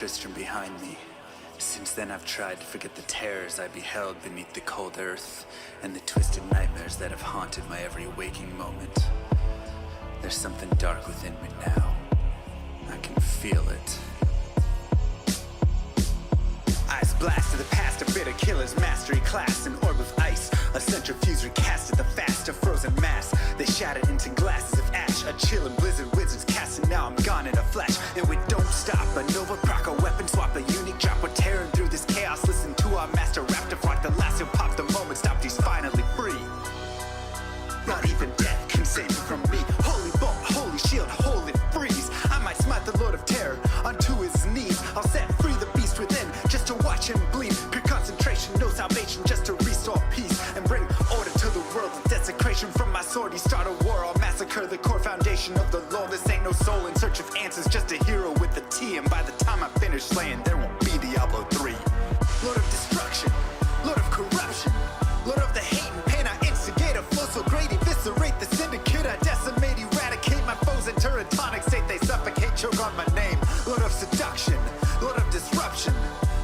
From behind me. Since then I've tried to forget the terrors I beheld beneath the cold earth and the twisted nightmares that have haunted my every waking moment. There's something dark within me now. I can feel it. Eyes blast to the past, a bitter killer's mastery class, an orb of ice, a centrifuge recast at the fast, a frozen mass. They shattered into glasses of ash, a chill and blizzard wizards cast, and now I'm gone in a flash. And we don't stop, a Nova proc, a weapon swap, a unique drop. We're tearing through this chaos, listen to our master rap to rock the last, he'll pop the moment, stopped, he's finally free. Not even death can save him from me. Holy bolt, holy shield, holy freeze. I might smite the Lord of Terror onto his knees. I'll set free the beast within just to watch him bleed. Pure concentration, no salvation, just to restore peace and bring order to the world. The desecration from my sword, he start a war. I'll massacre the core foundation of the law. This ain't no soul in search of answers, just a hero with a T. And by the time I finish slaying, there won't be Diablo 3. Lord of destruction, Lord of corruption, Lord of the hate and pain. I instigate a flow so great, eviscerate the syndicate. I decimate, eradicate my foes in turretonic state. They suffocate, choke on my name. Lord of seduction, Lord of disruption,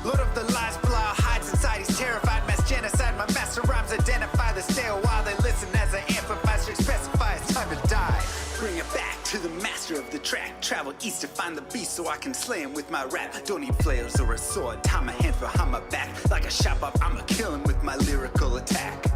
Lord of the lies, Belial hides inside. He's terrified, mass genocide. My master rhymes identify the stale while they listen as I amplify, specify it's time to die. Bring it back to the master of the track. Travel east to find the beast so I can slay him with my rap. Don't need flails or a sword, tie my hands behind my back. Like a shop up, I'ma kill him with my lyrical attack.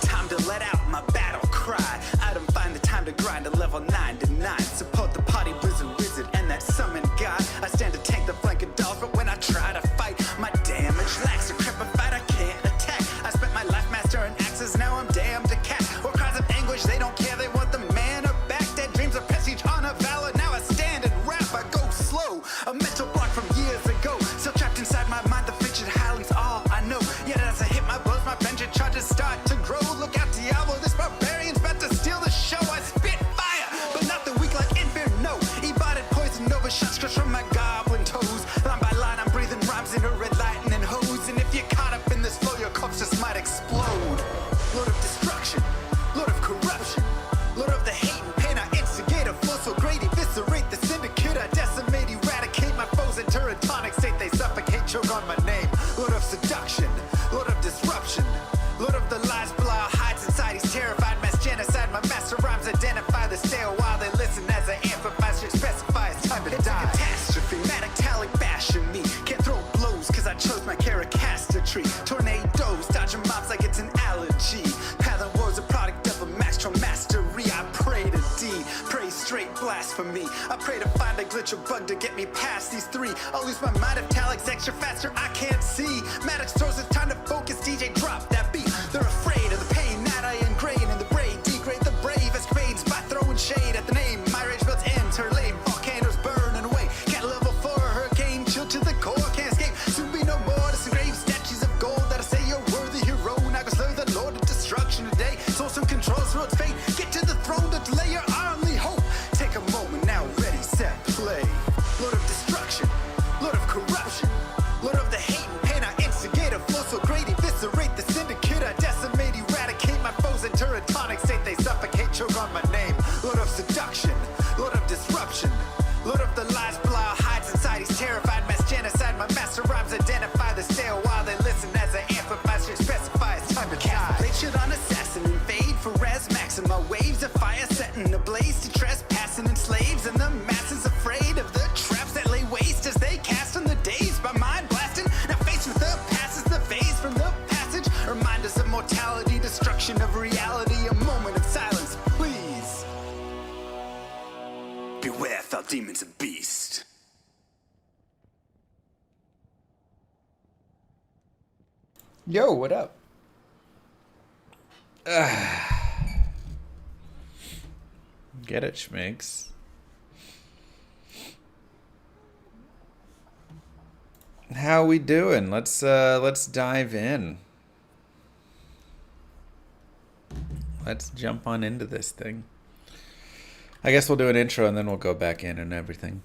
Time to let out my battle cry. I don't find the time to grind a level 9 to 9. Support the party blizzard wizard and that summon god. I stand to tank the flank of dolls, but when I try to fight, my damage lacks. A crepified, I can't attack. I spent my life mastering axes, now I'm damned to cat. Or cries of anguish, they don't care, they want the mana back. Dead dreams of prestige, honor, valor, now I stand and rap. I go slow, a mental block from years ago. Still trapped inside my mind, the fiction howling's all I know. Yet as I hit my blows, my vengeance charges start to grow. Look out, Diablo, this barbarian's about to steal the show. I spit fire, but not the weak like Inferno. Ebotted poison over shots crush from my goblin toes. Line by line, I'm breathing rhymes in a red lightning hose. And if you're caught up in this flow, your corpse just might explode. Lord of destruction, Lord of corruption, Lord of the hate and pain. I instigate a flow so great, eviscerate the syndicate. I decimate, eradicate my foes in turretonic state. They suffocate, choke on my name. Lord of seduction, Lord of disruption, Lord of the lies, Belial hides inside. He's terrified, mass genocide. My master rhymes identify the stale while they listen as I amplify, specify it's time to die. Catastrophe, matactalic bashing me. Can't throw blows cause I chose my characteristry. Tornadoes, dodging mobs like it's an allergy. Pattern war's a product of a master mastery. I pray to D, pray straight blasphemy. I pray to find a glitch or bug to get me past these three. I'll lose my mind if Talik's extra faster, I can't see. Maddox throws it's time to focus, DJ drop that beat. They're afraid of the pain that I ingrain in the brain. Degrade the brave escapades by throwing shade at the name. My rage builds enter lane, volcanoes burning away. Can't level for a hurricane, chill to the core, can't escape. Soon be no more disengrave statues of gold that I say you're worthy hero. Now go slay the Lord of destruction today. Soul some controls through its fate. Get to the throne to delay your only hope. Take a moment now, ready, set, play. Lord of destruction, Lord of corruption, Lord of the hate and pain. I instigate a flow so great, eviscerate the syndicate. I decimate, eradicate my foes in turretonic state. They suffocate, choke on my name. Lord of seduction, Lord of disruption, Lord of the lies, Belial hides inside. He's terrified, mass genocide. My master rhymes identify the stale while they listen as I amplify, specify it's time to die. They should on assassin and fade for res maxima. Waves of fire setting ablaze to trespassing and slaves. And the masses afraid of the traps that lay waste as they cast on the days by mind blasting. Now faced with the past is the phase from the passage. Remind us of mortality, destruction of reality. A moment of silence, please. Beware, foul demons and beast. Yo, what up? Get it, Schmiggs. How we doing? Let's dive in. Let's jump on into this thing. I guess we'll do an intro and then we'll go back in and everything.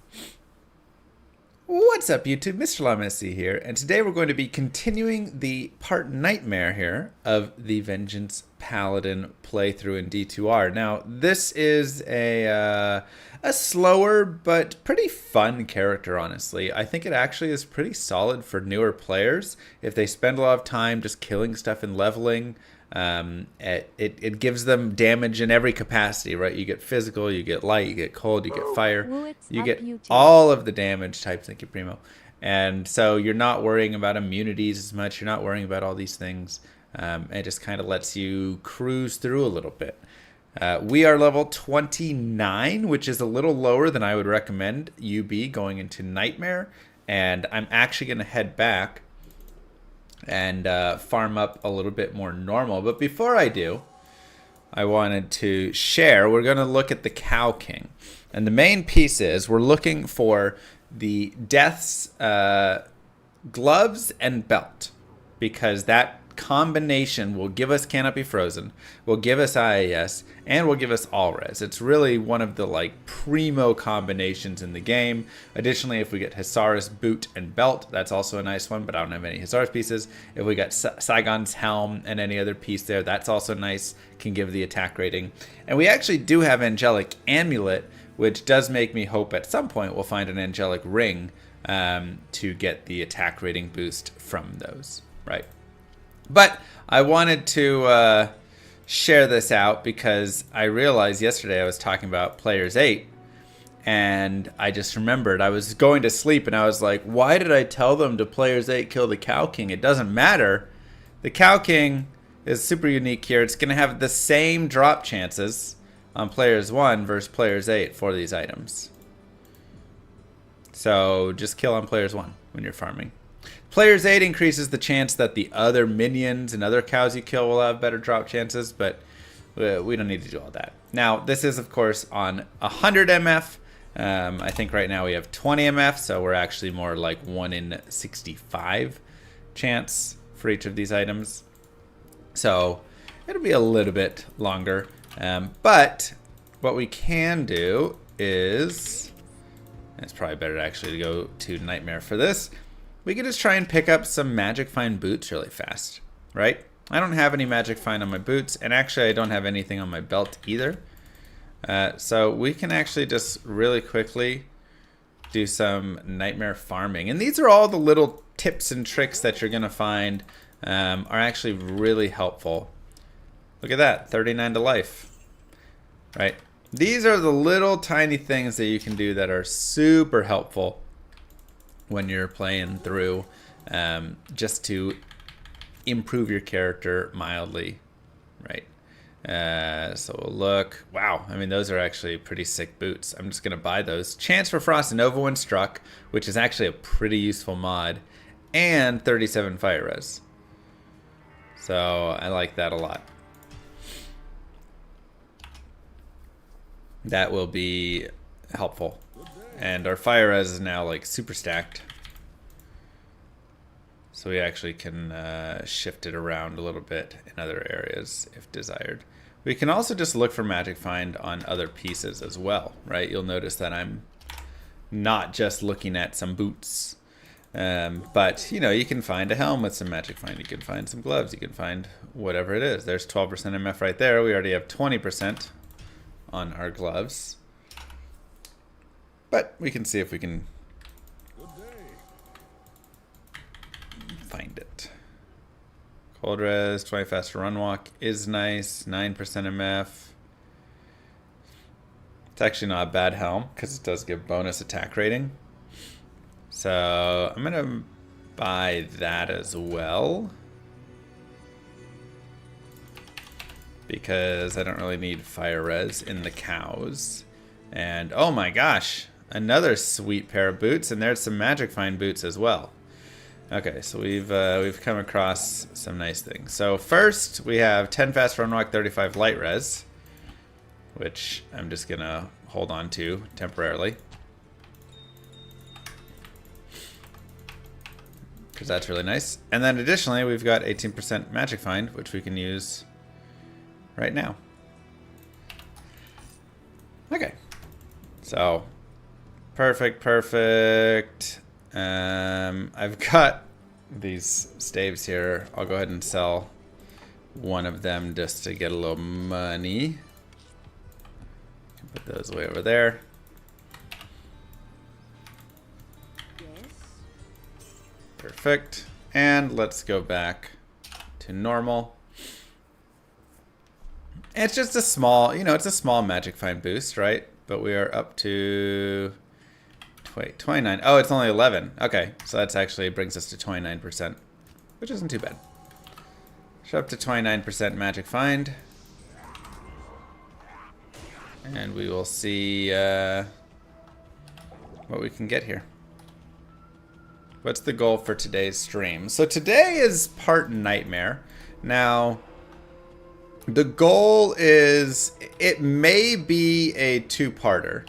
What What's up, YouTube? Mr. Lamessi here, and today we're going to be continuing the part nightmare here of the Vengeance Paladin playthrough in D2R. Now, this is a slower but pretty fun character, honestly. I think it actually is pretty solid for newer players. If they spend a lot of time just killing stuff and leveling, it gives them damage in every capacity, right? You get physical, you get light, you get cold, you get fire, you get all of the damage types. Thank you, Primo. And so you're not worrying about immunities as much. You're not worrying about all these things. It just kind of lets you cruise through a little bit. We are level 29, which is a little lower than I would recommend you be going into Nightmare. And I'm actually going to head back and farm up a little bit more normal. But before I do, I wanted to share, we're going to look at the Cow King. And the main piece is we're looking for the Death's gloves and belt, because that combination will give us Canopy Frozen, will give us IAS, and will give us all res. It's really one of the like primo combinations in the game. Additionally, if we get Hisaris boot and belt, that's also a nice one, but I don't have any Hisaris pieces. If we got Saigon's helm and any other piece there, that's also nice, can give the attack rating. And we actually do have Angelic Amulet, which does make me hope at some point we'll find an Angelic Ring to get the attack rating boost from those, right? But I wanted to share this out because I realized yesterday I was talking about Players 8, and I just remembered I was going to sleep and I was like, why did I tell them to Players 8 kill the Cow King? It doesn't matter. The Cow King is super unique here. It's going to have the same drop chances on Players 1 versus Players 8 for these items. So just kill on Players 1 when you're farming. Players 8 increases the chance that the other minions and other cows you kill will have better drop chances, but we don't need to do all that. Now, this is, of course, on 100 MF. I think right now we have 20 MF, so we're actually more like 1 in 65 chance for each of these items. So it'll be a little bit longer. But what we can do is, it's probably better actually to go to Nightmare for this. We can just try and pick up some Magic Find boots really fast, right? I don't have any Magic Find on my boots, and actually I don't have anything on my belt either. So we can actually just really quickly do some Nightmare farming. And these are all the little tips and tricks that you're going to find are actually really helpful. Look at that, 39 to life, right? These are the little tiny things that you can do that are super helpful when you're playing through, just to improve your character mildly, right? So we'll look, wow, I mean, those are actually pretty sick boots. I'm just gonna buy those. Chance for Frost and Nova when struck, which is actually a pretty useful mod, and 37 fire res. So I like that a lot. That will be helpful. And our fire res is now like super stacked. So we actually can shift it around a little bit in other areas if desired. We can also just look for Magic Find on other pieces as well, right? You'll notice that I'm not just looking at some boots. But, you know, you can find a helm with some Magic Find. You can find some gloves. You can find whatever it is. There's 12% MF right there. We already have 20% on our gloves. But we can see if we can find it. Cold res, 20 faster run walk is nice. 9% MF. It's actually not a bad helm because it does give bonus attack rating. So I'm gonna buy that as well, because I don't really need fire res in the cows. And oh my gosh, another sweet pair of boots, and there's some Magic Find boots as well. Okay, so we've come across some nice things. So first we have 10 fast run walk, 35 light res, which I'm just gonna hold on to temporarily, because that's really nice. And then additionally we've got 18% Magic Find, which we can use right now. Okay, so perfect. I've got these staves here. I'll go ahead and sell one of them just to get a little money. Put those way over there. Perfect. And let's go back to normal. And it's just a small, it's a small magic find boost, right? But we are up to 29. Oh, it's only 11. Okay, so that's actually brings us to 29%, which isn't too bad. So up to 29% magic find. And we will see what we can get here. What's the goal for today's stream? So today is part nightmare. Now, the goal is, it may be a two-parter,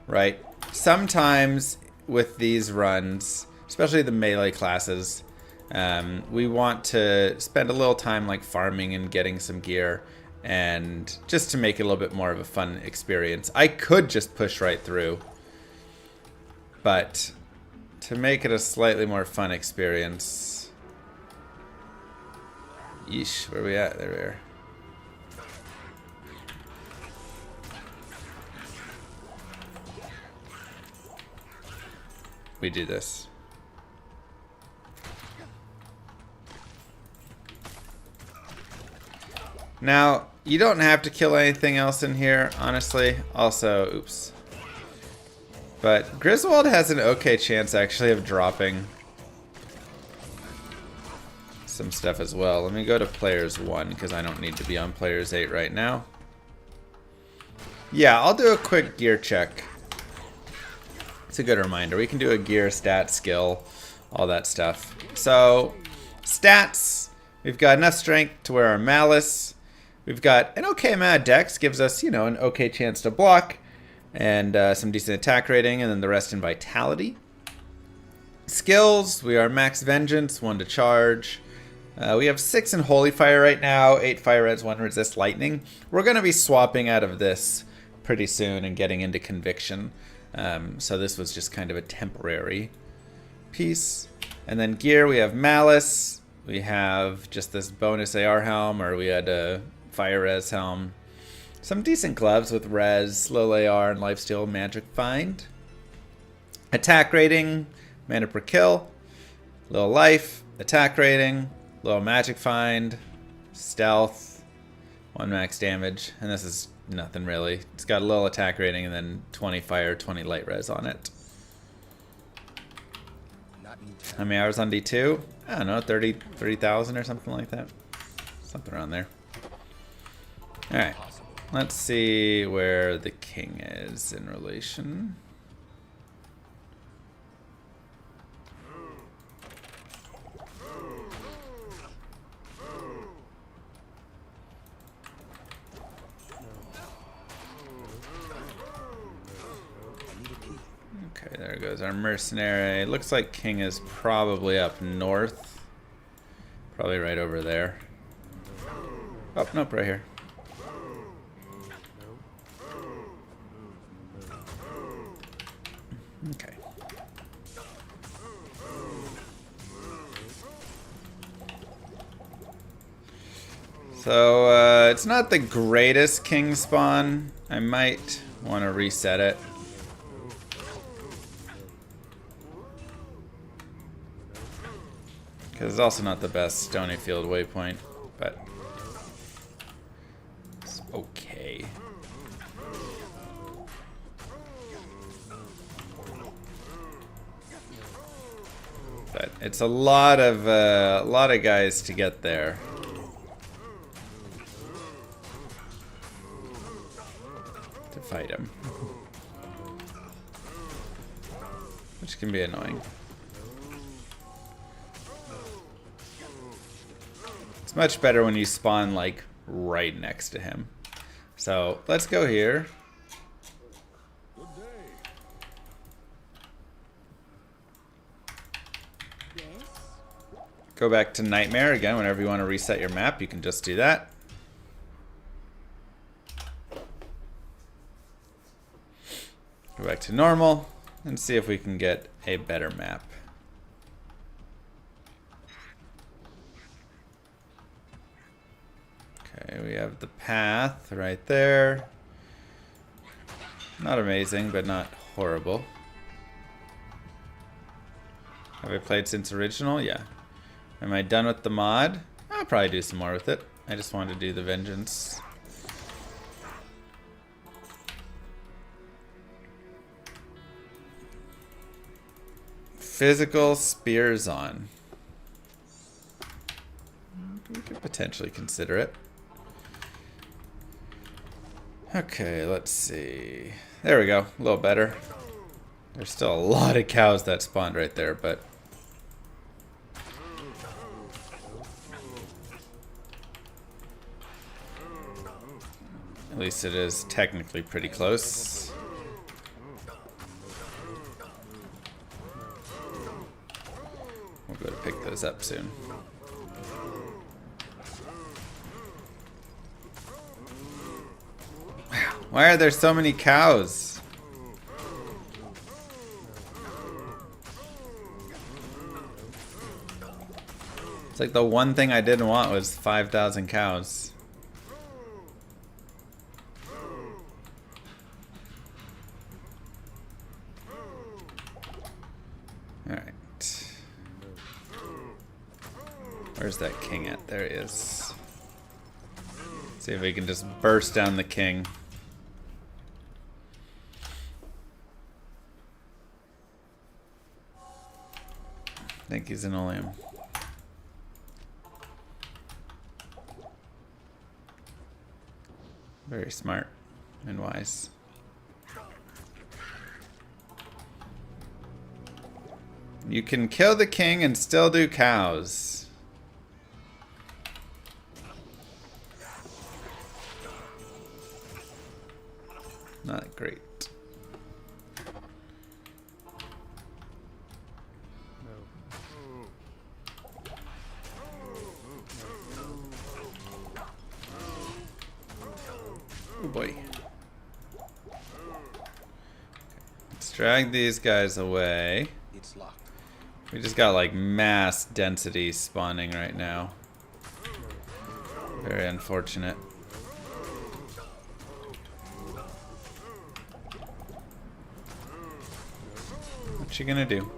right? Sometimes with these runs, especially the melee classes, we want to spend a little time like farming and getting some gear, and just to make it a little bit more of a fun experience. I could just push right through, but to make it a slightly more fun experience... Yeesh, where are we at? There we are. We do this. Now, you don't have to kill anything else in here, honestly. Also, oops. But Griswold has an okay chance, actually, of dropping some stuff as well. Let me go to Players 1, because I don't need to be on Players 8 right now. Yeah, I'll do a quick gear check. It's a good reminder. We can do a gear, stat, skill, all that stuff. So, stats. We've got enough strength to wear our malice. We've got an okay amount of dex, gives us, an okay chance to block. And some decent attack rating, and then the rest in vitality. Skills, we are max vengeance, 1 to charge. We have 6 in holy fire right now, 8 fire res, 1 resist lightning. We're going to be swapping out of this pretty soon and getting into conviction. So this was just kind of a temporary piece. And then gear, we have malice. We have just this bonus AR helm, or we had a fire res helm. Some decent gloves with res, low AR, and lifesteal magic find. Attack rating, mana per kill, low life, attack rating, low magic find, stealth, 1 max damage, and this is nothing really. It's got a low attack rating and then 20 fire, 20 light res on it. How many hours on D2? I don't know, 30,000 or something like that. Something around there. Alright. Let's see where the king is in relation. Okay, there goes our mercenary. Looks like king is probably up north. Probably right over there. Oh, nope, right here. Okay. So, it's not the greatest king spawn. I might want to reset it. Because it's also not the best Stonyfield waypoint, but it's okay. But it's a lot of guys to get there. To fight him. Which can be annoying. It's much better when you spawn like right next to him. So let's go here. Go back to Nightmare again. Whenever you want to reset your map, you can just do that. Go back to normal. and see if we can get a better map. Okay, we have the path right there. Not amazing, but not horrible. Have I played since original? Yeah. Am I done with the mod? I'll probably do some more with it. I just wanted to do the vengeance. Physical spears on. We could potentially consider it. Okay, let's see. There we go. A little better. There's still a lot of cows that spawned right there, but at least it is technically pretty close. We'll go to pick those up soon. Why are there so many cows? It's like the one thing I didn't want was 5,000 cows. Alright. Where's that king at? There he is. See if we can just burst down the king. I think he's an Oleum. Very smart and wise. You can kill the king and still do cows. Not great. Oh boy. Let's drag these guys away. It's locked. We just got like mass density spawning right now. Very unfortunate. What you gonna do?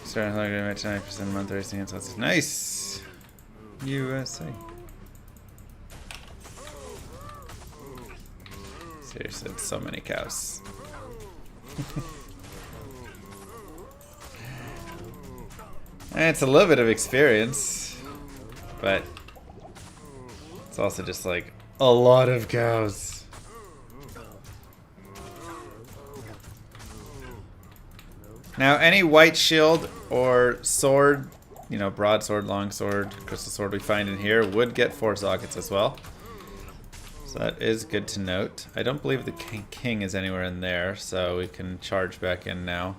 Starting to match 9% month racing and nice! USA. Seriously, it's so many cows. And it's a little bit of experience, but it's also just like a lot of cows. Now, any white shield or sword, you know, broadsword, longsword, crystal sword we find in here would get 4 sockets as well. So that is good to note. I don't believe the king is anywhere in there, so we can charge back in now.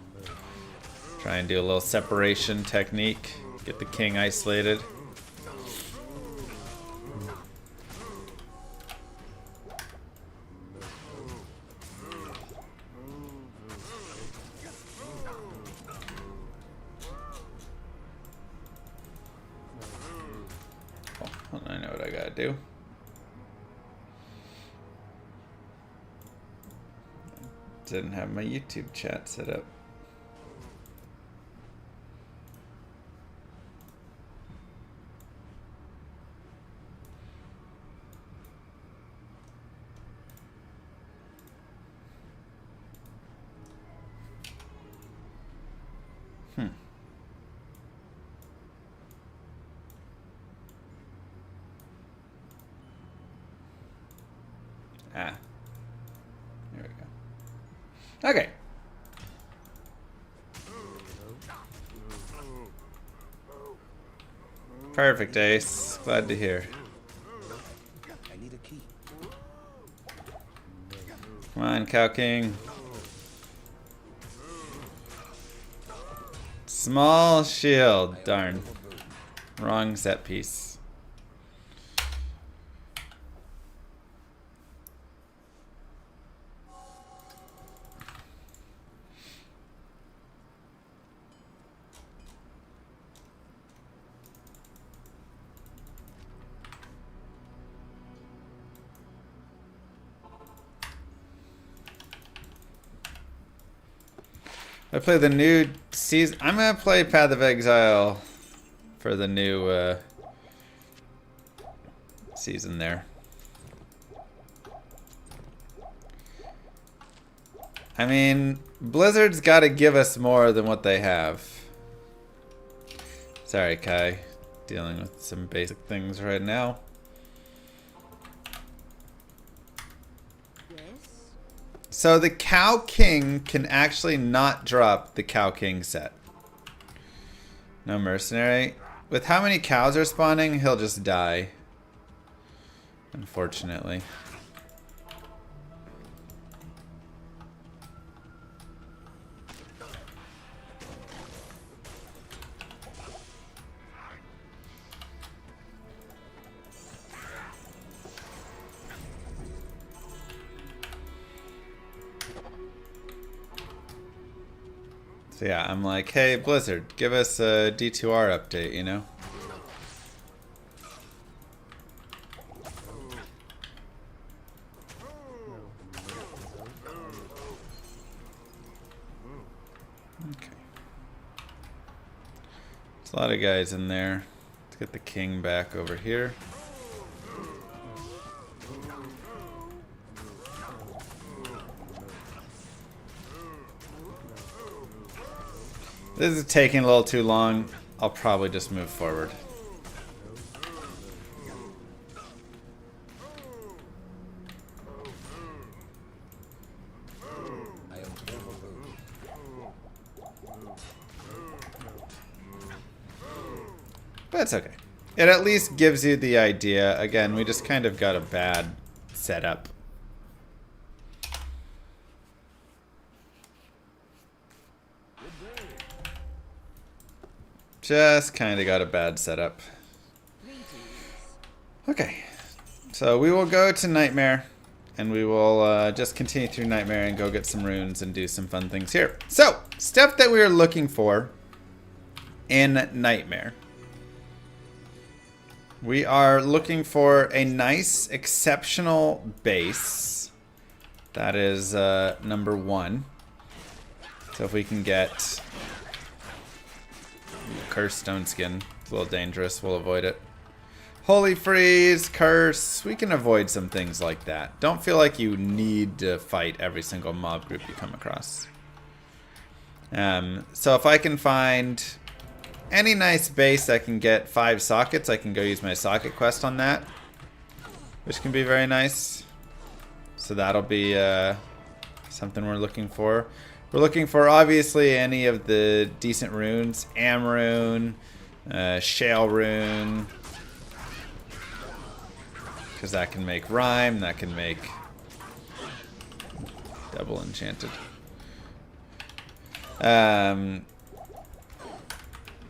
Try and do a little separation technique. Get the king isolated. Oh, I know what I gotta do. Didn't have my YouTube chat set up. Ah. There we go. Okay. Perfect, Ace. Glad to hear. I need a key. Come on, Cow King. Small shield. Darn. Wrong set piece. I play the new season. I'm gonna play Path of Exile for the new season there. I mean, Blizzard's got to give us more than what they have. Sorry, Kai. Dealing with some basic things right now. So the Cow King can actually not drop the Cow King set. No mercenary. With how many cows are spawning, he'll just die. Unfortunately. So yeah, I'm like, hey Blizzard, give us a D2R update, you know? Okay. There's a lot of guys in there. Let's get the king back over here. This is taking a little too long. I'll probably just move forward. But it's okay. It at least gives you the idea. Again, we just kind of got a bad setup. Just kind of got a bad setup. Okay, so we will go to Nightmare, and we will just continue through Nightmare and go get some runes and do some fun things here. So, stuff that we are looking for in Nightmare. We are looking for a nice, exceptional base. That is number one. So if we can get Cursed Stone Skin, it's a little dangerous, we'll avoid it. Holy Freeze, Curse, we can avoid some things like that. Don't feel like you need to fight every single mob group you come across. So if I can find any nice base that can get 5 sockets, I can go use my socket quest on that, which can be very nice. So that'll be something we're looking for. We're looking for, obviously, any of the decent runes. Am rune, Shale rune, because that can make rhyme, that can make double enchanted. We're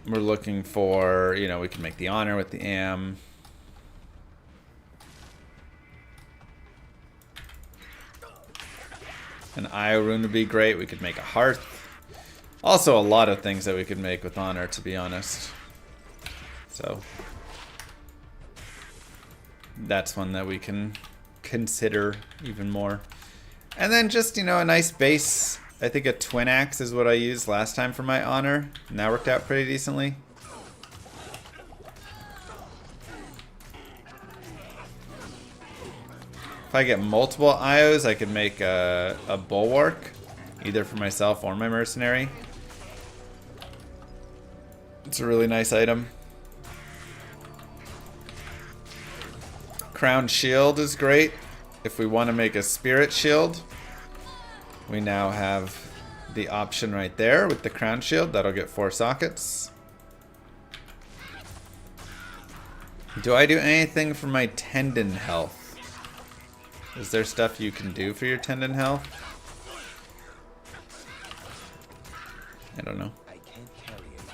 looking for, you know, we can make the honor with the am. An Io rune would be great. We could make a hearth. Also, a lot of things that we could make with honor, to be honest. So that's one that we can consider even more. And then just, you know, a nice base. I think a twin axe is what I used last time for my honor, and that worked out pretty decently. If I get multiple IOs, I could make a bulwark, either for myself or my mercenary. It's a really nice item. Crown shield is great. If we want to make a spirit shield, we now have the option right there with the crown shield. That'll get 4 sockets. Do I do anything for my tendon health? Is there stuff you can do for your tendon health? I don't know. I can't carry it.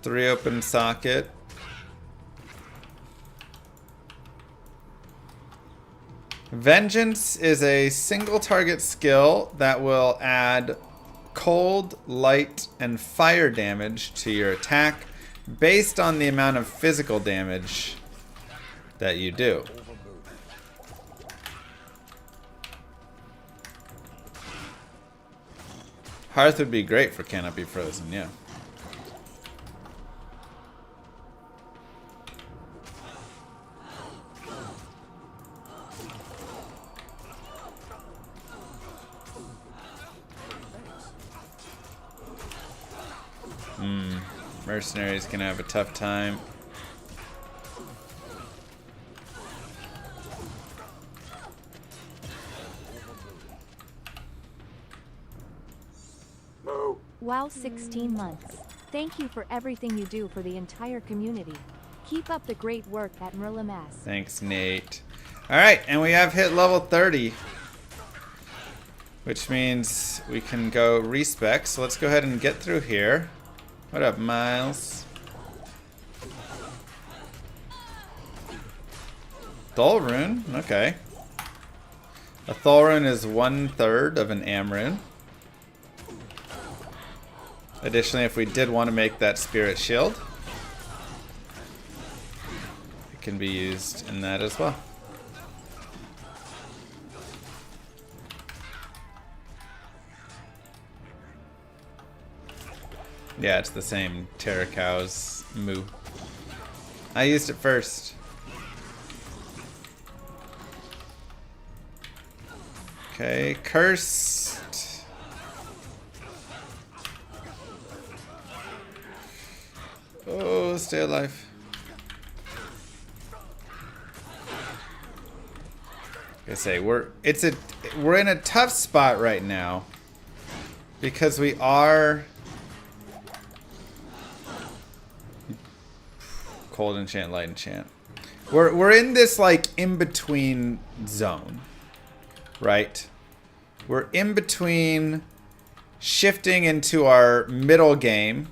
3 open socket. Vengeance is a single target skill that will add cold, light, and fire damage to your attack based on the amount of physical damage that you do. Hearth would be great for Cannot Be Frozen, yeah. Mercenary's gonna have a tough time. Wow, 16 months. Thank you for everything you do for the entire community. Keep up the great work at Merlamass. Thanks, Nate. Alright, and we have hit level 30. Which means we can go respec. So let's go ahead and get through here. What up, Miles? Thol rune, okay. A Thol rune is 1/3 of an Am rune. Additionally, if we did want to make that spirit shield, it can be used in that as well. Yeah, it's the same Terra Cow's moo. I used it first. Okay, cursed. Oh, stay alive. Like I say, we're in a tough spot right now because we are cold enchant, light enchant. We're in this like in between zone, right? We're in between shifting into our middle game,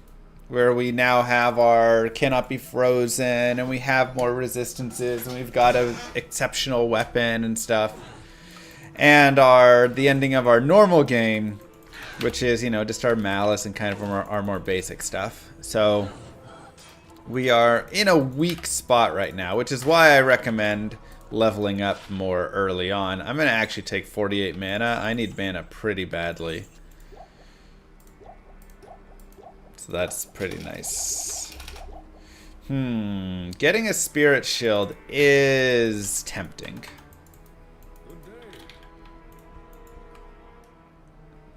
where we now have our Cannot Be Frozen, and we have more resistances, and we've got an exceptional weapon and stuff, and the ending of our normal game, which is, you know, just our malice and kind of our more basic stuff. So we are in a weak spot right now, which is why I recommend leveling up more early on. I'm going to actually take 48 mana. I need mana pretty badly. So that's pretty nice. Getting a spirit shield is tempting.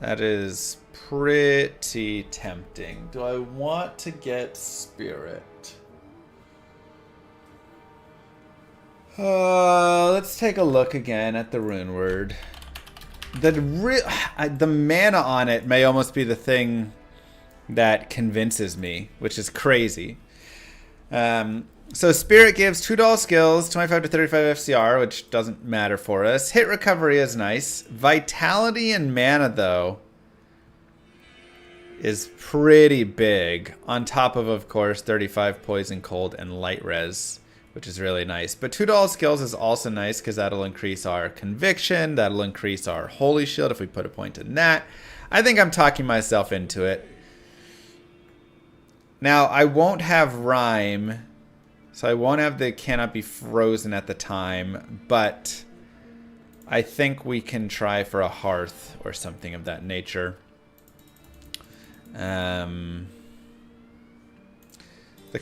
That is pretty tempting. Do I want to get spirit? Let's take a look again at the rune word. The mana on it may almost be the thing that convinces me, which is crazy. So spirit gives $2 skills, 25 to 35 FCR, which doesn't matter for us. Hit recovery is nice. Vitality and mana, though, is pretty big. On top of course, 35 poison, cold, and light res, which is really nice. But $2 skills is also nice because that'll increase our conviction. That'll increase our holy shield if we put a point in that. I think I'm talking myself into it. Now, I won't have Rhyme, so I won't have the Cannot Be Frozen at the time, but I think we can try for a Hearth or something of that nature. The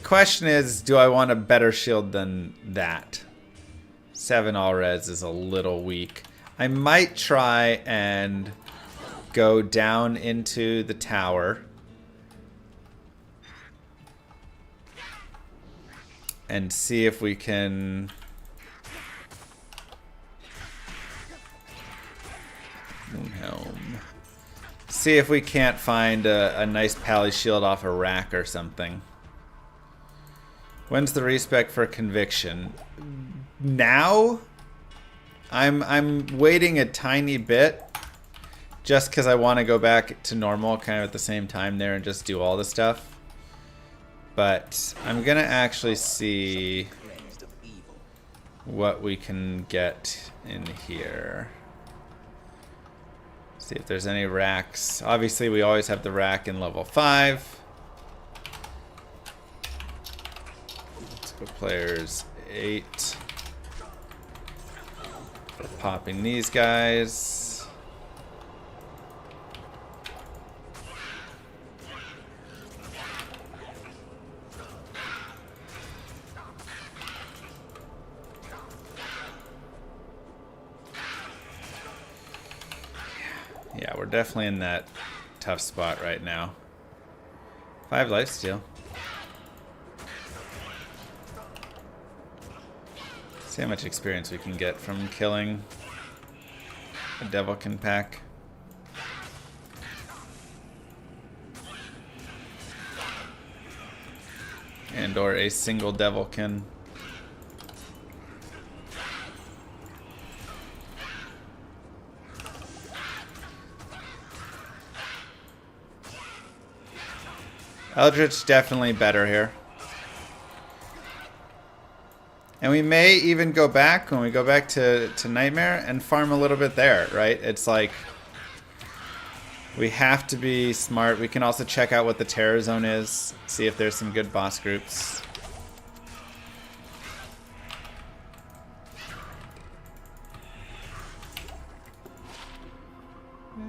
question is, do I want a better shield than that? 7 all res is a little weak. I might try and go down into the tower and see if we can Moonhelm. See if we can't find a nice pally shield off a rack or something. When's the respec for conviction? Now? I'm waiting a tiny bit just because I want to go back to normal kind of at the same time there and just do all the stuff. But I'm gonna actually see what we can get in here. See if there's any racks. Obviously, we always have the rack in level 5. Let's go players 8. We're popping these guys. Yeah, we're definitely in that tough spot right now. 5 lifesteal. See how much experience we can get from killing a Devilkin pack. And or a single Devilkin. Eldritch definitely better here. And we may even go back, when we go back to Nightmare, and farm a little bit there, right? It's like, we have to be smart. We can also check out what the Terror Zone is, see if there's some good boss groups.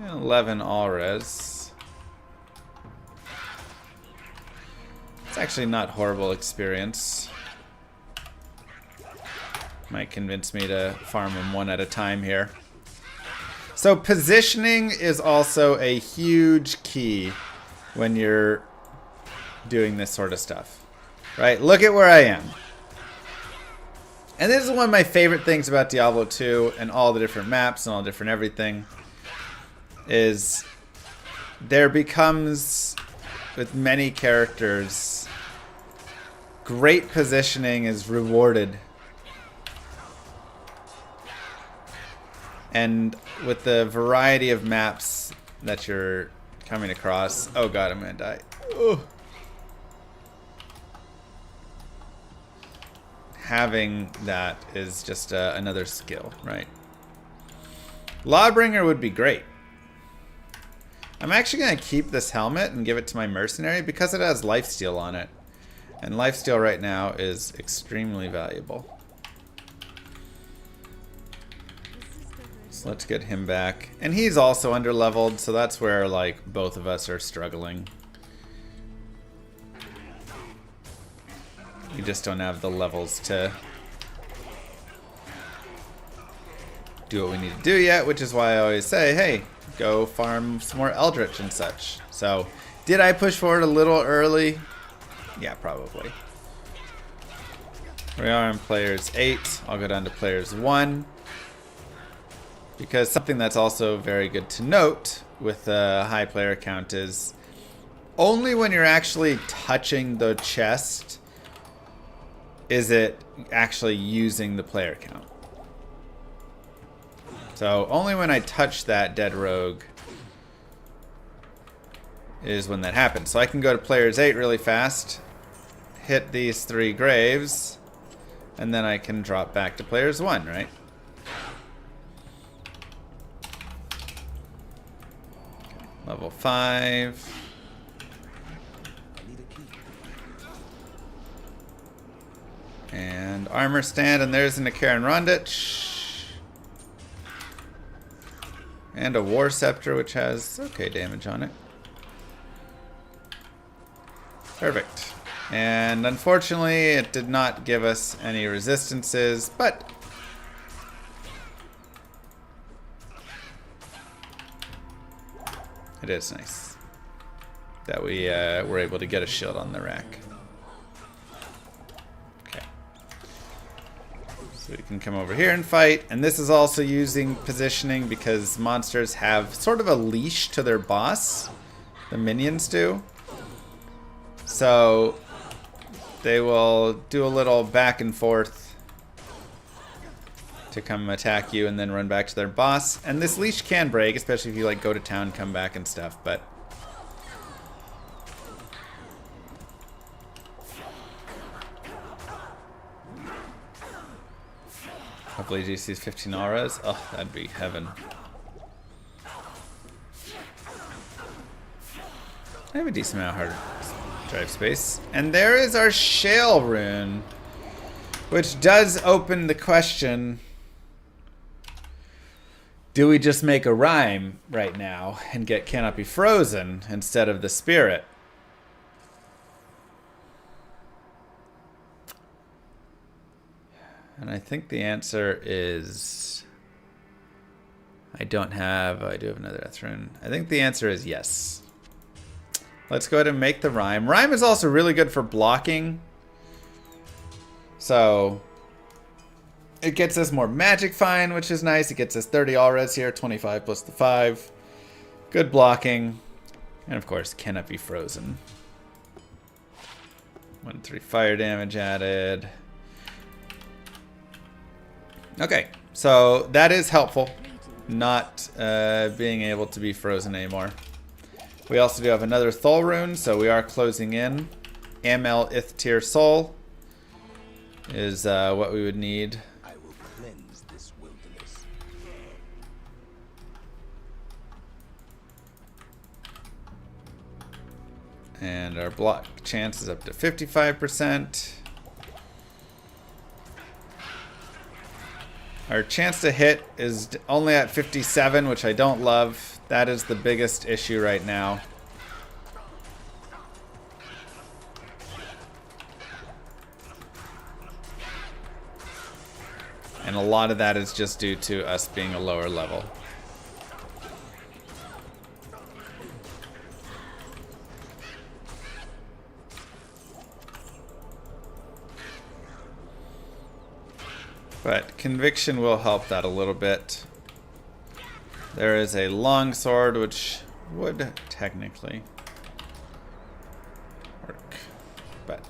Yeah, 11 all res. It's actually not horrible experience. Might convince me to farm them one at a time here. So positioning is also a huge key when you're doing this sort of stuff, right? Look at where I am. And this is one of my favorite things about Diablo 2 and all the different maps and all the different everything is there becomes, with many characters, great positioning is rewarded. And with the variety of maps that you're coming across... Oh god, I'm gonna die. Ugh. Having that is just another skill, right? Lawbringer would be great. I'm actually going to keep this helmet and give it to my mercenary because it has lifesteal on it. And lifesteal right now is extremely valuable. So let's get him back. And he's also underleveled, so that's where like both of us are struggling. We just don't have the levels to do what we need to do yet, which is why I always say, hey, go farm some more Eldritch and such. So, did I push forward a little early? Yeah, probably. We are on players 8. I'll go down to players 1. Because something that's also very good to note with a high player count is only when you're actually touching the chest is it actually using the player count. So only when I touch that dead rogue is when that happens. So I can go to players 8 really fast, hit these 3 graves, and then I can drop back to players 1, right? Okay, level 5. And armor stand, and there's an Akaran Rondich. And a War Scepter, which has okay damage on it. Perfect. And unfortunately, it did not give us any resistances, but it is nice that we were able to get a shield on the rack. So we can come over here and fight, and this is also using positioning because monsters have sort of a leash to their boss. The minions do. So they will do a little back and forth to come attack you and then run back to their boss. And this leash can break, especially if you like go to town, come back and stuff, but Hopefully GC's 15 auras. Oh, that'd be heaven. I have a decent amount of hard drive space. And there is our shale rune, which does open the question, do we just make a rhyme right now and get cannot be frozen instead of the spirit? And I think the answer is, I do have another Death rune. I think the answer is yes. Let's go ahead and make the rhyme. Rhyme is also really good for blocking. So it gets us more magic fine, which is nice. It gets us 30 all res here, 25 plus the 5. Good blocking. And of course, cannot be frozen. 1-3 fire damage added. Okay, so that is helpful, not being able to be frozen anymore. We also do have another Thol rune, so we are closing in. Amel Ith Tier Soul is what we would need. I will cleanse this wilderness. And our block chance is up to 55%. Our chance to hit is only at 57, which I don't love. That is the biggest issue right now. And a lot of that is just due to us being a lower level. But conviction will help that a little bit. There is a long sword, which would technically work, but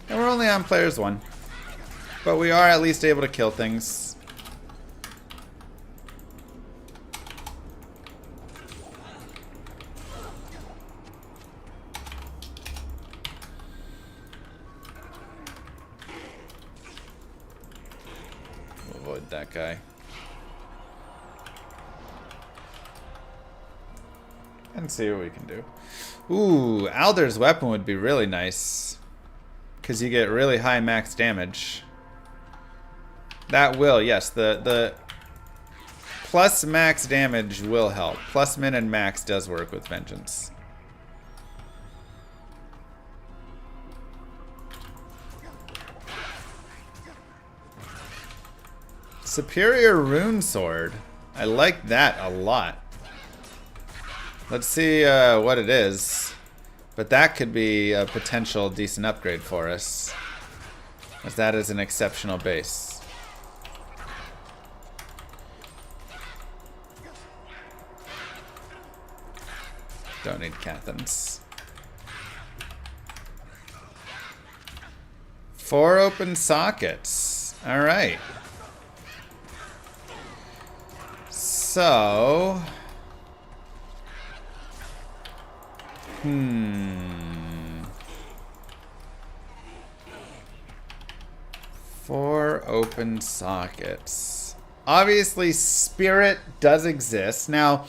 and we're only on players 1, but we are at least able to kill things. Avoid that guy. And see what we can do. Ooh, Alder's weapon would be really nice, because you get really high max damage. That will, yes, the plus max damage will help. Plus min and max does work with Vengeance. Superior Rune Sword. I like that a lot. Let's see what it is. But that could be a potential decent upgrade for us, as that is an exceptional base. Don't need Cathans. 4 open sockets. All right. So, 4 open sockets. Obviously, Spirit does exist. Now,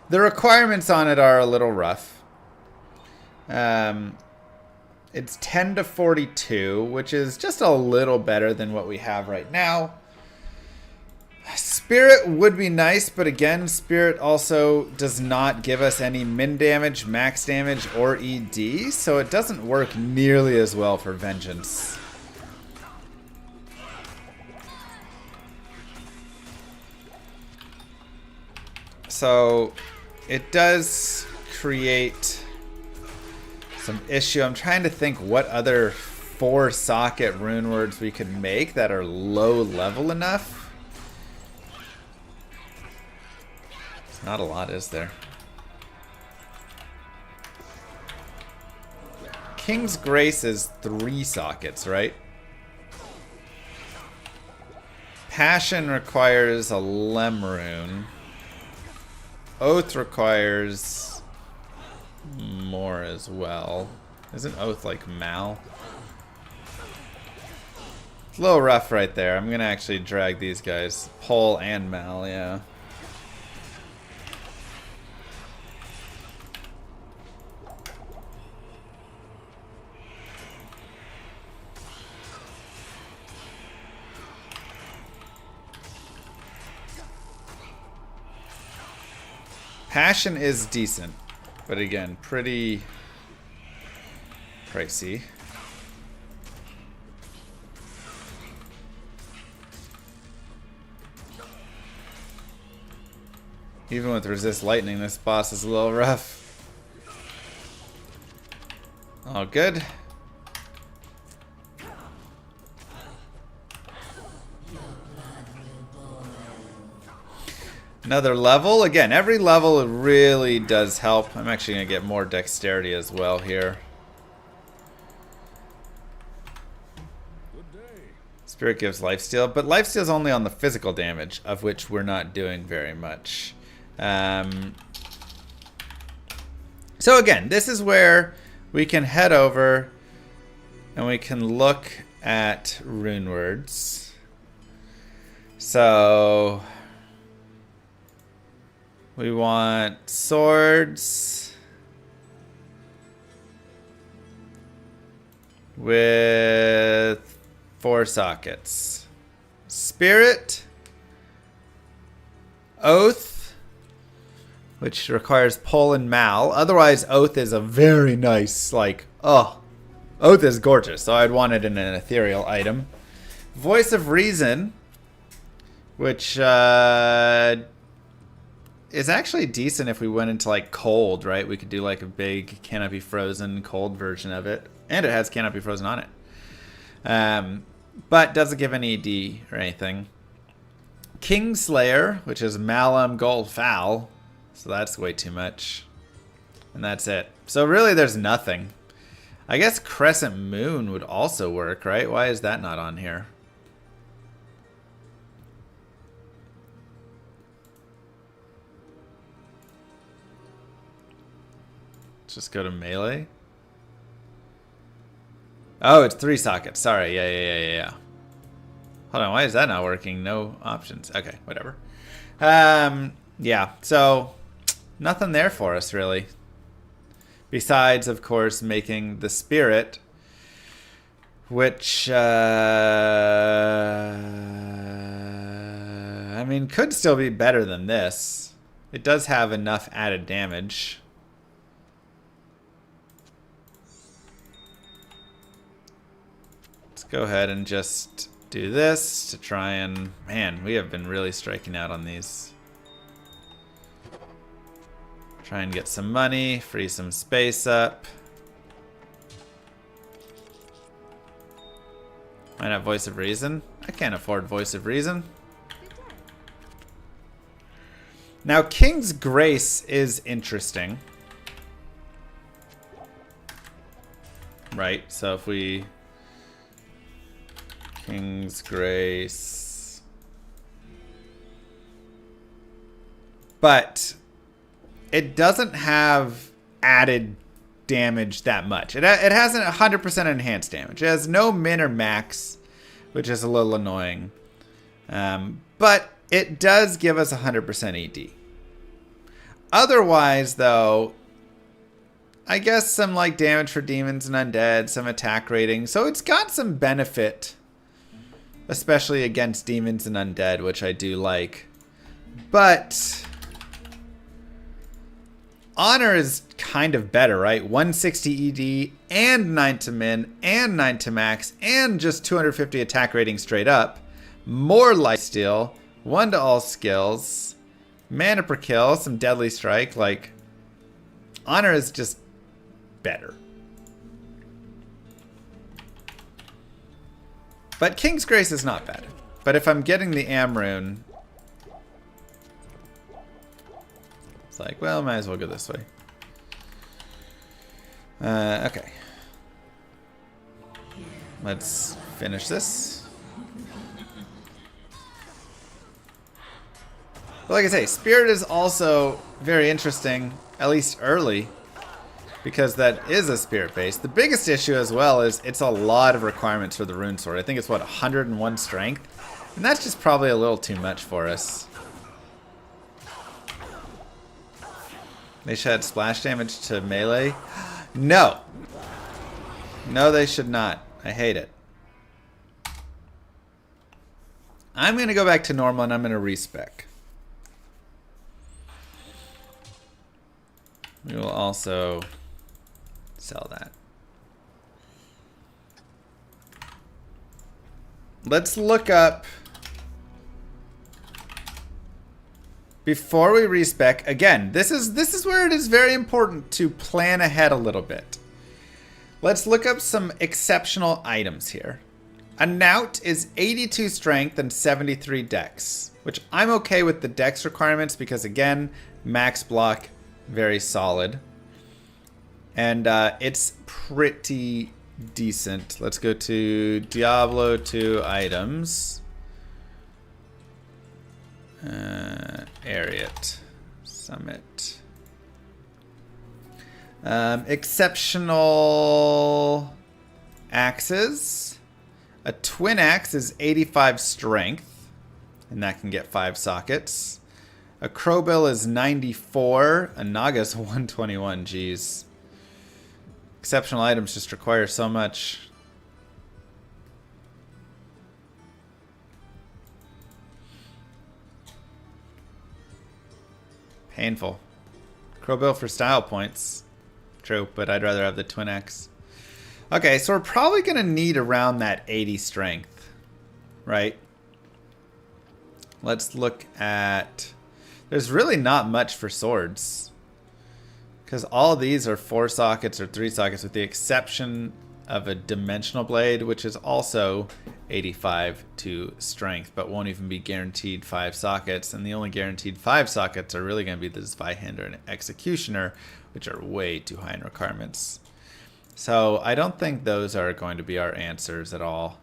the requirements on it are a little rough. It's 10 to 42, which is just a little better than what we have right now. Spirit would be nice, but again, Spirit also does not give us any min damage, max damage, or ED, so it doesn't work nearly as well for Vengeance. So it does create some issue. I'm trying to think what other 4 socket rune words we could make that are low level enough. Not a lot, is there? King's Grace is 3 sockets, right? Passion requires a Lem rune. Oath requires more as well. Isn't Oath like Mal? It's a little rough right there. I'm gonna actually drag these guys. Pole and Mal, yeah. Passion is decent, but again, pretty pricey. Even with resist lightning, this boss is a little rough. All good. Another level. Again, every level really does help. I'm actually going to get more dexterity as well here. Spirit gives lifesteal, but lifesteal is only on the physical damage, of which we're not doing very much. So again, this is where we can head over and we can look at rune words. So we want swords with 4 sockets. Spirit, Oath, which requires Pole and Mal. Otherwise, Oath is a very nice, like, oh, Oath is gorgeous, so I'd want it in an ethereal item. Voice of Reason, which is actually decent if we went into like cold, right? We could do like a big Cannot Be Frozen cold version of it. And it has Cannot Be Frozen on it. But doesn't give any ED or anything. Kingslayer, which is Malum Gold Foul. So that's way too much. And that's it. So really there's nothing. I guess Crescent Moon would also work, right? Why is that not on here? Just go to melee. Oh, it's 3 sockets. Sorry. Yeah. Hold on. Why is that not working? No options. Okay, whatever. Yeah. So nothing there for us really. Besides, of course, making the spirit, which I mean, could still be better than this. It does have enough added damage. Go ahead and just do this to try and... Man, we have been really striking out on these. Try and get some money, free some space up. Might have Voice of Reason. I can't afford Voice of Reason. Now, King's Grace is interesting. Right, so if we... King's Grace. But it doesn't have added damage that much. It hasn't 100% enhanced damage. It has no min or max, which is a little annoying. But it does give us 100% ED. Otherwise, though, I guess some like damage for demons and undead, some attack rating. So it's got some benefit. Especially against demons and undead, which I do like. But Honor is kind of better, right? 160 ED and 9 to min and 9 to max and just 250 attack rating straight up. More lifesteal, 1 to all skills, mana per kill, some deadly strike. Like, Honor is just better. But King's Grace is not bad. But if I'm getting the Amrune, it's like, well, might as well go this way. Okay. Let's finish this. But like I say, Spirit is also very interesting, at least early. because that is a spirit base. The biggest issue as well is it's a lot of requirements for the rune sword. I think it's what, 101 strength? And that's just probably a little too much for us. They should add splash damage to melee. No! No, they should not. I hate it. I'm going to go back to normal and I'm going to respec. We will also sell that. Let's look up, before we respec, again, this is where it is very important to plan ahead a little bit. Let's look up some exceptional items here. A Knout is 82 strength and 73 dex, which I'm okay with the dex requirements because, again, max block, very solid. And it's pretty decent. Let's go to Diablo 2 items. Ariat. Summit. Exceptional axes. A twin axe is 85 strength, and that can get 5 sockets. A crowbill is 94. A naga's 121. Jeez. Exceptional items just require so much. Painful. Crowbill for style points. True, but I'd rather have the twin axe. Okay, so we're probably going to need around that 80 strength, right? Let's look at... There's really not much for swords, because all these are 4 sockets or 3 sockets, with the exception of a dimensional blade, which is also 85 to strength, but won't even be guaranteed 5 sockets. And the only guaranteed 5 sockets are really going to be the Zweihander and Executioner, which are way too high in requirements. So I don't think those are going to be our answers at all.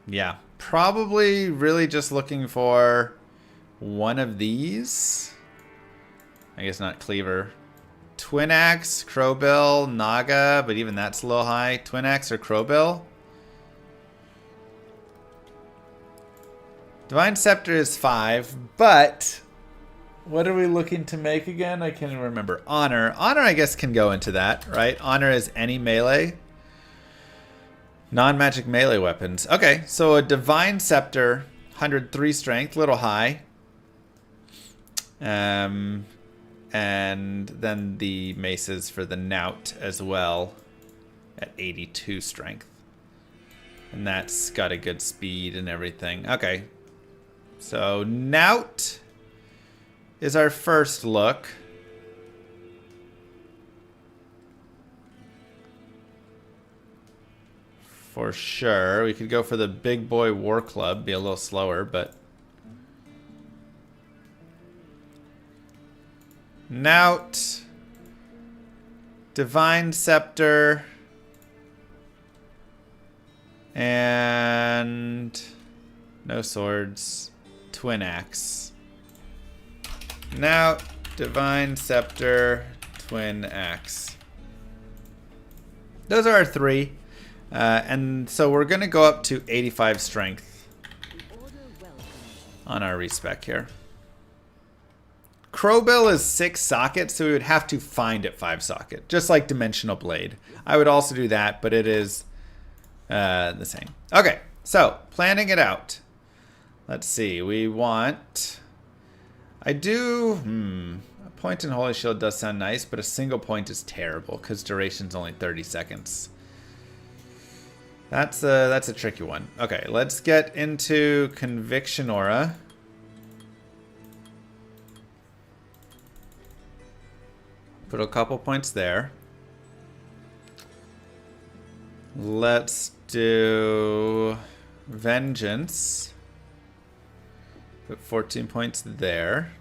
Yeah, probably really just looking for one of these. I guess not cleaver. Twin axe, crowbill, naga, but even that's a little high. Twin axe or crowbill. Divine Scepter is 5, but what are we looking to make again? I can't even remember. Honor. Honor, I guess, can go into that, right? Honor is any melee. Non-magic melee weapons. Okay, so a Divine Scepter, 103 strength, little high. And then the maces for the Knout as well at 82 strength. And that's got a good speed and everything. Okay. So Knout is our first look. For sure. We could go for the Big Boy War Club, be a little slower, but Knout, Divine Scepter, and no swords. Twin axe. Knout, Divine Scepter, Twin axe. Those are our 3. And so we're going to go up to 85 strength on our respec here. Crowbill is 6 sockets, so we would have to find it 5 socket, just like Dimensional Blade. I would also do that, but it is the same. Okay, so planning it out. Let's see. We want... A point in Holy Shield does sound nice, but a single point is terrible because duration's only 30 seconds. That's a tricky one. Okay, let's get into Conviction Aura. Put a couple points there. Let's do Vengeance. Put 14 points there.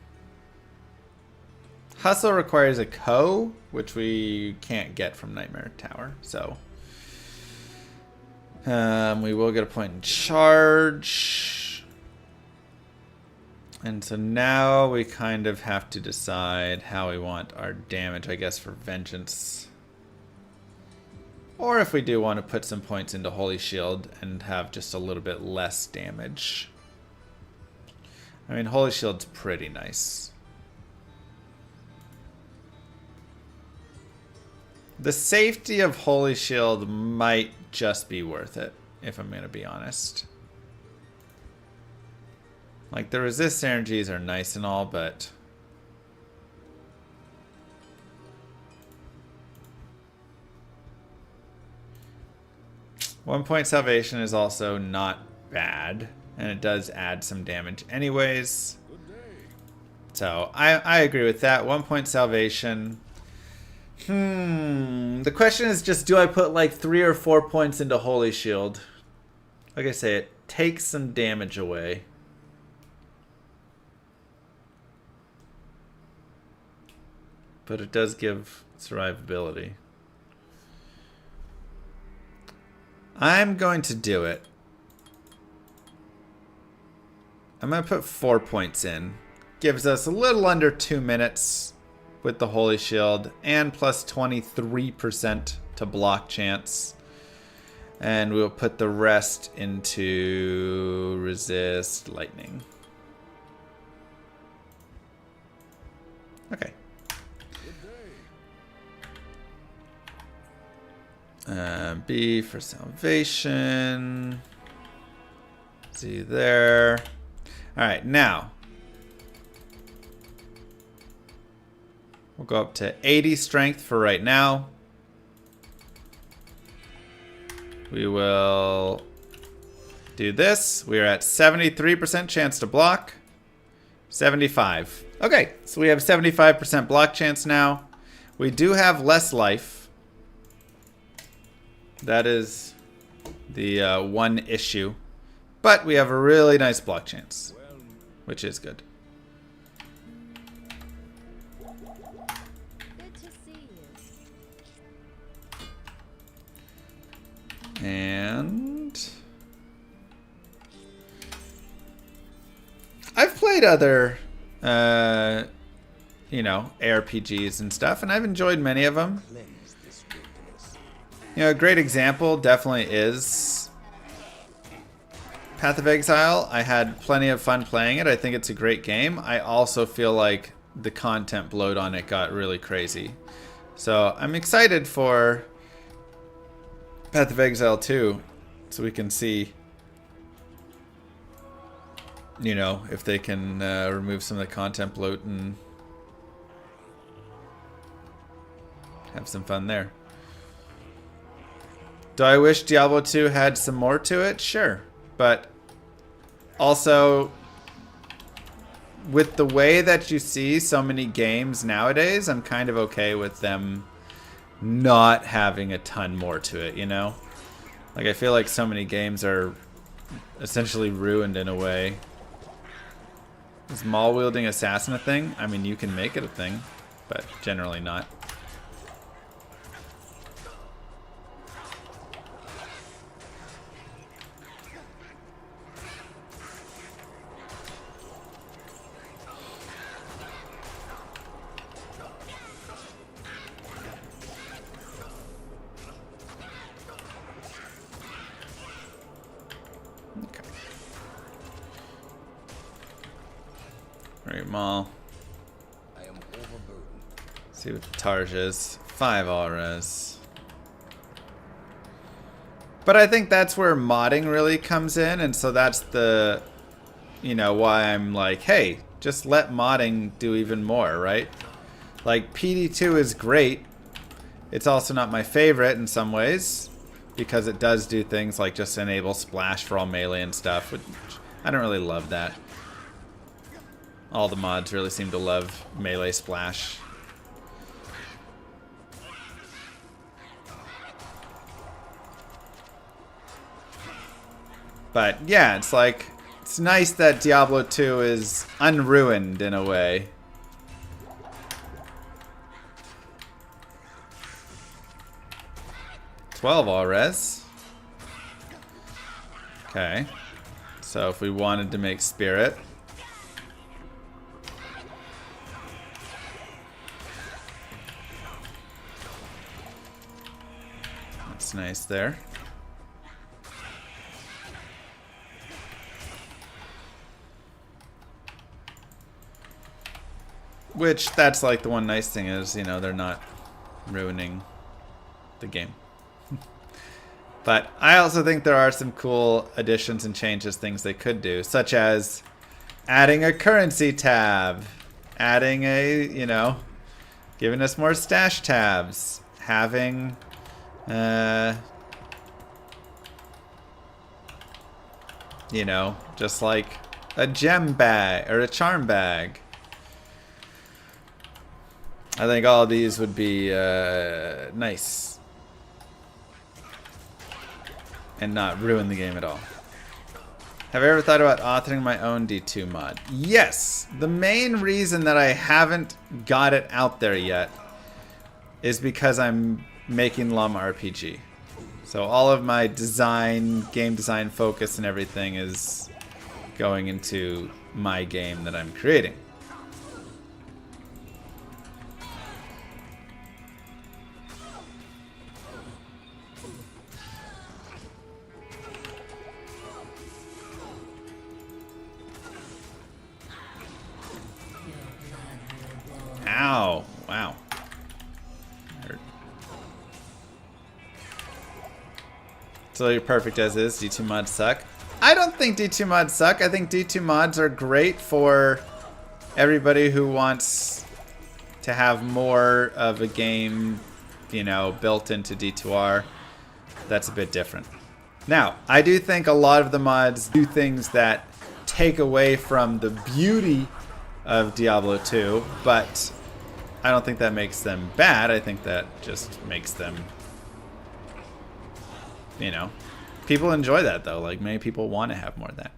Hustle requires a which we can't get from Nightmare Tower, so... We will get a point in charge. And so now we kind of have to decide how we want our damage, I guess, for Vengeance. Or if we do want to put some points into Holy Shield and have just a little bit less damage. I mean, Holy Shield's pretty nice. The safety of Holy Shield might just be worth it, if I'm going to be honest. Like, the resist energies are nice and all, but... One point salvation is also not bad, and it does add some damage anyways. So, I agree with that. 1 point salvation. The question is just, do I put like 3 or 4 points into Holy Shield? Like I say, it takes some damage away. But it does give survivability. I'm going to do it. I'm going to put 4 points in. Gives us a little under 2 minutes with the Holy Shield and plus 23% to block chance. And we'll put the rest into resist lightning. Okay. B for salvation. See there. Alright, now we'll go up to 80 strength for right now. We will do this. We are at 73% chance to block. 75. Okay, so we have 75% block chance now. We do have less life. That is the one issue. But we have a really nice block chance, which is good. Good to see you. And I've played other, you know, ARPGs and stuff, and I've enjoyed many of them. Cleanse this wilderness. You know, a great example definitely is Path of Exile. I had plenty of fun playing it. I think it's a great game. I also feel like the content bloat on it got really crazy. So I'm excited for Path of Exile 2, so we can see, you know, if they can remove some of the content bloat and have some fun there. Do I wish Diablo 2 had some more to it? Sure. But also, with the way that you see so many games nowadays, I'm kind of okay with them not having a ton more to it, you know? Like, I feel like so many games are essentially ruined in a way. Is maul-wielding assassin a thing? I mean, you can make it a thing, but generally not. Alright, Maul. I am overburdened. See what the Tarj is. 5 auras. But I think that's where modding really comes in, and so that's the, you know, why I'm like, hey, just let modding do even more, right? Like, PD2 is great. It's also not my favorite in some ways, because it does do things like just enable splash for all melee and stuff, which I don't really love that. All the mods really seem to love melee splash. But yeah, it's like, it's nice that Diablo 2 is unruined in a way. $12 all res. Okay. So if we wanted to make spirit. That's nice there. Which, that's like the one nice thing is, you know, they're not ruining the game. But I also think there are some cool additions and changes, things they could do, such as adding a currency tab, adding a, you know, giving us more stash tabs, having, you know, just like a gem bag or a charm bag. I think all of these would be nice. And not ruin the game at all. Have I ever thought about authoring my own D2 mod? Yes! The main reason that I haven't got it out there yet is because I'm making Llama RPG. So all of my design, game design focus and everything is going into my game that I'm creating. Ow. Wow. Hurt. So you're perfect as is. D2 mods suck. I don't think D2 mods suck. I think D2 mods are great for everybody who wants to have more of a game, you know, built into D2R. That's a bit different. Now, I do think a lot of the mods do things that take away from the beauty of Diablo 2, but I don't think that makes them bad. I think that just makes them, you know, people enjoy that though. Like, many people want to have more of that.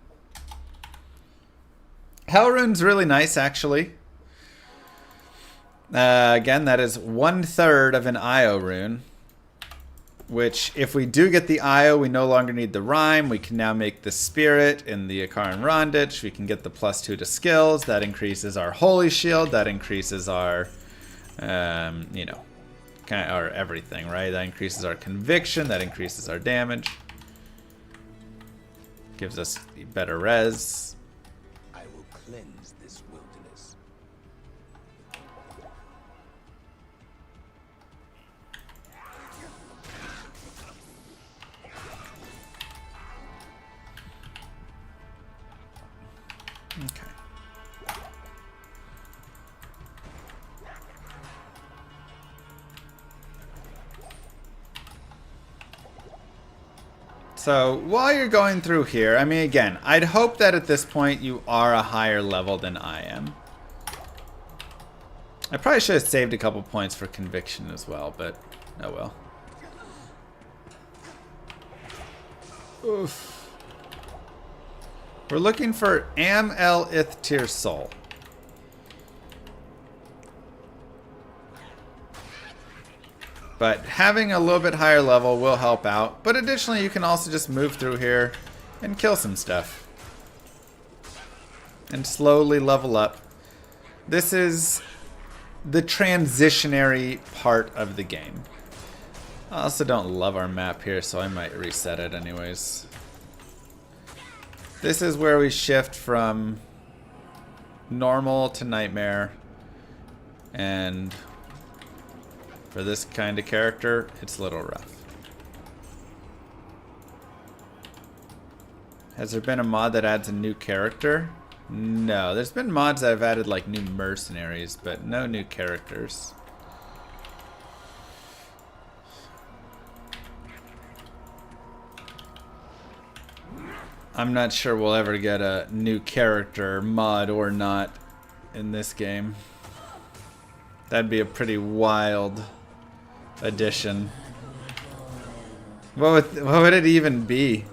Hell Rune's really nice, actually. Again, that is 1/3 of an IO rune, which if we do get the IO, we no longer need the rhyme. We can now make the spirit in the Akaran Rondich. We can get the +2 to skills. That increases our holy shield. That increases our, you know, kind of our everything, right? That increases our conviction. That increases our damage. Gives us better res. I will cleanse this wilderness. Okay. So while you're going through here, I mean, again, I'd hope that at this point you are a higher level than I am. I probably should have saved a couple points for conviction as well, but oh well. Oof. We're looking for Am El Ith Tier Soul. But having a little bit higher level will help out. But additionally, you can also just move through here and kill some stuff. And slowly level up. This is the transitionary part of the game. I also don't love our map here, so I might reset it anyways. This is where we shift from normal to nightmare. And for this kind of character, it's a little rough. Has there been a mod that adds a new character? No, there's been mods that have added like new mercenaries, but no new characters. I'm not sure we'll ever get a new character mod or not in this game. That'd be a pretty wild addition. What would it even be?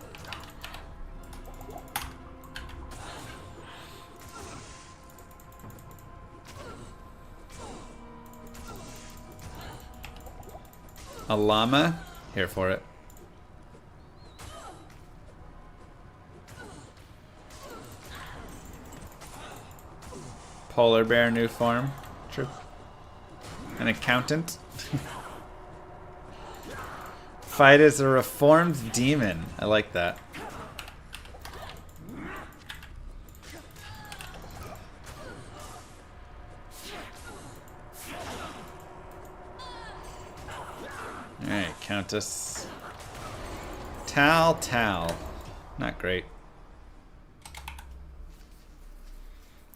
A llama? Here for it. Polar bear new form. True. An accountant. Fight as a reformed demon. I like that. Alright, Countess. Tal. Not great.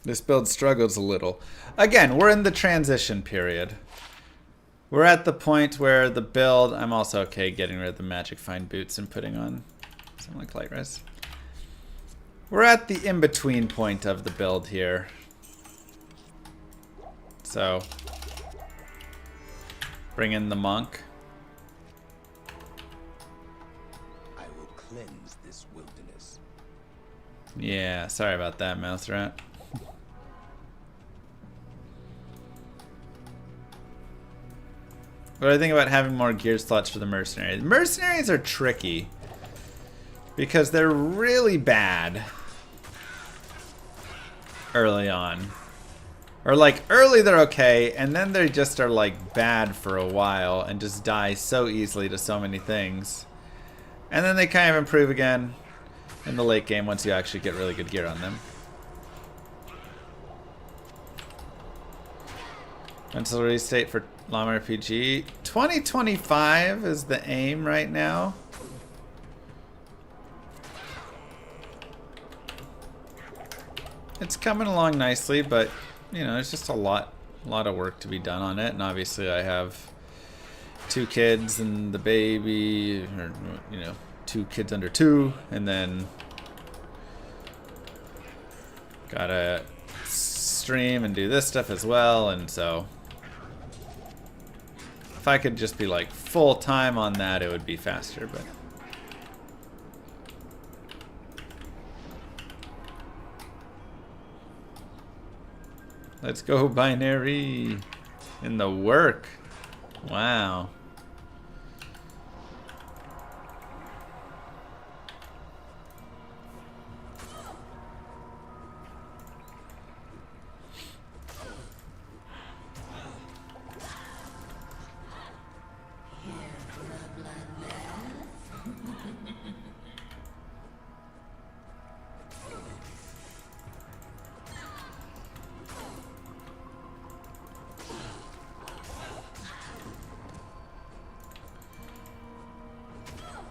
This build struggles a little. Again, we're in the transition period. We're at the point where the build... I'm also okay getting rid of the Magic Find boots and putting on something like Light Res. We're at the in-between point of the build here. So, bring in the monk. I will cleanse this wilderness. Yeah, sorry about that, Mouse Rat. What do I think about having more gear slots for the mercenaries? Mercenaries are tricky because they're really bad early on. Or like early they're okay, and then they just are like bad for a while and just die so easily to so many things. And then they kind of improve again in the late game once you actually get really good gear on them. Mental release date for Llama RPG. 2025 is the aim right now. It's coming along nicely, but you know, there's just a lot of work to be done on it, and obviously I have 2 kids and the baby, or you know, 2 kids under 2, and then gotta stream and do this stuff as well, and so if I could just be like full time on that, it would be faster, but let's go binary in the work. Wow.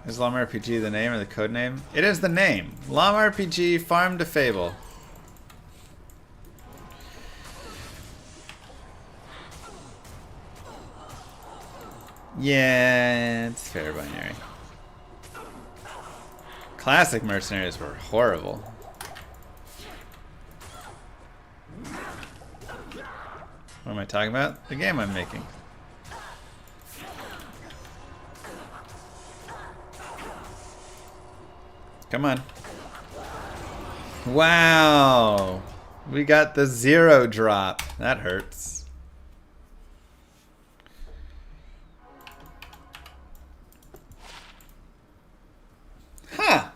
Is Llama RPG the name or the code name? It is the name. Llama RPG Farm to Fable. Yeah, it's fair binary. Classic mercenaries were horrible. What am I talking about? The game I'm making. Come on. Wow. We got the 0 drop. That hurts. Huh.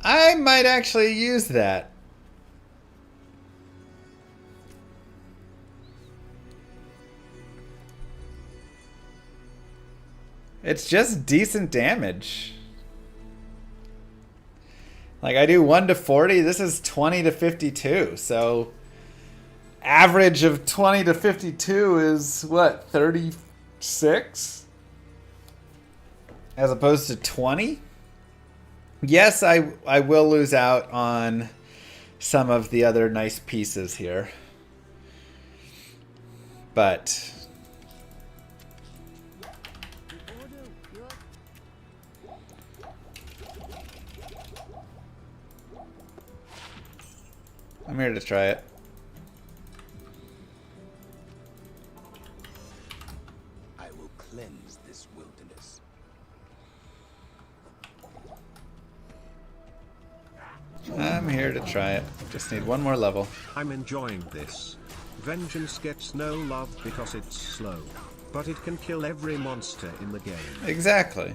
I might actually use that. It's just decent damage. Like I do 1 to 40, this is 20 to 52, so average of 20 to 52 is what, 36? As opposed to 20? Yes, I will lose out on some of the other nice pieces here. But I'm here to try it. I will cleanse this wilderness. I'm here to try it. Just need 1 more level. I'm enjoying this. Vengeance gets no love because it's slow, but it can kill every monster in the game. Exactly.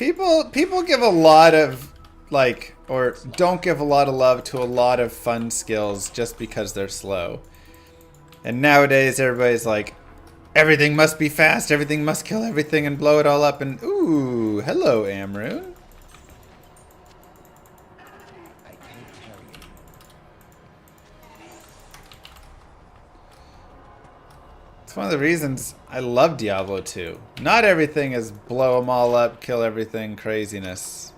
People give a lot of, like, or don't give a lot of love to a lot of fun skills just because they're slow. And nowadays everybody's like, everything must be fast, everything must kill everything and blow it all up. And ooh, hello, Amrune. I can't carry it. It's one of the reasons I love Diablo 2. Not everything is blow them all up, kill everything craziness.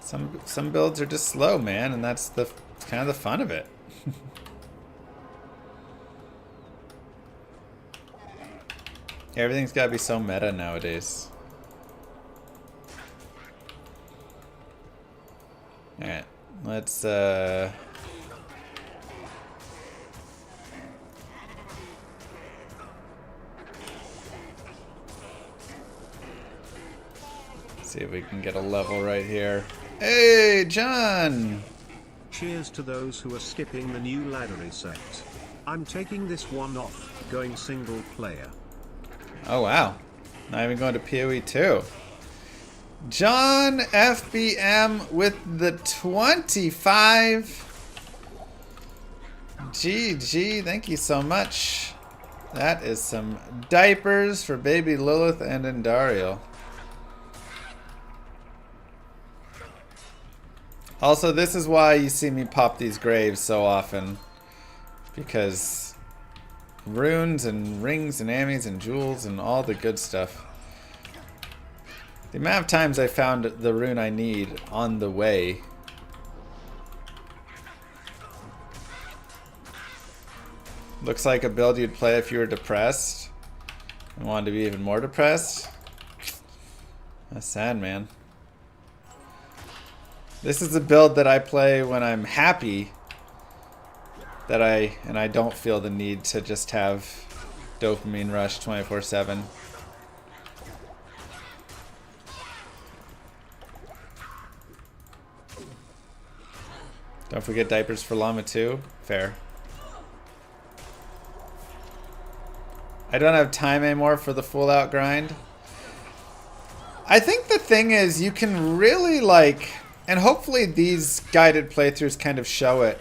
Some builds are just slow, man, and that's kind of the fun of it. Everything's gotta be so meta nowadays. Alright, let's see if we can get a level right here. Hey, John! Cheers to those who are skipping the new ladder reset. I'm taking this one off, going single player. Oh, wow. Not even going to PoE 2. John FBM with the 25. GG, thank you so much. That is some diapers for baby Lilith and Indariel. Also, this is why you see me pop these graves so often. Because runes and rings and ammies and jewels and all the good stuff. The amount of times I found the rune I need on the way. Looks like a build you'd play if you were depressed and wanted to be even more depressed. That's sad, man. This is a build that I play when I'm happy that I don't feel the need to just have dopamine rush 24/7. Don't forget diapers for llama too. Fair. I don't have time anymore for the full out grind. I think the thing is you can really like, and hopefully these guided playthroughs kind of show it.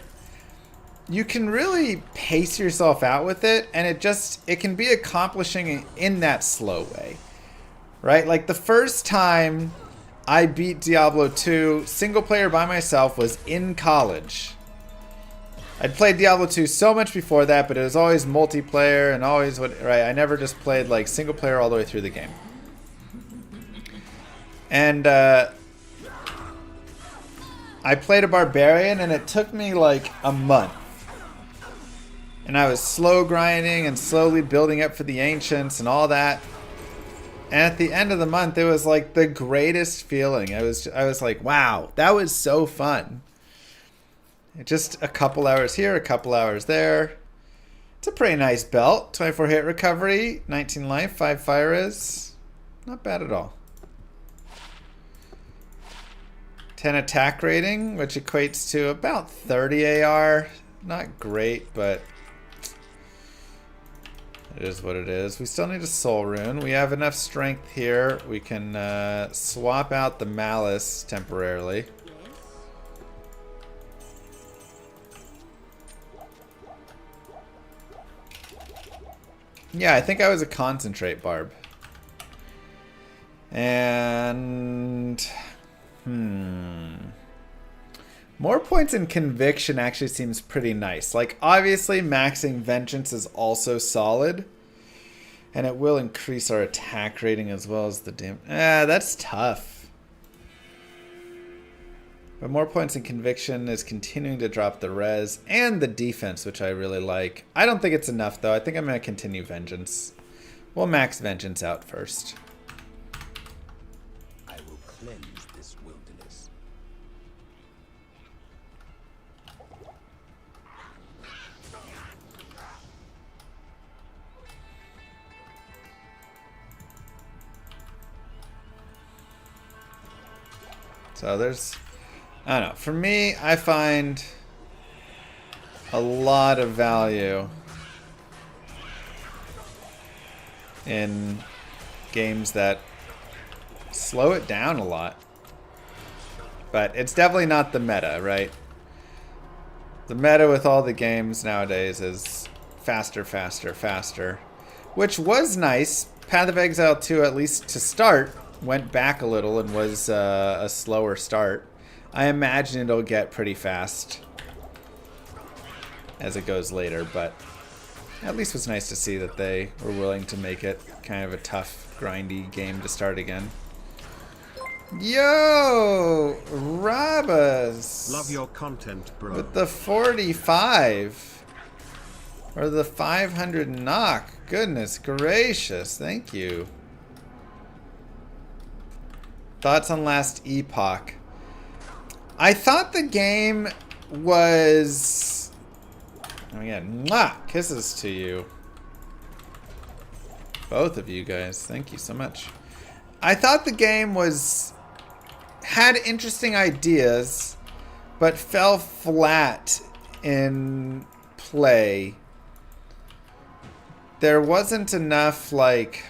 You can really pace yourself out with it, and it can be accomplishing in that slow way, right? Like the first time I beat Diablo 2 single player by myself was in college. I'd played Diablo 2 so much before that, but it was always multiplayer and always right? I never just played like single player all the way through the game. And I played a barbarian, and it took me like a month. And I was slow grinding and slowly building up for the ancients and all that. And at the end of the month, it was like the greatest feeling. I was like, wow, that was so fun. Just a couple hours here, a couple hours there. It's a pretty nice belt. 24 hit recovery, 19 life, 5 fire is. Not bad at all. 10 attack rating, which equates to about 30 AR. Not great, but it is what it is. We still need a soul rune. We have enough strength here. We can swap out the malice temporarily. Yeah, I think I was a concentrate barb. And more points in conviction actually seems pretty nice. Like, obviously maxing vengeance is also solid, and it will increase our attack rating as well as the damage. That's tough. But more points in conviction is continuing to drop the res and the defense, which I really like. I don't think it's enough though. I think I'm going to continue vengeance. We'll max vengeance out first. I will cleanse this wilderness. So there's, I don't know. For me, I find a lot of value in games that slow it down a lot. But it's definitely not the meta, right? The meta with all the games nowadays is faster, faster, faster. Which was nice. Path of Exile 2, at least to start, went back a little and was a slower start. I imagine it'll get pretty fast as it goes later, but at least it was nice to see that they were willing to make it kind of a tough, grindy game to start again. Yo! Rabas! Love your content, bro. With the 45. Or the 500 knock. Goodness gracious. Thank you. Thoughts on Last Epoch? I thought the game was... Oh yeah, mwah! Kisses to you. Both of you guys. Thank you so much. I thought the game had interesting ideas, but fell flat in play. There wasn't enough, like,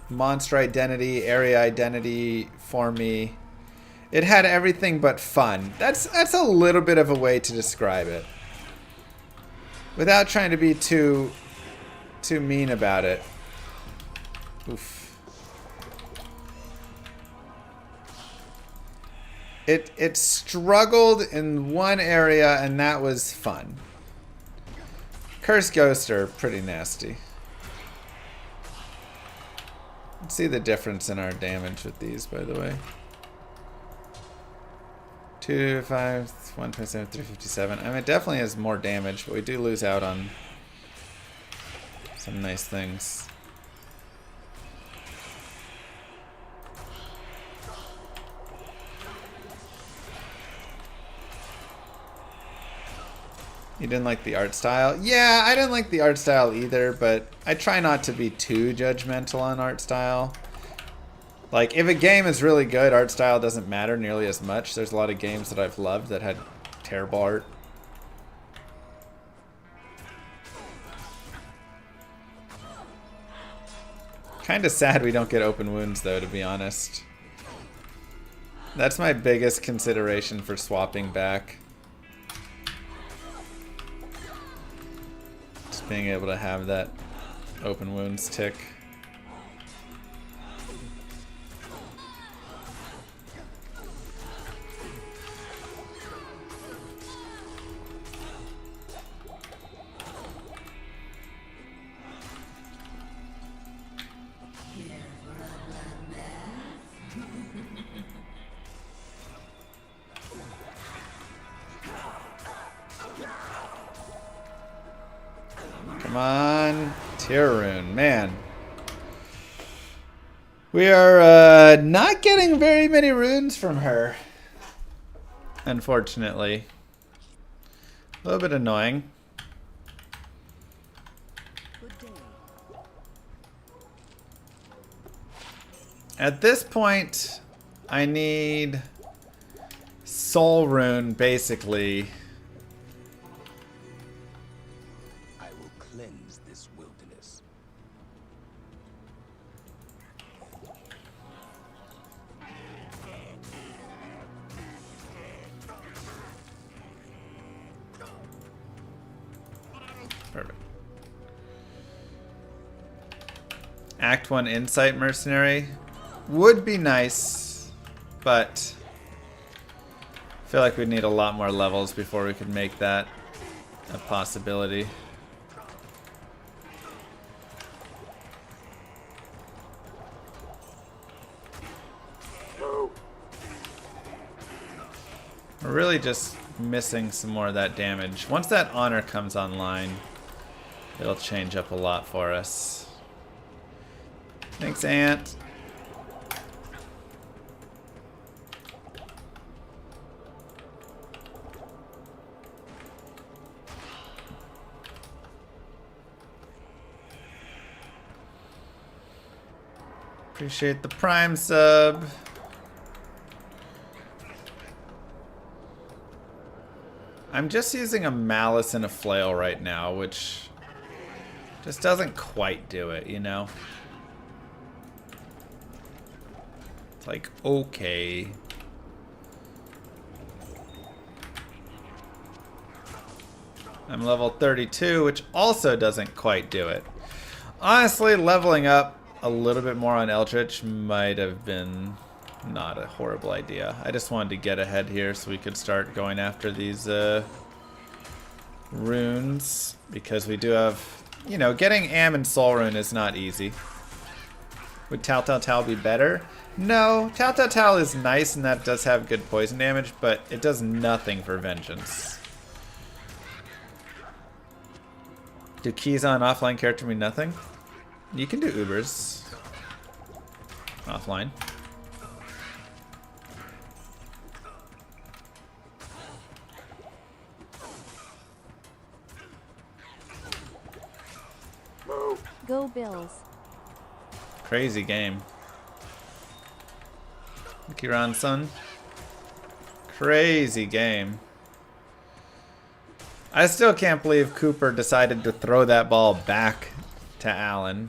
monster identity, area identity for me. It had everything but fun. That's a little bit of a way to describe it. Without trying to be too mean about it. Oof. It struggled in one area, and that was fun. Cursed Ghosts are pretty nasty. Let's see the difference in our damage with these, by the way. 2, 5, 127, 357. I mean, it definitely has more damage, but we do lose out on some nice things. You didn't like the art style? Yeah, I didn't like the art style either, but I try not to be too judgmental on art style. Like, if a game is really good, art style doesn't matter nearly as much. There's a lot of games that I've loved that had terrible art. Kinda sad we don't get open wounds, though, to be honest. That's my biggest consideration for swapping back. Just being able to have that open wounds tick. Come on, Tyrune, man. We are not getting very many runes from her, unfortunately. A little bit annoying. At this point, I need Soul Rune, basically. I will cleanse this wilderness. Perfect. Act 1 Insight Mercenary would be nice, but I feel like we'd need a lot more levels before we could make that a possibility. We're really just missing some more of that damage. Once that honor comes online, it'll change up a lot for us. Thanks, Ant. Appreciate the Prime sub. I'm just using a Malice and a Flail right now, which just doesn't quite do it, you know? It's like, okay. I'm level 32, which also doesn't quite do it. Honestly, leveling up a little bit more on Eldritch might have been not a horrible idea. I just wanted to get ahead here so we could start going after these runes, because we do have, you know, getting Am and Soul Rune is not easy. Would Tal Tal Tal be better? No, Tal Tal Tal is nice and that does have good poison damage, but it does nothing for Vengeance. Do keys on offline character mean nothing? You can do Ubers offline. Go Bills. Crazy game. Kiran son. Crazy game. I still can't believe Cooper decided to throw that ball back to Allen.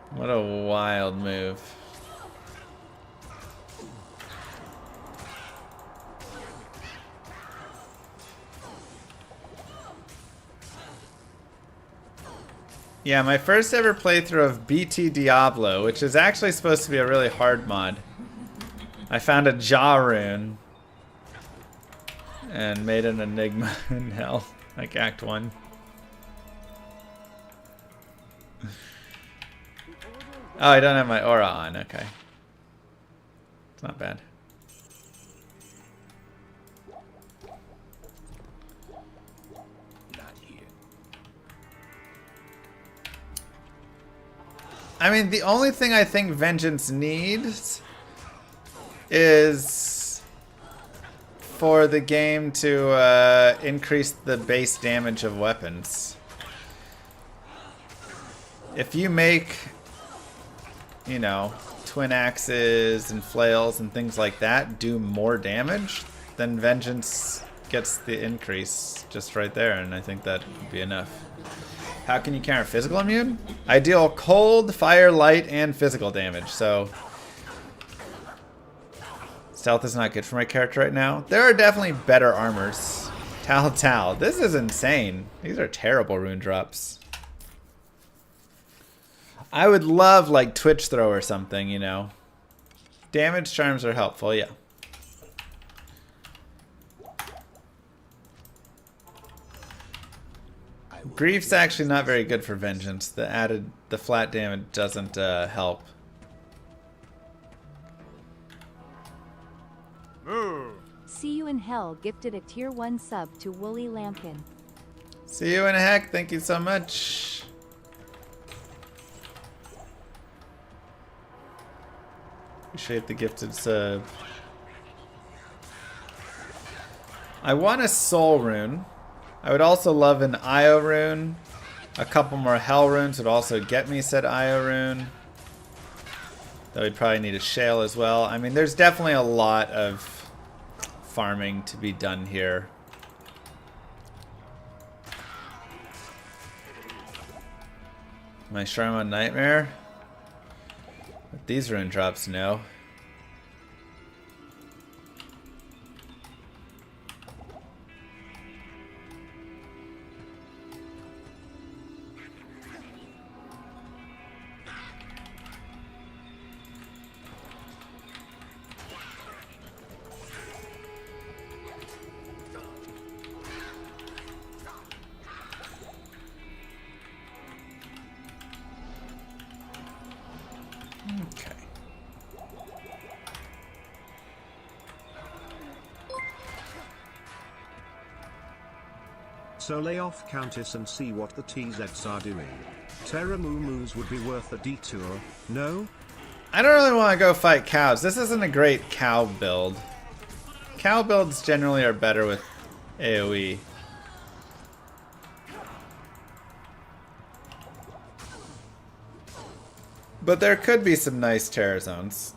What a wild move. Yeah, my first ever playthrough of BT Diablo, which is actually supposed to be a really hard mod. I found a Jaw rune and made an Enigma in hell, like Act 1. Oh, I don't have my aura on, okay. It's not bad. I mean, the only thing I think Vengeance needs is for the game to increase the base damage of weapons. If you make, you know, twin axes and flails and things like that do more damage, then Vengeance gets the increase just right there, and I think that would be enough. How can you counter physical immune? I deal cold, fire, light, and physical damage, so stealth is not good for my character right now. There are definitely better armors. Tal Tal. This is insane. These are terrible rune drops. I would love like Twitch Throw or something, you know. Damage charms are helpful, yeah. Grief's actually not very good for Vengeance. The flat damage doesn't help. See You in Hell gifted a tier 1 sub to Wooly Lampkin. See you in a heck. Thank you so much. Appreciate the gifted sub. I want a Soul Rune. I would also love an Io rune. A couple more Hell runes would also get me said Io rune. Though we'd probably need a Shale as well. I mean, there's definitely a lot of farming to be done here. My Shrine Nightmare? But these rune drops, no. Okay. So lay off Countess and see what the TZs are doing. Terra Moo-Moos would be worth a detour, no? I don't really want to go fight cows. This isn't a great cow build. Cow builds generally are better with AoE. But there could be some nice terror zones.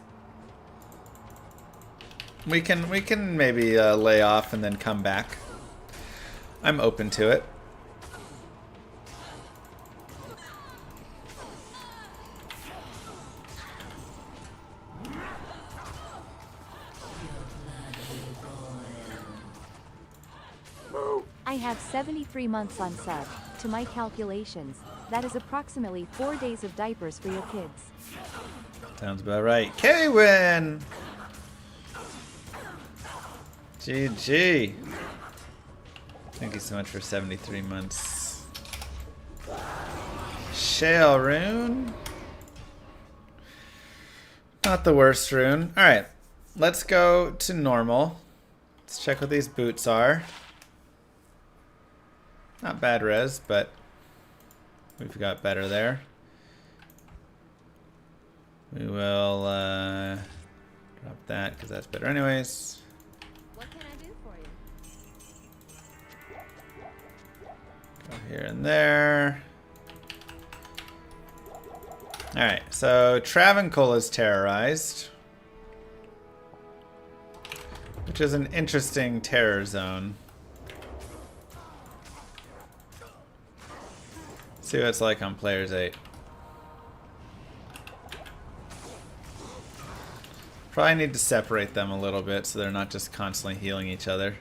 We can maybe lay off and then come back. I'm open to it. I have 73 months on sub. To my calculations, that is approximately 4 days of diapers for your kids. Sounds about right. K-Win! GG. Thank you so much for 73 months. Shale rune. Not the worst rune. Alright, let's go to normal. Let's check what these boots are. Not bad res, but we've got better there. We will drop that because that's better anyways. What can I do for you? Go here and there. Alright, so Travancore is terrorized, which is an interesting terror zone. See what it's like on Players 8. Probably need to separate them a little bit so they're not just constantly healing each other.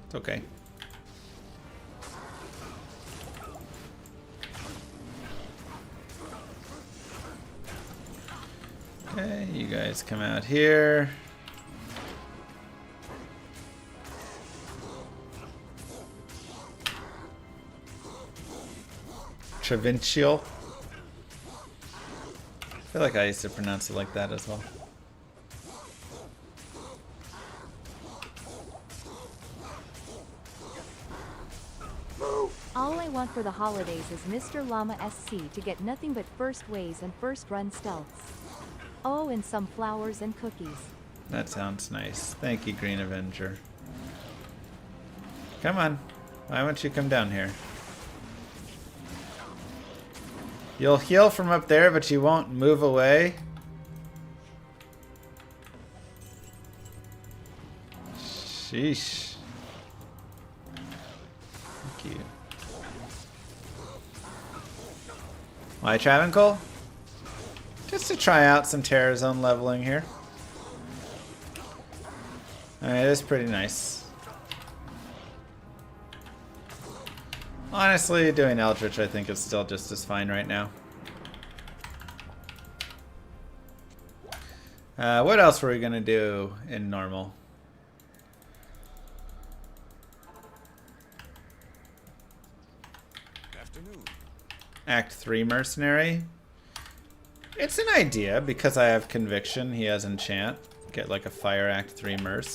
It's okay. Okay, you guys come out here. Travincial. I feel like I used to pronounce it like that as well. All I want for the holidays is Mr. Llama SC to get nothing but first ways and first run stealths. Oh, and some flowers and cookies. That sounds nice. Thank you, Green Avenger. Come on. Why won't you come down here? You'll heal from up there, but you won't move away. Sheesh. Thank you. Why Travancore? Just to try out some Terror Zone leveling here. Alright, it is pretty nice. Honestly, doing Eldritch I think is still just as fine right now. What else were we gonna do in normal? Afternoon. Act 3 Mercenary. It's an idea because I have Conviction. He has Enchant. Get like a Fire Act 3 Merc.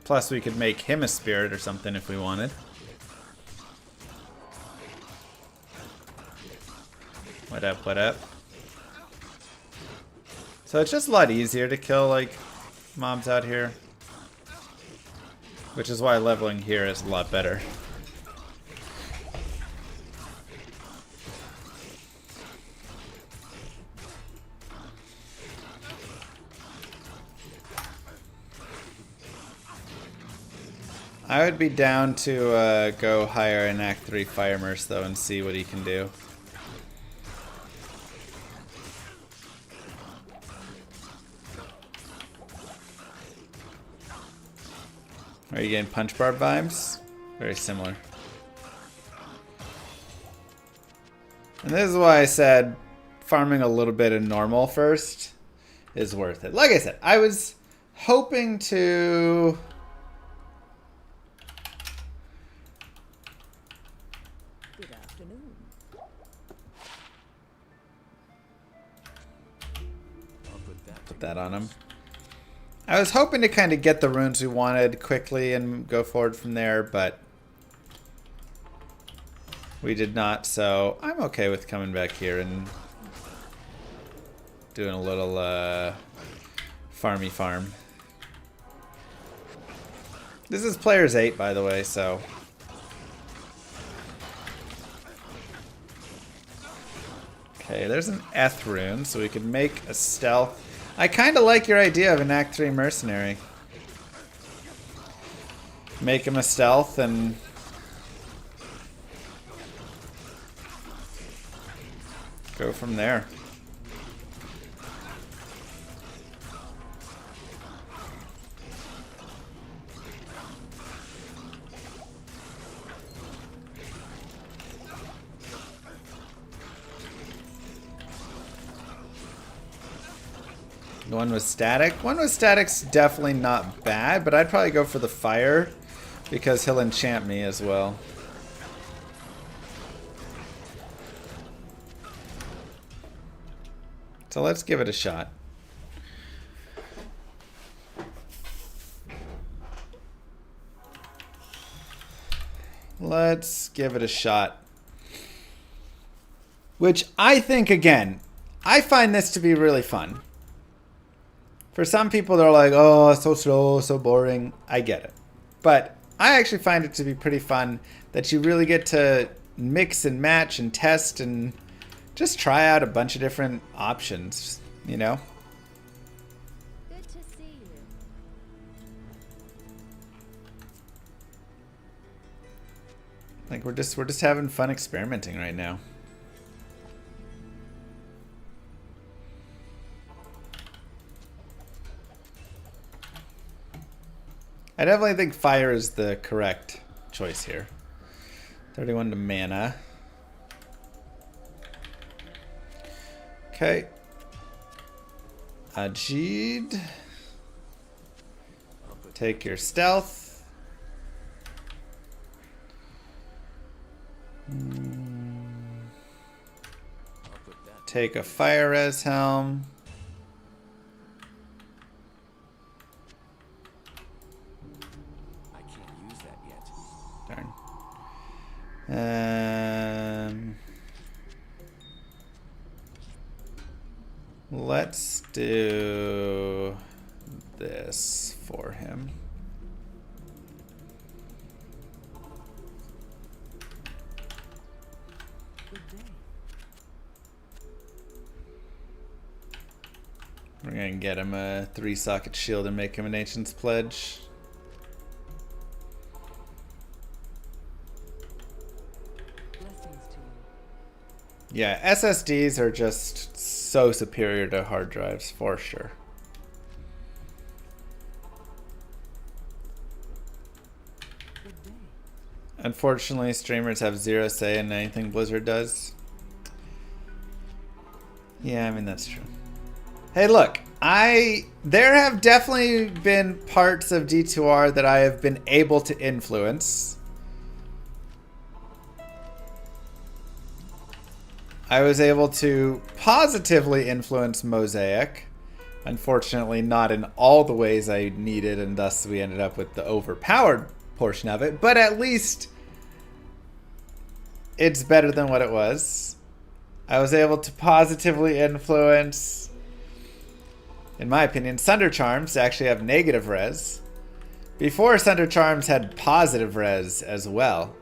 Plus we could make him a Spirit or something if we wanted. What up, what up? So it's just a lot easier to kill like mobs out here. Which is why leveling here is a lot better. I would be down to go hire an Act 3 Fire Merc though and see what he can do. Are you getting Punch Bar vibes? Very similar. And this is why I said farming a little bit of normal first is worth it. Like I said, I was hoping to... Good afternoon. I'll put that on him. I was hoping to kind of get the runes we wanted quickly and go forward from there, but we did not, so I'm okay with coming back here and doing a little farmy farm. This is Players 8, by the way, so Okay, there's an Eth rune, so we could make a stealth. I kind of like your idea of an Act 3 mercenary. Make him a stealth and go from there. One was static. One was static's definitely not bad, but I'd probably go for the fire because he'll enchant me as well. So let's give it a shot. Let's give it a shot. Which I think, again, I find this to be really fun. For some people, they're like, oh, so slow, so boring. I get it. But I actually find it to be pretty fun that you really get to mix and match and test and just try out a bunch of different options, you know? Good to see you. Like we're just having fun experimenting right now. I definitely think fire is the correct choice here. 31 to mana. Okay. Ajid. Take your stealth. Take a fire res helm. Let's do this for him. We're gonna get him a 3-socket shield and make him an Ancient's Pledge. Yeah, SSDs are just so superior to hard drives, for sure. Unfortunately, streamers have zero say in anything Blizzard does. Yeah, I mean, that's true. Hey, look, there have definitely been parts of D2R that I have been able to influence. I was able to positively influence Mosaic. Unfortunately, not in all the ways I needed, and thus we ended up with the overpowered portion of it. But at least it's better than what it was. I was able to positively influence, in my opinion, Sunder Charms to actually have negative res. Before, Sunder Charms had positive res as well.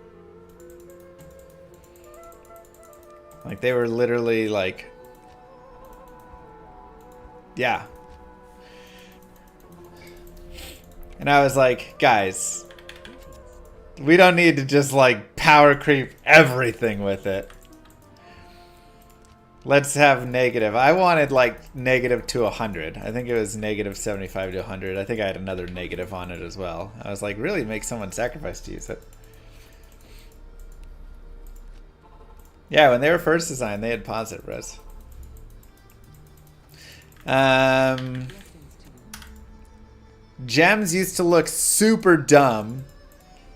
Like, they were literally like, yeah. And I was like, guys, we don't need to just like power creep everything with it. Let's have negative. I wanted like negative to 100. I think it was negative 75 to 100. I think I had another negative on it as well. I was like, really make someone sacrifice to use it. Yeah, when they were first designed, they had positive res. Gems used to look super dumb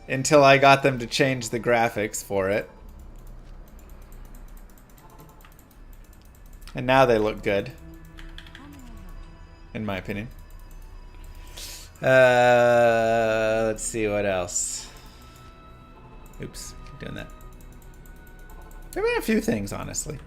until I got them to change the graphics for it. And now they look good, in my opinion. Let's see what else. Oops, keep doing that. There have been a few things, honestly.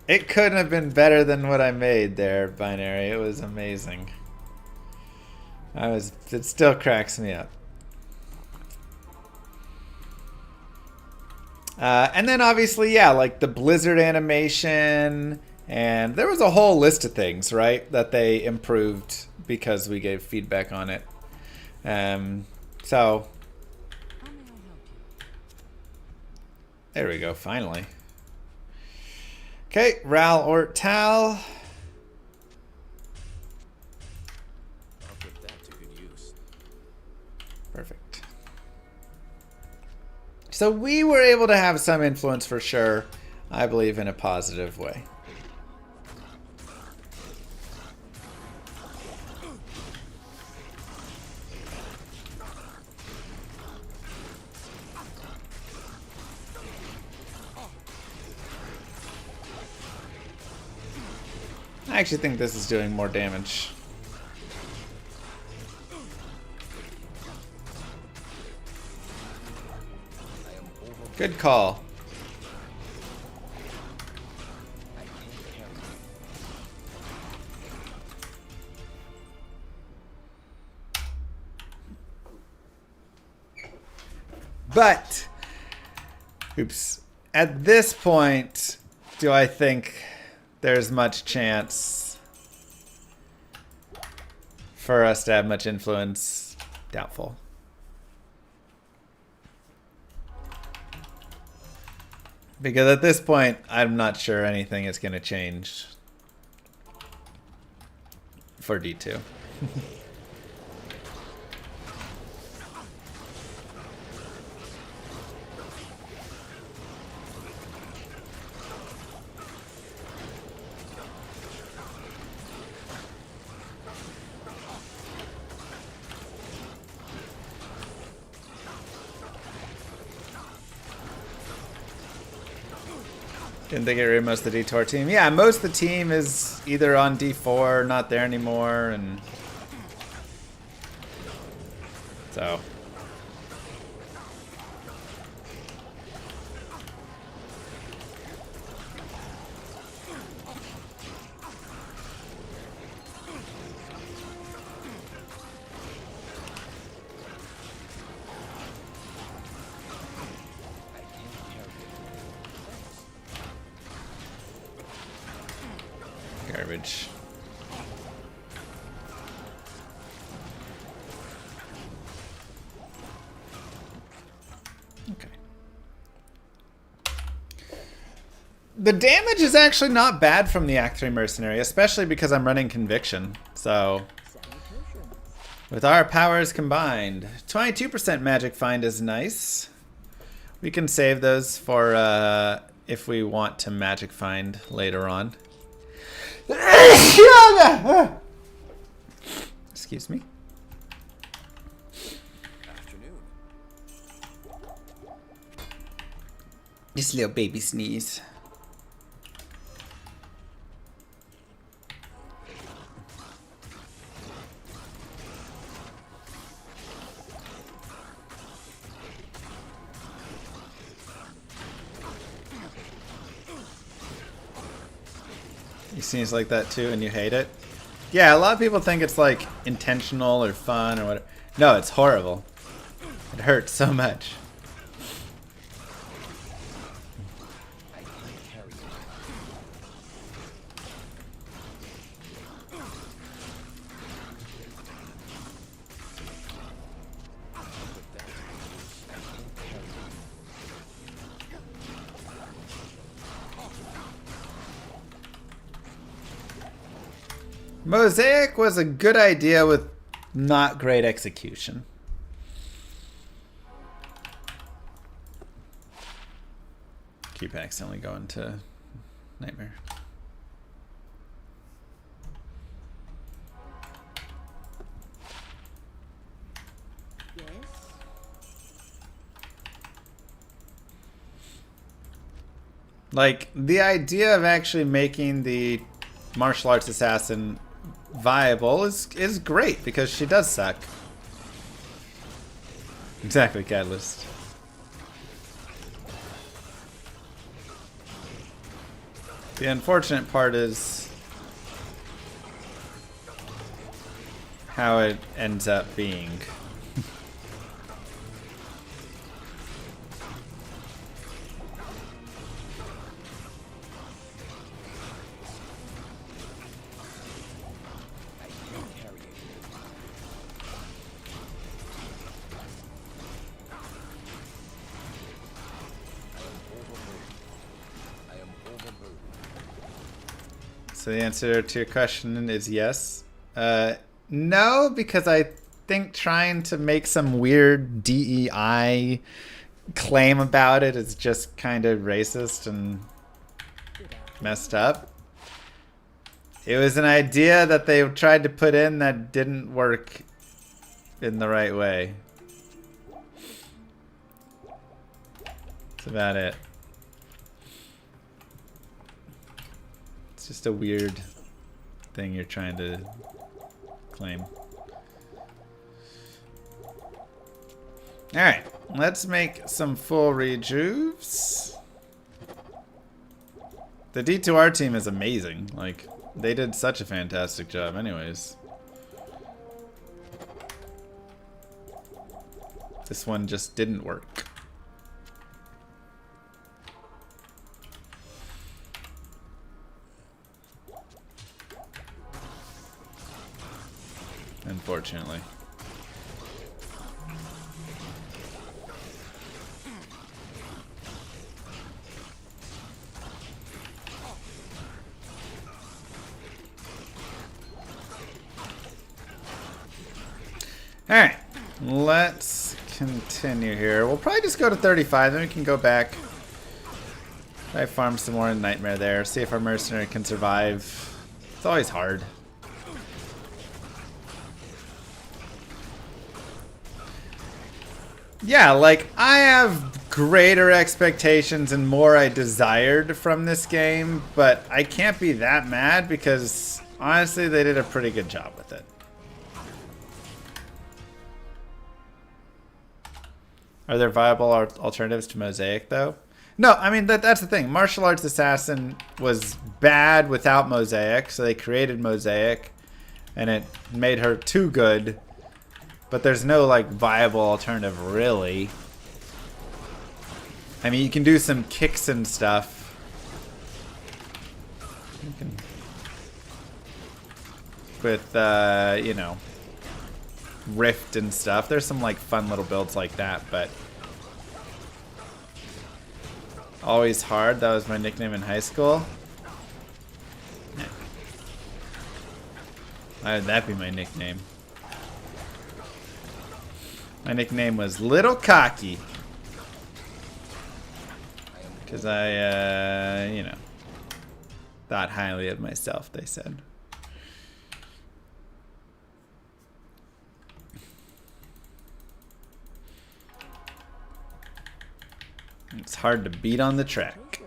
It couldn't have been better than what I made there, Binary. It was amazing. It still cracks me up. And then obviously, yeah, like the blizzard animation, and there was a whole list of things, right, that they improved because we gave feedback on it. So there we go, finally. Okay, Ral or Tal. I'll put that to good use. Perfect. So we were able to have some influence for sure, I believe, in a positive way. I actually think this is doing more damage. Good call. But, oops, at this point, do I think there's much chance for us to have much influence? Doubtful. Because at this point, I'm not sure anything is going to change for D2. Didn't they get rid of most of the Detour team? Yeah, most of the team is either on D4 or not there anymore, and so garbage. Okay. The damage is actually not bad from the Act 3 Mercenary, especially because I'm running Conviction. So, with our powers combined, 22% Magic Find is nice. We can save those for if we want to Magic Find later on. Excuse me. Afternoon. Just a little baby sneeze. You sneeze like that too and you hate it? Yeah, a lot of people think it's like intentional or fun or whatever. No, it's horrible. It hurts so much. Mosaic was a good idea with not great execution. Keep accidentally going to Nightmare. Yes. Like, the idea of actually making the martial arts assassin viable is great because she does suck. Exactly, Catalyst. The unfortunate part is how it ends up being. So the answer to your question is yes. No, because I think trying to make some weird DEI claim about it is just kind of racist and messed up. It was an idea that they tried to put in that didn't work in the right way. That's about it. It's just a weird thing you're trying to claim. Alright, let's make some full rejuves. The D2R team is amazing. Like, they did such a fantastic job anyways. This one just didn't work. Unfortunately. Alright, let's continue here. We'll probably just go to 35, then we can go back. Try farm some more in Nightmare there, see if our mercenary can survive. It's always hard. Yeah, like, I have greater expectations and more I desired from this game, but I can't be that mad because, honestly, they did a pretty good job with it. Are there viable alternatives to Mosaic, though? No, I mean, that's the thing. Martial Arts Assassin was bad without Mosaic, so they created Mosaic, and it made her too good. But there's no, like, viable alternative, really. I mean, you can do some kicks and stuff. You can... With, you know, Rift and stuff. There's some, like, fun little builds like that, but... Always hard. That was my nickname in high school. Why did that be my nickname? My nickname was Little Cocky. Because I, you know, thought highly of myself, they said. It's hard to beat on the track.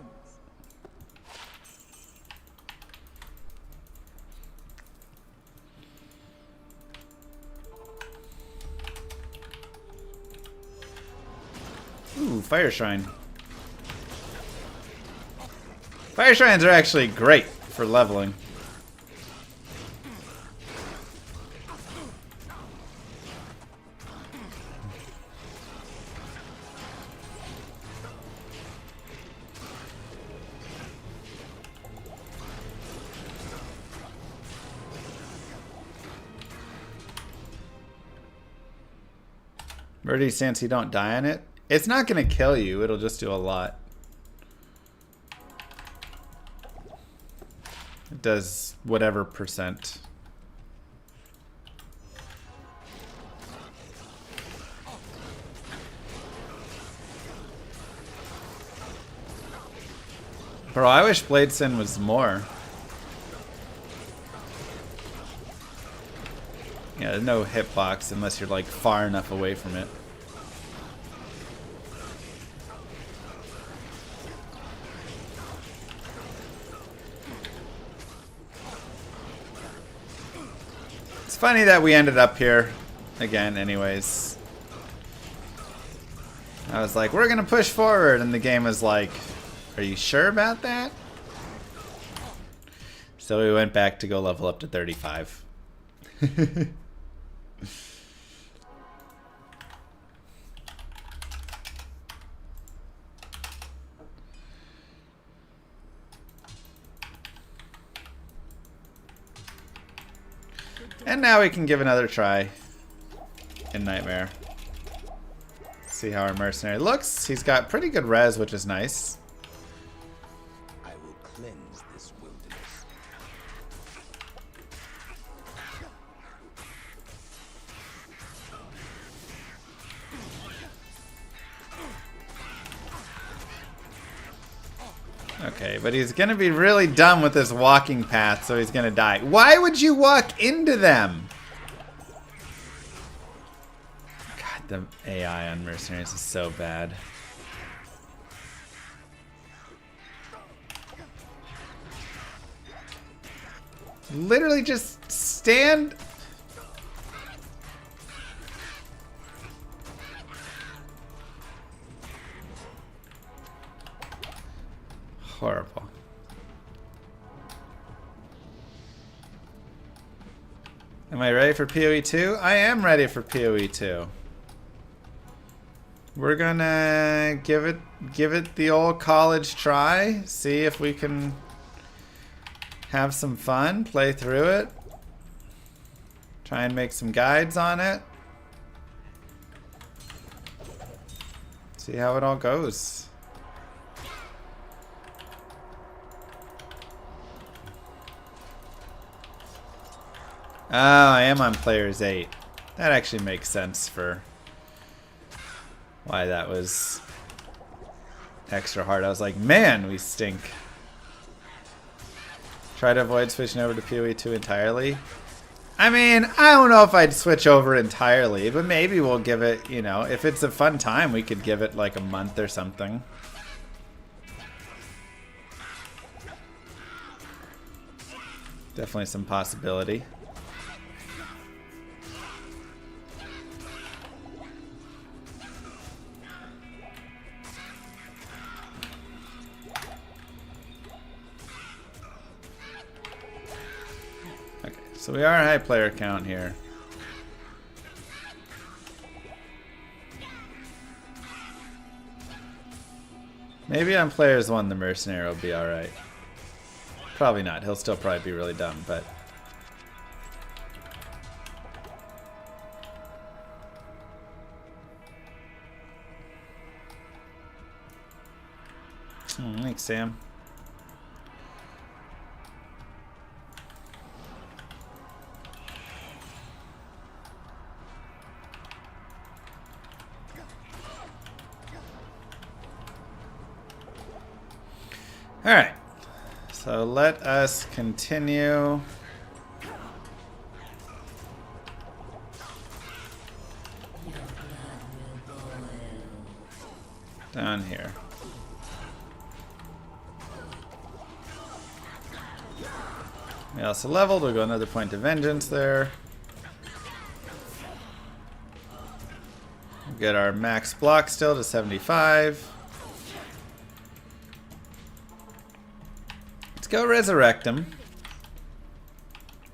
Ooh, Fire Shrine. Fire Shrines are actually great for leveling. Birdie, since you don't die on it, it's not going to kill you. It'll just do a lot. It does whatever percent. Bro, I wish Bladesin was more. Yeah, there's no hitbox unless you're like far enough away from it. It's funny that we ended up here again anyways. I was like, we're gonna push forward, and the game was like, are you sure about that? So we went back to go level up to 35. And now we can give another try in Nightmare. See how our mercenary looks. He's got pretty good res, which is nice. I will cleanse this wilderness. Okay, but he's gonna be really dumb with this walking path, so he's gonna die. Why would you walk into them? God, the AI on mercenaries is so bad. Literally just stand. Horrible. Am I ready for PoE 2? I am ready for PoE 2. We're gonna give it the old college try. See if we can have some fun, play through it. Try and make some guides on it. See how it all goes. Oh, I am on players 8. That actually makes sense for why that was extra hard. I was like, man, we stink. Try to avoid switching over to PoE 2 entirely. I mean, I don't know if I'd switch over entirely, but maybe we'll give it, you know, if it's a fun time, we could give it like a month or something. Definitely some possibility. So we are a high player count here. Maybe on players 1 the mercenary will be alright. Probably not. He'll still probably be really dumb, but... Thanks, Sam. Alright, so let us continue. Down here. We also leveled, we'll go another point of vengeance there. We'll get our max block still to 75. Go resurrect him.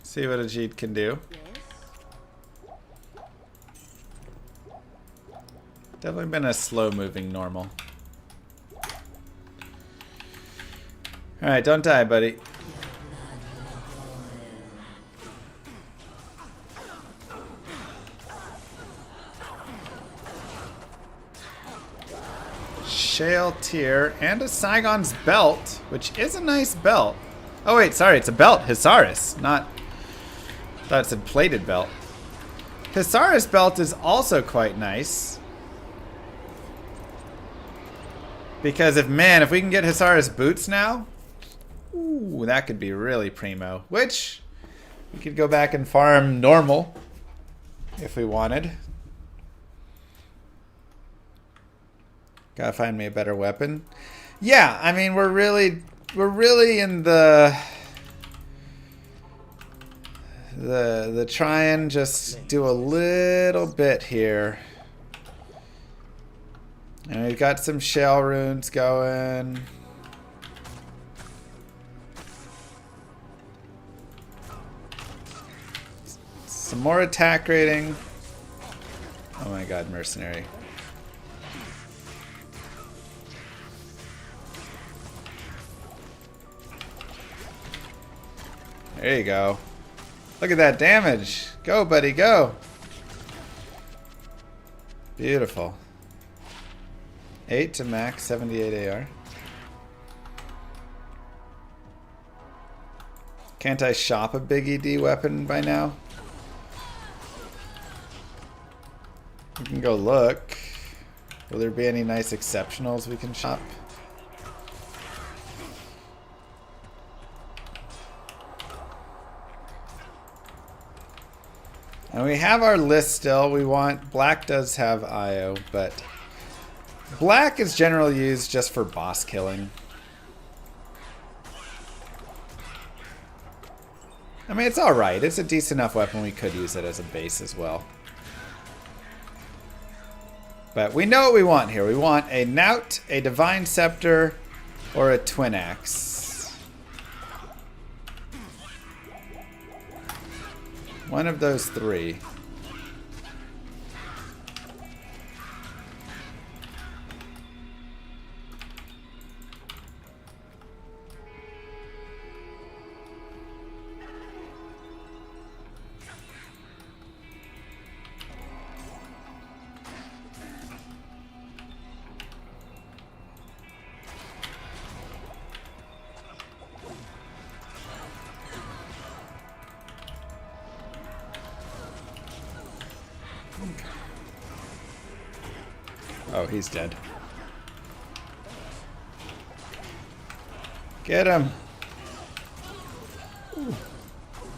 See what Ajit can do. Definitely been a slow moving normal. Alright, don't die, buddy. Shale Tear and a Saigon's Belt, which is a nice belt. Oh wait, sorry, it's a belt. Hisaris, not... I thought it's a plated belt. Hisaris Belt is also quite nice. Because if we can get Hisaris Boots now, ooh, that could be really primo. Which, we could go back and farm normal if we wanted. Gotta find me a better weapon. Yeah, I mean we're really in the try and just do a little bit here. And we've got some shell runes going. some more attack rating. Oh my god, mercenary. There you go. Look at that damage. Go, buddy, go. Beautiful. 8 to max, 78 AR. Can't I shop a big ED weapon by now? We can go look. Will there be any nice exceptionals we can shop? And we have our list still. We want... Black does have IO, but... Black is generally used just for boss killing. I mean, it's alright. It's a decent enough weapon. We could use it as a base as well. But we know what we want here. We want a Knout, a Divine Scepter, or a Twin Axe. One of those three. Oh, he's dead. Get him! Ooh.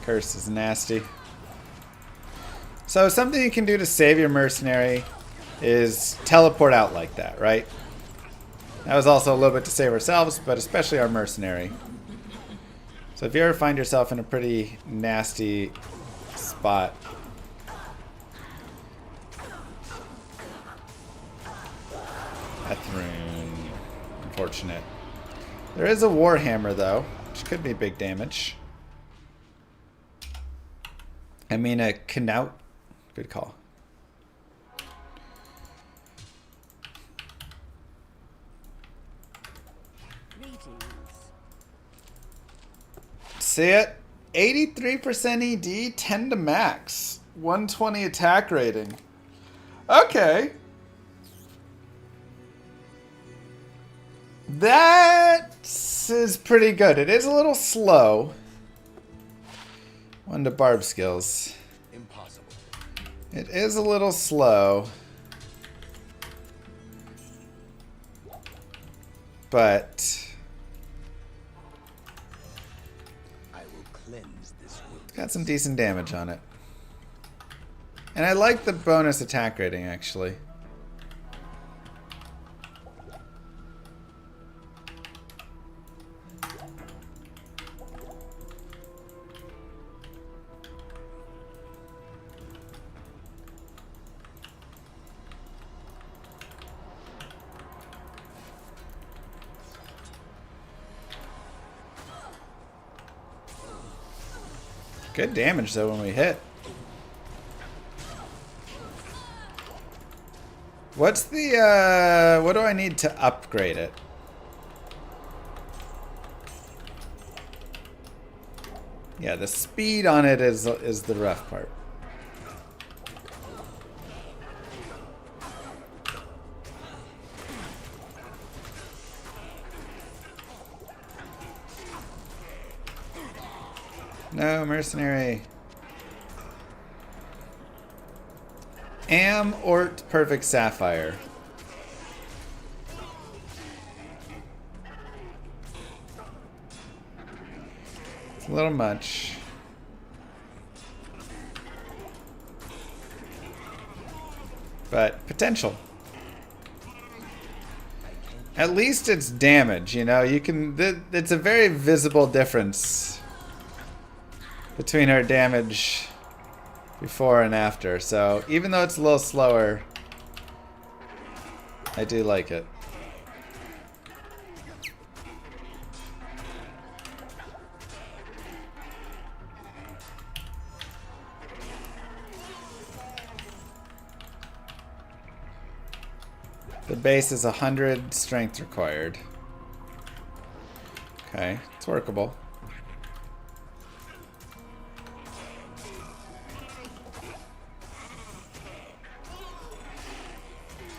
Curse is nasty. So something you can do to save your mercenary is teleport out like that, right? That was also a little bit to save ourselves, but especially our mercenary. So if you ever find yourself in a pretty nasty spot, Ethrune. Unfortunate. There is a Warhammer, though, which could be big damage. I mean, a Knout. Good call. See it? 83% ED, 10 to max. 120 attack rating. Okay. That is pretty good. It is a little slow. 1 to barb skills. Impossible. It is a little slow. But I will cleanse this world. it's got some decent damage on it. And I like the bonus attack rating, actually. Good damage, though, when we hit. What's the, what do I need to upgrade it? Yeah, the speed on it is the rough part. No, mercenary. Ort Perfect Sapphire. It's a little much. But potential. At least it's damage, you know? You can... It's a very visible difference between our damage before and after. So even though it's a little slower, I do like it. The base is 100 strength required. Okay, it's workable.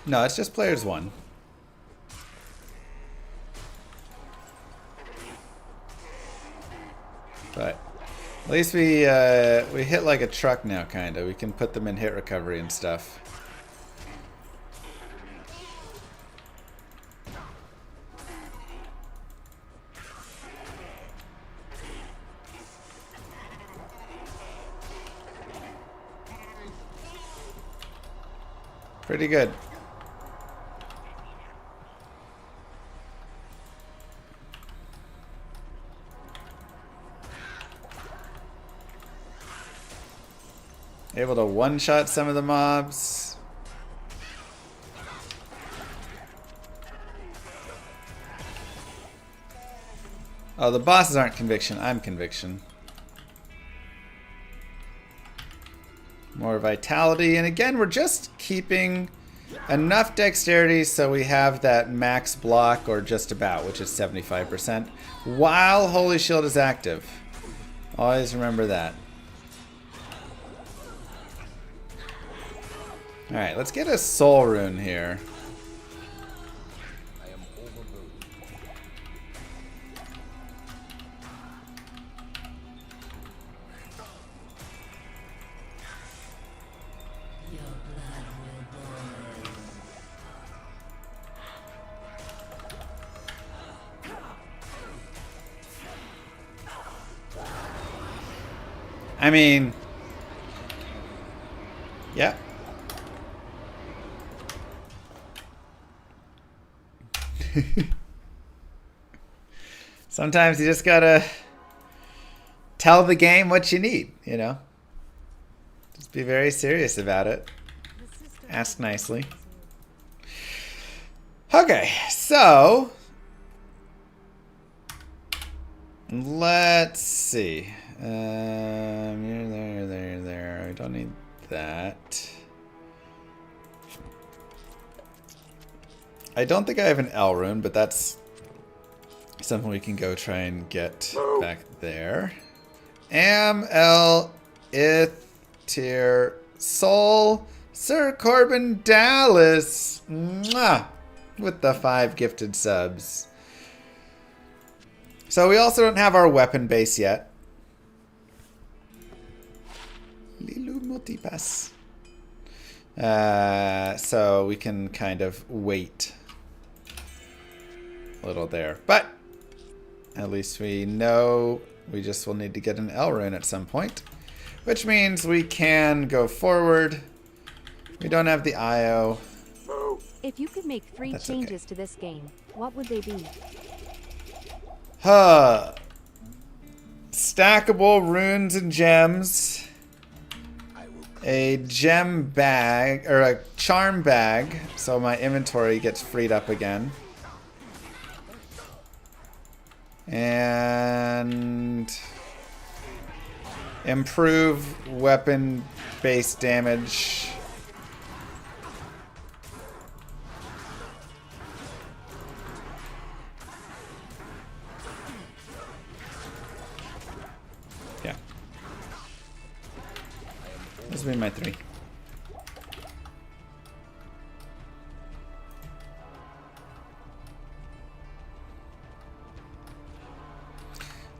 No, it's just players 1. But at least we hit like a truck now, kind of. We can put them in hit recovery and stuff. Pretty good. Able to one-shot some of the mobs. Oh, the bosses aren't conviction. I'm conviction. More vitality. And again, we're just keeping enough dexterity so we have that max block, or just about, which is 75%, while Holy Shield is active. Always remember that. Alright, let's get a soul rune here. I am overburdened. I mean, yeah. Sometimes you just gotta tell the game what you need, you know? Just be very serious about it. Ask nicely. Okay, so let's see. You're there. I don't need that. I don't think I have an L rune, but that's something we can go try and get back there. Am L Ith Tier Soul Sir Corbin Dallas. Mwah, with the 5 gifted subs. So we also don't have our weapon base yet. Lilu Multipass. So we can kind of wait a little there. But at least we know we just will need to get an L rune at some point, which means we can go forward. We don't have the IO. If you could make 3 That's changes to this game, what would they be? Stackable runes and gems. I will A gem bag, or a charm bag, so my inventory gets freed up again. And improve weapon base damage. Yeah. This will be my 3.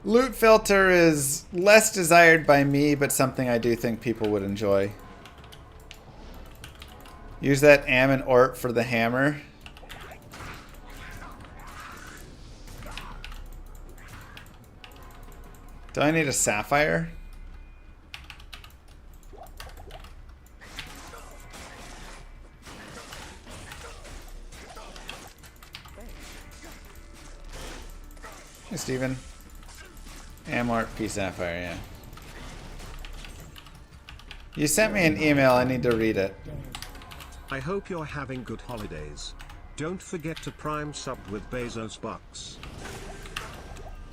Loot filter is less desired by me, but something I do think people would enjoy. Use that Ammon Ort for the hammer. Do I need a sapphire? Hey, Steven. Amart P Sapphire, yeah. You sent me an email, I need to read it. I hope you're having good holidays. Don't forget to prime sub with Bezos bucks.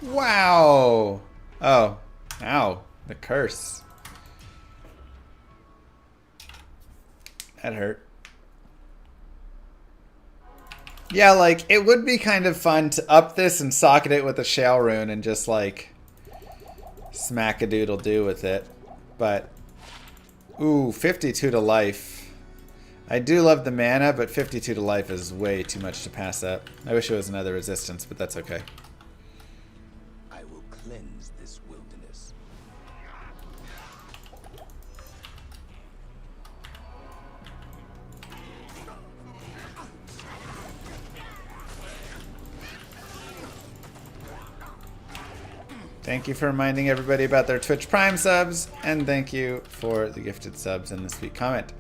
Wow! Oh. Ow. The curse. That hurt. Yeah, like, it would be kind of fun to up this and socket it with a Shale Rune and just, like, smack-a-doodle-do with it. But, ooh, 52 to life. I do love the mana, but 52 to life is way too much to pass up. I wish it was another resistance, but that's okay. I will cleanse this wilderness. Thank you for reminding everybody about their Twitch Prime subs, and thank you for the gifted subs in the sweet comment.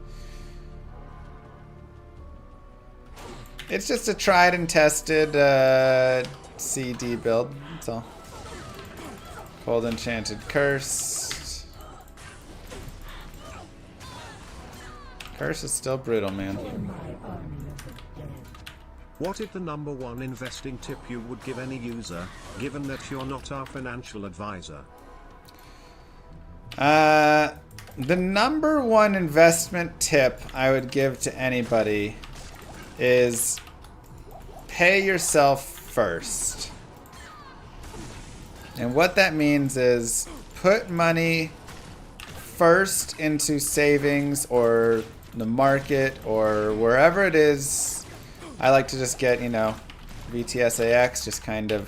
It's just a tried and tested CD build, that's all. Cold Enchanted Curse. Curse is still brutal, man. What is the #1 investing tip you would give any user, given that you're not our financial advisor? The #1 investment tip I would give to anybody is pay yourself first. And what that means is put money first into savings or the market or wherever it is. I like to just get, you know, VTSAX, just kind of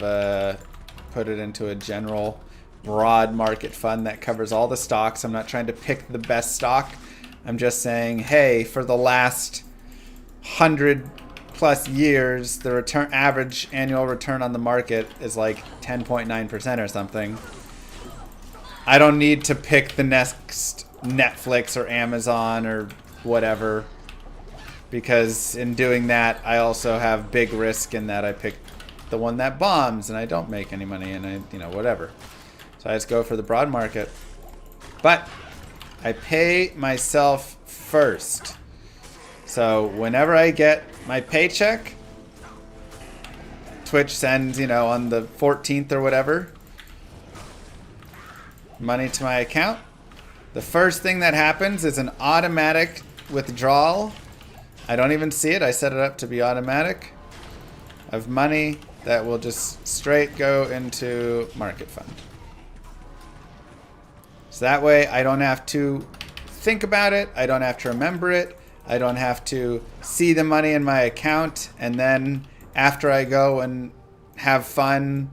put it into a general broad market fund that covers all the stocks. I'm not trying to pick the best stock. I'm just saying, hey, for the last 100+ years, the average annual return on the market is like 10.9% or something. I don't need to pick the next Netflix or Amazon or whatever, because in doing that, I also have big risk in that I pick the one that bombs and I don't make any money and I, you know, whatever. So I just go for the broad market. But I pay myself first. So whenever I get my paycheck, Twitch sends, you know, on the 14th or whatever, money to my account. The first thing that happens is an automatic withdrawal. I don't even see it. I set it up to be automatic, of money that will just straight go into market fund. So that way I don't have to think about it. I don't have to remember it. I don't have to see the money in my account and then after I go and have fun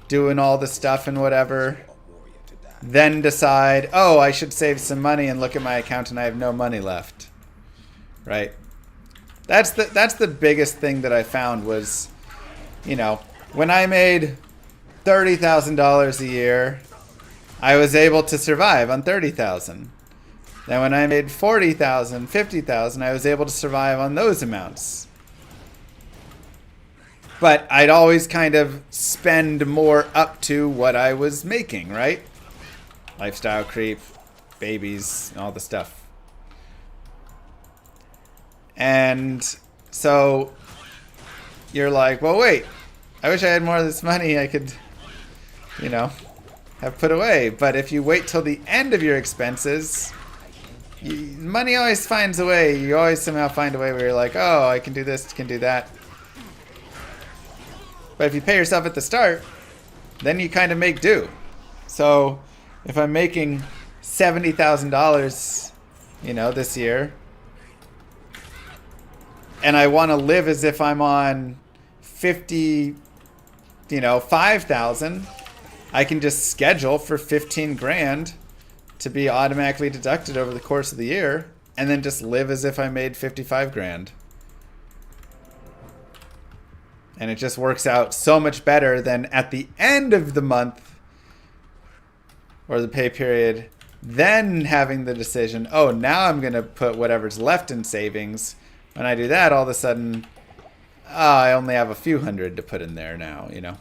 doing all the stuff and whatever, then decide, oh, I should save some money and look at my account and I have no money left. Right? That's the biggest thing that I found was, you know, when I made $30,000 a year, I was able to survive on $30,000. Then when I made $40,000, $50,000, I was able to survive on those amounts. But I'd always kind of spend more up to what I was making, right? Lifestyle creep, babies, all the stuff. And so you're like, well, wait, I wish I had more of this money I could, you know, have put away. But if you wait till the end of your expenses, money always finds a way. You always somehow find a way where you're like, oh, I can do this, can do that. But if you pay yourself at the start, then you kind of make do. So if I'm making $70,000, you know, this year, and I want to live as if I'm on 50, you know, 5,000, I can just schedule for 15 grand to be automatically deducted over the course of the year and then just live as if I made 55 grand. And it just works out so much better than at the end of the month or the pay period, then having the decision, oh, now I'm going to put whatever's left in savings. When I do that, all of a sudden, I only have a few hundred to put in there now, you know.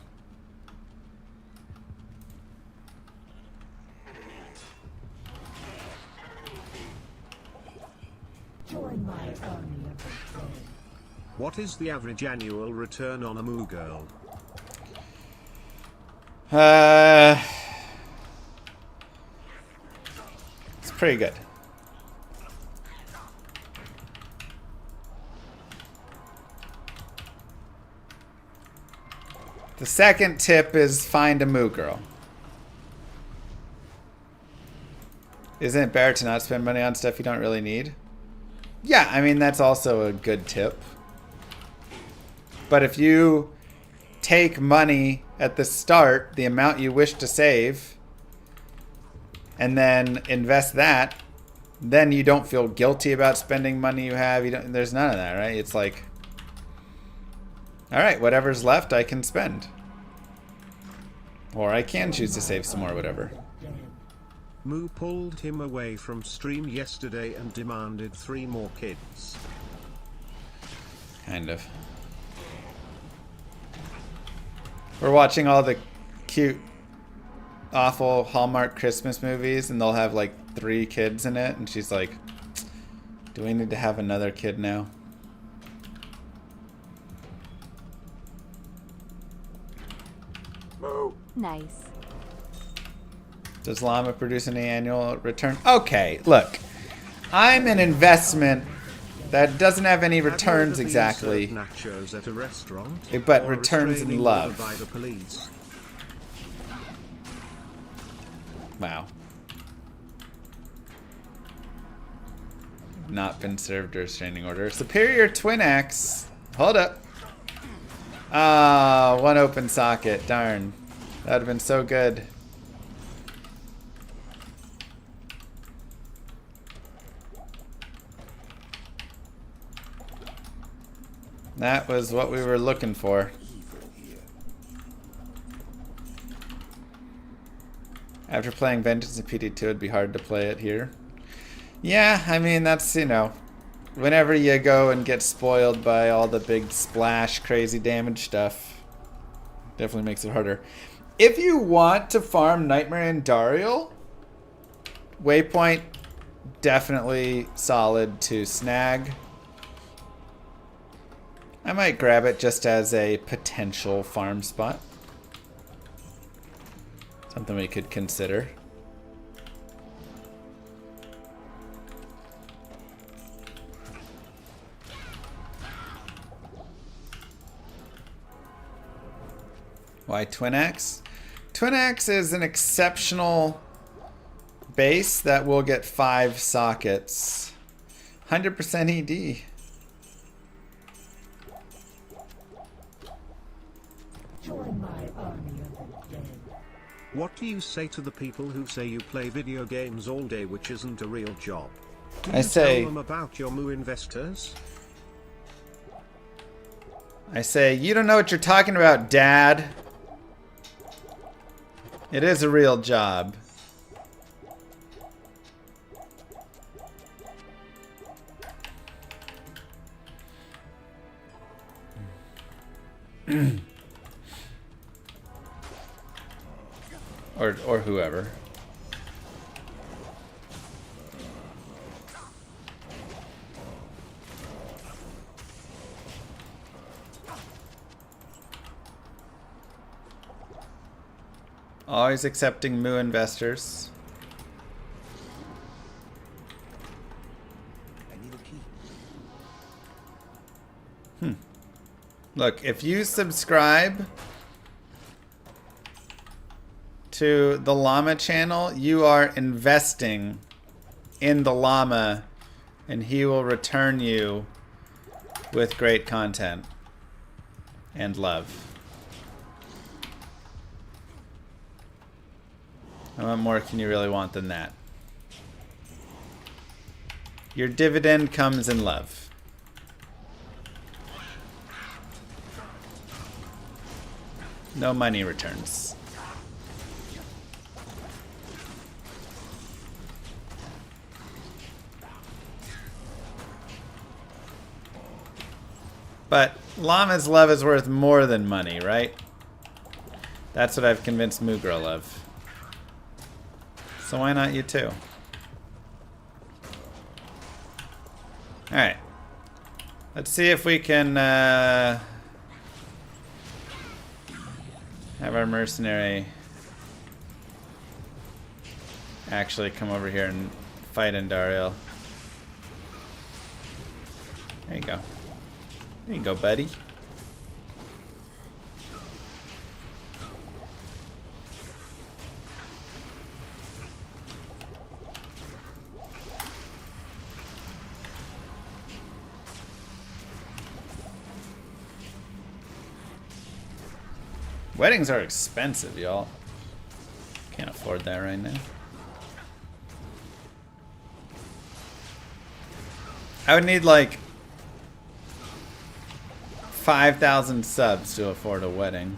What is the average annual return on a Moo Girl? It's pretty good. The second tip is find a moo girl. Isn't it better to not spend money on stuff you don't really need? Yeah, I mean, that's also a good tip. But if you take money at the start, the amount you wish to save, and then invest that, then you don't feel guilty about spending money you have. There's none of that, right? It's like, all right, whatever's left, I can spend. Or I can choose to save some more, whatever. Moo pulled him away from stream yesterday and demanded 3 more kids. Kind of. We're watching all the cute, awful Hallmark Christmas movies, and they'll have like 3 kids in it, and she's like, do we need to have another kid now? Nice. Does Llama produce any annual return? Okay, look. I'm an investment that doesn't have any returns exactly. Nachos at a restaurant, but or returns in restraining love. order by the police. Wow. Not been served a restraining order. Superior twin axe. Hold up. Ah, 1 open socket. Darn. That would have been so good. That was what we were looking for. After playing Vengeance in PD2, it'd be hard to play it here. Yeah, I mean, that's, you know, whenever you go and get spoiled by all the big splash, crazy damage stuff, definitely makes it harder. If you want to farm Nightmare in Dariel, Waypoint, definitely solid to snag. I might grab it just as a potential farm spot. Something we could consider. Why Twin Axe? Twin Axe is an exceptional base that will get 5 sockets. 100% ED. What do you say to the people who say you play video games all day, which isn't a real job? Do you tell them about your Moo investors? I say, you don't know what you're talking about, Dad. It is a real job. or whoever. Always accepting Moo investors. I need a key. Look, if you subscribe to the Llama channel, you are investing in the Llama, and he will return you with great content and love. What more can you really want than that? Your dividend comes in love. No money returns. But Llama's love is worth more than money, right? That's what I've convinced Moo Girl of. So why not you too? Alright. Let's see if we can have our mercenary actually come over here and fight in Dariel. There you go. There you go, buddy. Weddings are expensive, y'all. Can't afford that right now. I would need like 5,000 subs to afford a wedding.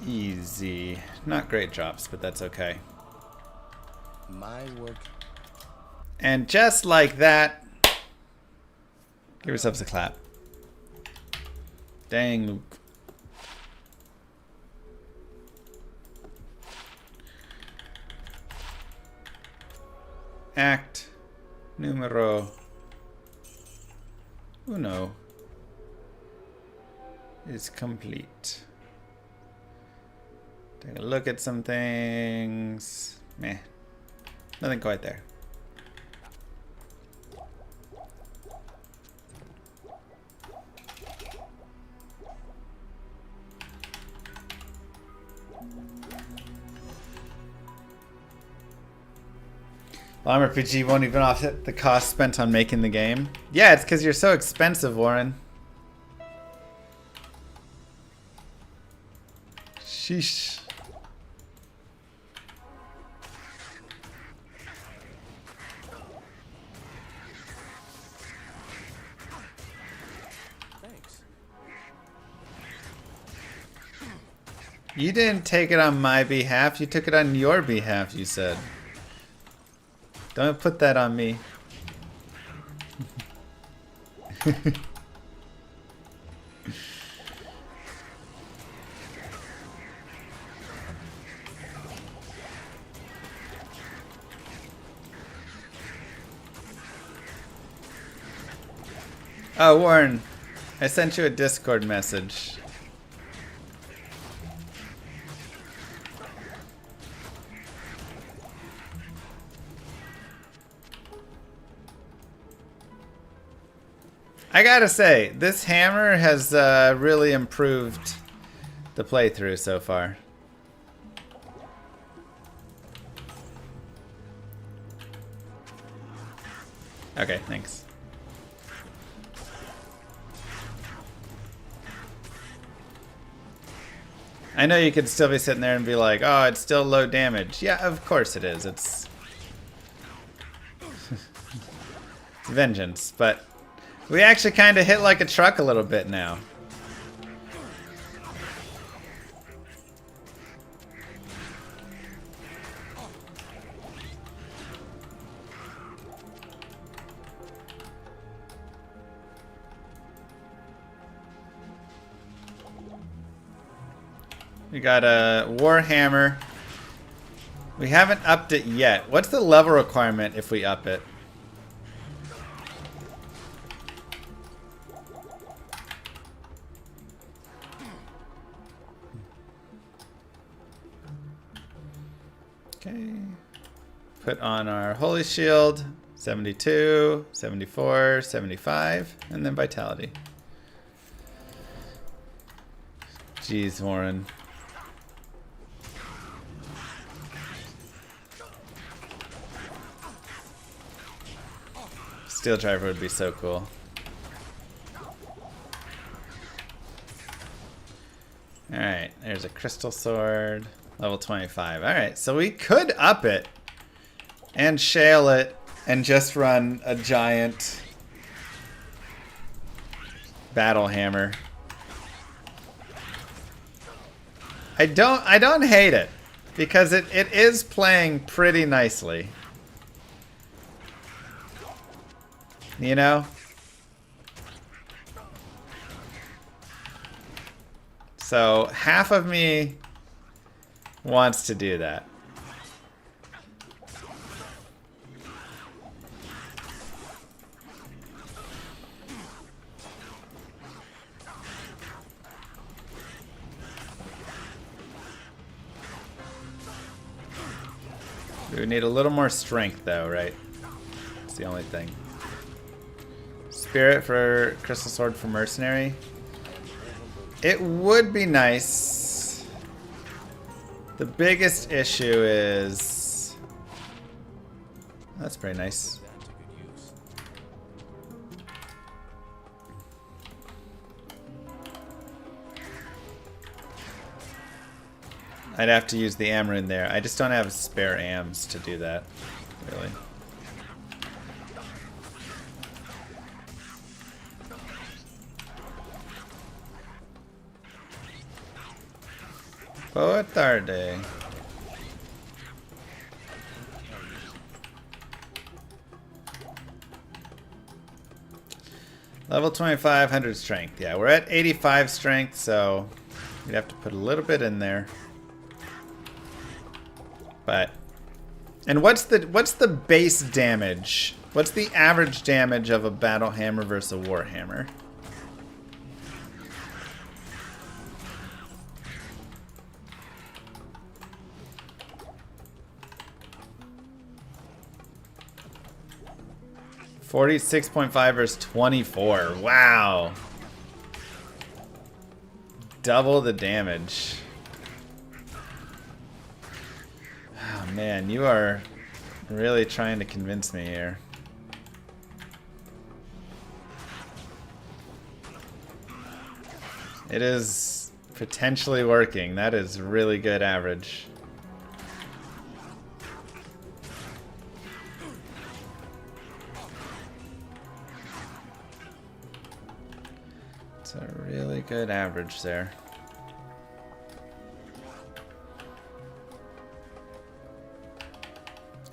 Easy. Not great drops, but that's okay. My work. And just like that, give yourselves a clap. Dang, Luke. Act numero uno is complete. Take a look at some things. Meh. Nothing quite there. Lime RPG won't even offset the cost spent on making the game. Yeah, it's because you're so expensive, Warren. Sheesh. Thanks. You didn't take it on my behalf. You took it on your behalf, you said. Don't put that on me. Oh, Warren, I sent you a Discord message. I gotta say, this hammer has really improved the playthrough so far. Okay, thanks. I know you could still be sitting there and be like, oh, it's still low damage. Yeah, of course it is. It's vengeance, but we actually kind of hit like a truck a little bit now. We got a Warhammer. We haven't upped it yet. What's the level requirement if we up it? Okay. Put on our Holy Shield. 72, 74, 75, and then Vitality. Jeez, Warren. Steel Driver would be so cool. Alright, there's a Crystal Sword. Level 25. Alright, so we could up it and shale it and just run a giant Battle Hammer. I don't hate it because it is playing pretty nicely. You know? So half of me wants to do that. We would need a little more strength though, right? That's the only thing. Spirit for Crystal Sword for Mercenary. It would be nice. The biggest issue is... That's pretty nice. I'd have to use the Amarin there. I just don't have spare AMs to do that, really. Boa tarde. Level 25, 100 strength. Yeah, we're at 85 strength, so we'd have to put a little bit in there. But, and what's the base damage? What's the average damage of a battle hammer versus a war hammer? $46.5 versus 24. Wow. Double the damage. Oh man, you are really trying to convince me here. It is potentially working. That is really good average. It's a really good average there.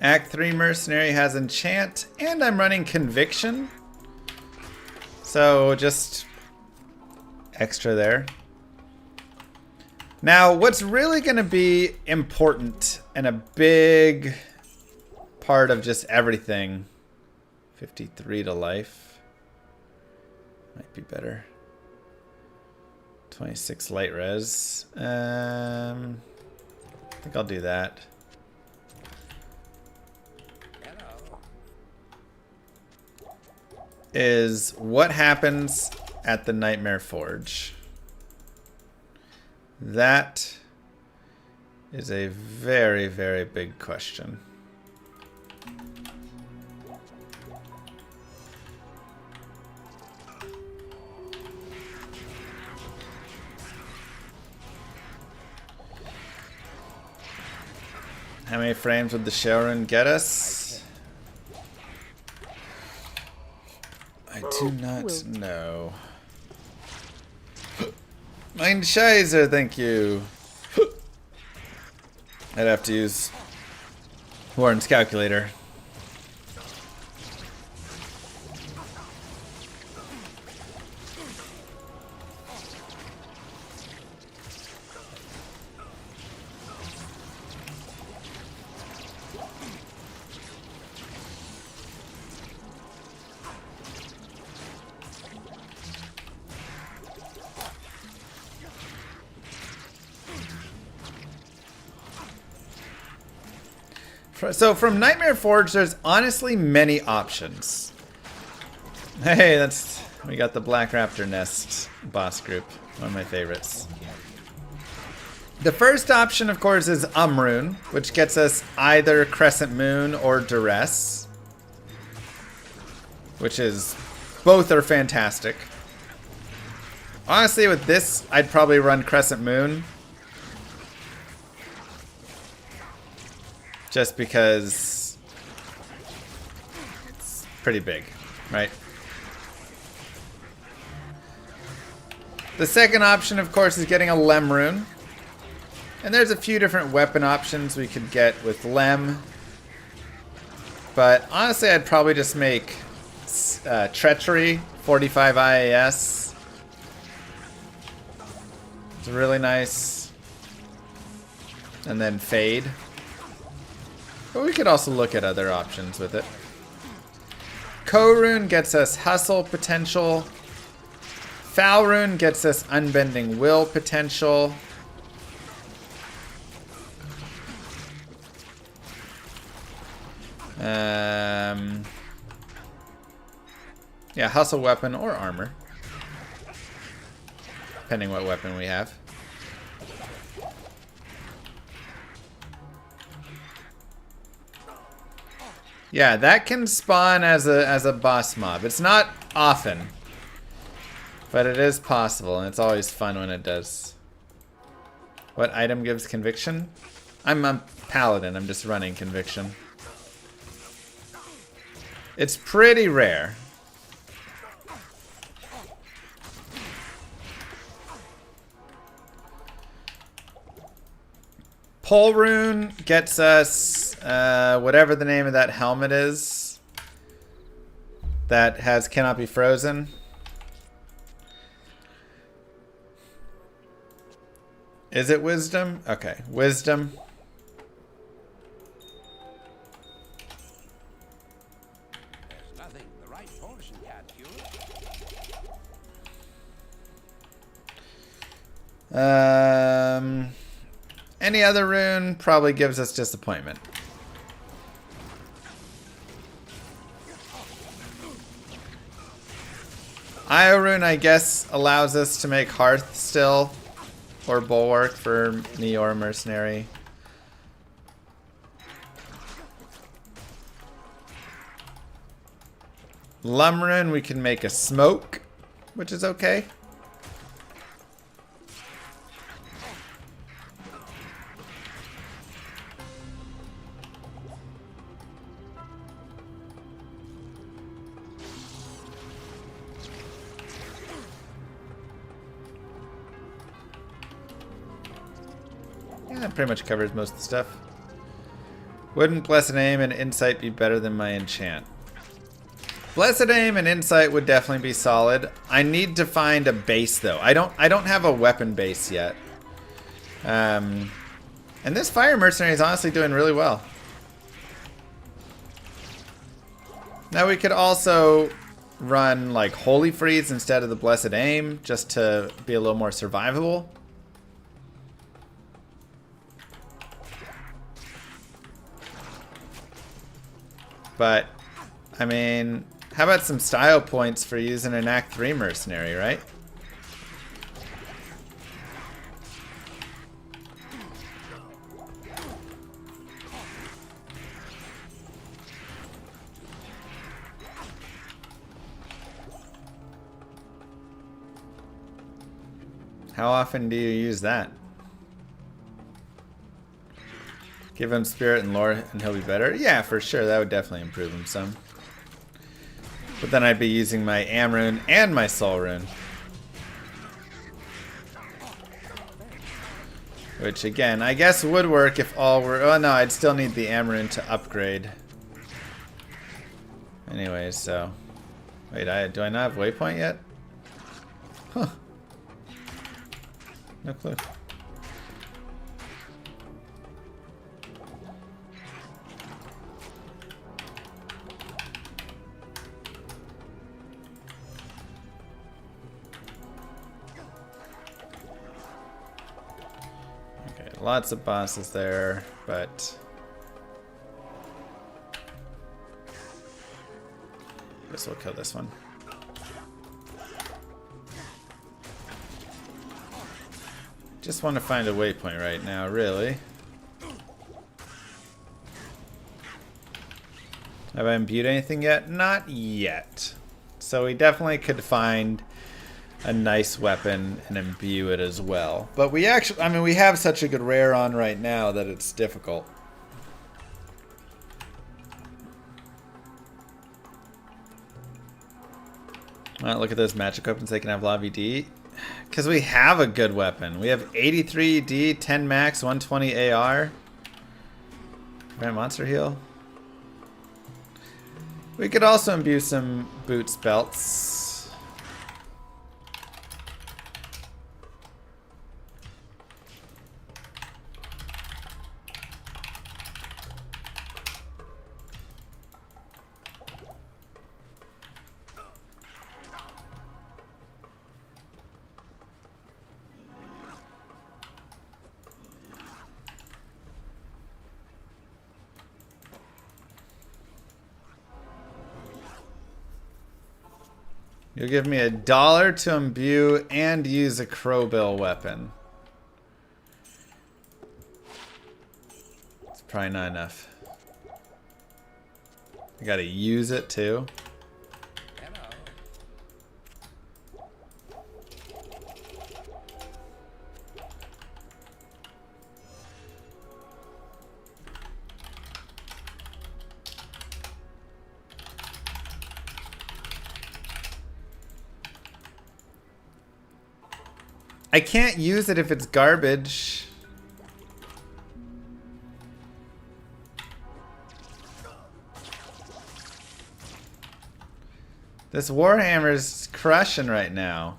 Act 3 Mercenary has Enchant, and I'm running Conviction. So just extra there. Now, what's really going to be important and a big part of just everything, 53 to life, might be better. 26 light res. I think I'll do that. Is what happens at the Nightmare Forge. That is a very, very big question. How many frames would the Sharon get us? I do not know. Mind Scheiser, thank you. I'd have to use Warren's calculator. So from Nightmare Forge, there's honestly many options. Hey, we got the Black Raptor Nest boss group, one of my favorites. The first option, of course, is Umrune, which gets us either Crescent Moon or Duress, which is, both are fantastic. Honestly, with this, I'd probably run Crescent Moon. Just because it's pretty big, right? The second option, of course, is getting a Lem Rune. And there's a few different weapon options we could get with Lem. But honestly, I'd probably just make Treachery, 45 IAS. It's really nice. And then Fade. But we could also look at other options with it. Korune gets us Hustle potential. Falrune gets us Unbending Will potential. Yeah, hustle weapon or armor. Depending what weapon we have. Yeah, that can spawn as a boss mob. It's not often, but it is possible, and it's always fun when it does. What item gives conviction? I'm a paladin. I'm just running conviction. It's pretty rare. Pole rune gets us whatever the name of that helmet is that has cannot be frozen. Is it wisdom? Okay, wisdom. There's nothing the right potion can't cure. Any other rune probably gives us disappointment. Io rune, I guess, allows us to make hearth still. Or bulwark for Neor mercenary. Lumrun, we can make a smoke, which is okay. Yeah, that pretty much covers most of the stuff. Wouldn't Blessed Aim and Insight be better than my enchant? Blessed Aim and Insight would definitely be solid. I need to find a base though. I don't have a weapon base yet. And this Fire Mercenary is honestly doing really well. Now we could also run like Holy Freeze instead of the Blessed Aim just to be a little more survivable. But, I mean, how about some style points for using an Act 3 mercenary, right? How often do you use that? Give him spirit and lore and he'll be better? Yeah, for sure. That would definitely improve him some. But then I'd be using my Am rune and my Soul rune. Which again, I guess would work if all were... Oh no, I'd still need the Am rune to upgrade. Anyways, so... Wait, do I not have waypoint yet? Huh. No clue. Lots of bosses there, but I guess we'll kill this one. Just want to find a waypoint right now, really. Have I imbued anything yet? Not yet. So we definitely could find a nice weapon and imbue it as well. But we actually, I mean, we have such a good rare on right now that it's difficult. Alright, look at those magic weapons. They can have lobby D. Because we have a good weapon. We have 83 D, 10 max, 120 AR. Prevent monster heal. We could also imbue some boots belts. You'll give me $1 to imbue and use a crowbill weapon. It's probably not enough. I gotta use it too. I can't use it if it's garbage. This Warhammer's crushing right now.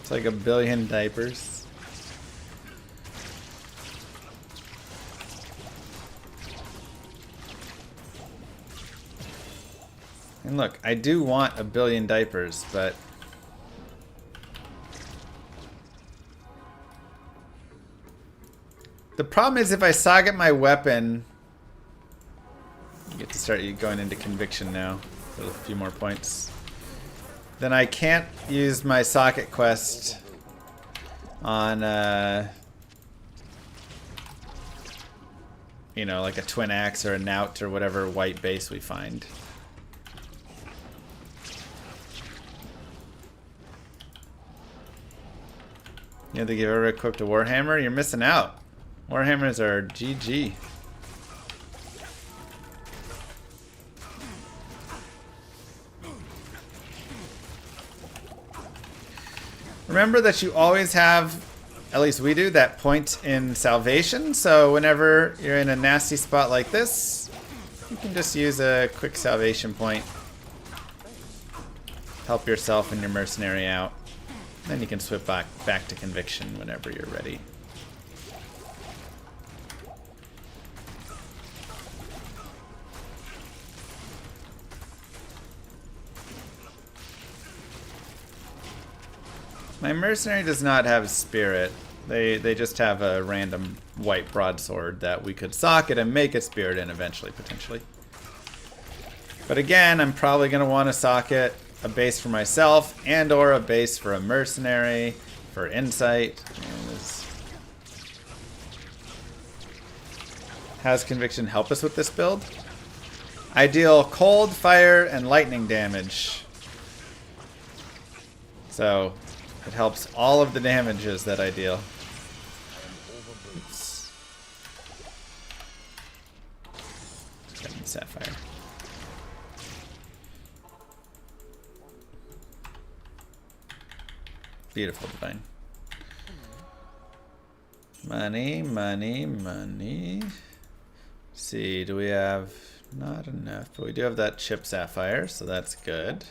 It's like 1 billion diapers. And look, I do want 1 billion diapers, but the problem is if I socket my weapon, you get to start going into conviction now for a few more points. Then I can't use my socket quest on, you know, like a twin axe or a knout or whatever white base we find. You have to give ever equipped a Warhammer? You're missing out. Warhammers are GG. Remember that you always have, at least we do, that point in salvation. So whenever you're in a nasty spot like this, you can just use a quick salvation point. Help yourself and your mercenary out. Then you can swip back to conviction whenever you're ready. My mercenary does not have spirit. They just have a random white broadsword that we could socket and make a spirit in eventually, potentially. But again, I'm probably going to want to socket a base for myself and or a base for a mercenary for insight. Has conviction help us with this build? I deal cold, fire, and lightning damage. So it helps all of the damages that I deal. Oops. Getting sapphire. Beautiful divine. Money, money, money. Let's see, do we have not enough? But we do have that chip sapphire, so that's good.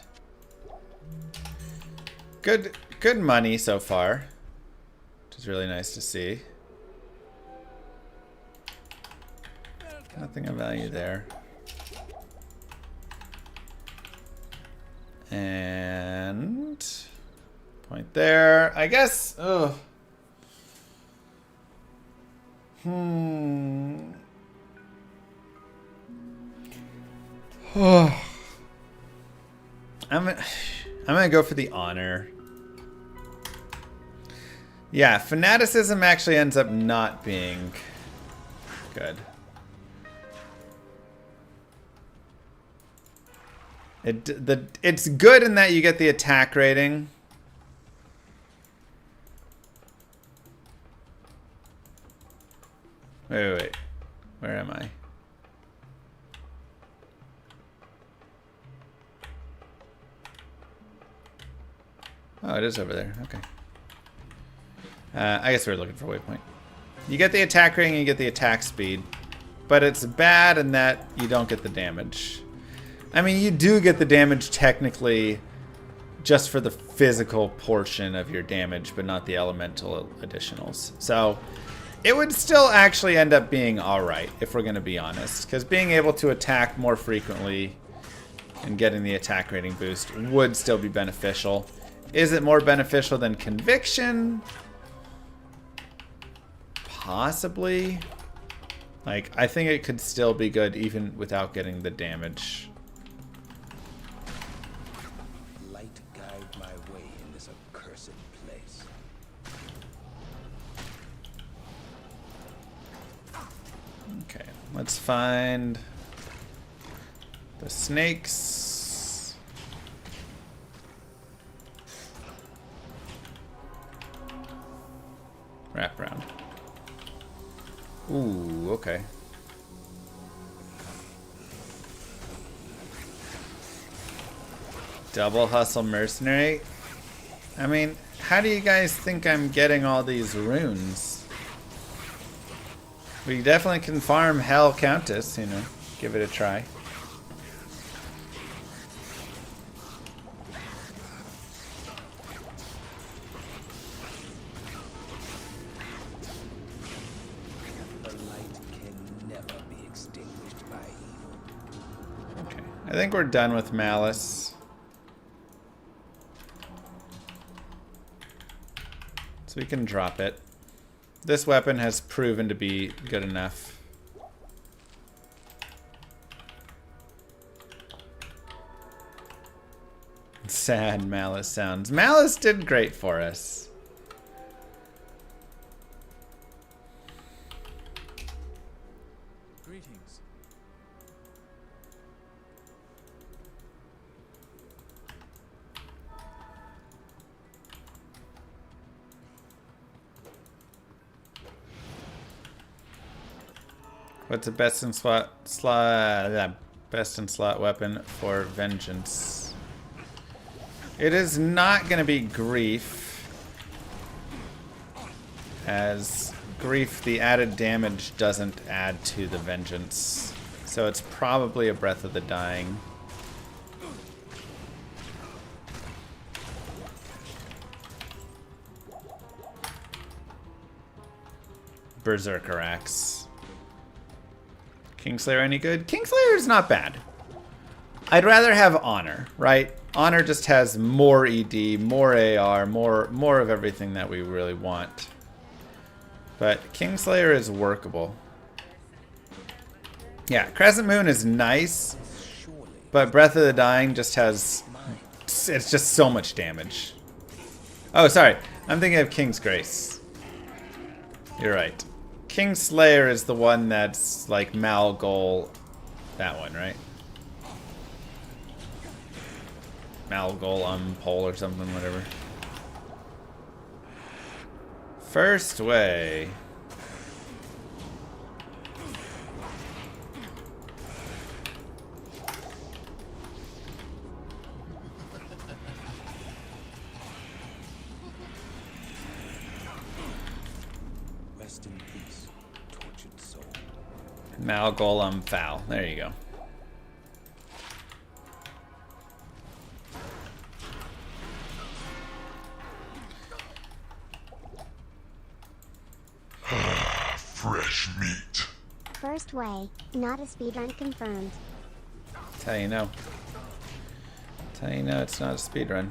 Good money so far, which is really nice to see. Nothing of value there. And point there. I guess. Ugh. I'm gonna go for the honor. Yeah, fanaticism actually ends up not being good. It's good in that you get the attack rating. Wait. Where am I? Oh, it is over there. Okay. I guess we're looking for a waypoint. You get the attack rating and you get the attack speed. But it's bad in that you don't get the damage. I mean, you do get the damage technically just for the physical portion of your damage, but not the elemental additionals. So it would still actually end up being alright, if we're going to be honest. Because being able to attack more frequently and getting the attack rating boost would still be beneficial. Is it more beneficial than conviction? possibly. Like, I think it could still be good even without getting the damage. Light guide my way in this accursed place. Okay, let's find the snakes. Wrap around. Ooh, okay. Double hustle mercenary. I mean, how do you guys think I'm getting all these runes? We definitely can farm Hell Countess, you know, give it a try. The light can never be extinguished by evil. Okay, I think we're done with Malice. So we can drop it. This weapon has proven to be good enough. Sad Malice sounds. Malice did great for us. Greetings. What's the best in slot weapon for vengeance? It is not going to be grief, as grief, the added damage doesn't add to the vengeance. So it's probably a Breath of the Dying. Berserker Axe. Kingslayer any good? Kingslayer is not bad. I'd rather have Honor, right? Honor just has more ED, more AR, more of everything that we really want. But Kingslayer is workable. Yeah, Crescent Moon is nice, but Breath of the Dying just has... It's just so much damage. Oh, sorry. I'm thinking of King's Grace. You're right. Kingslayer is the one that's like Malgol. That one, right? Malgol pole or something, whatever. First way. Rest in peace, tortured soul. Malgol foul. There you go. Fresh meat. First way, not a speedrun confirmed. That's how you know. That's how you know it's not a speedrun.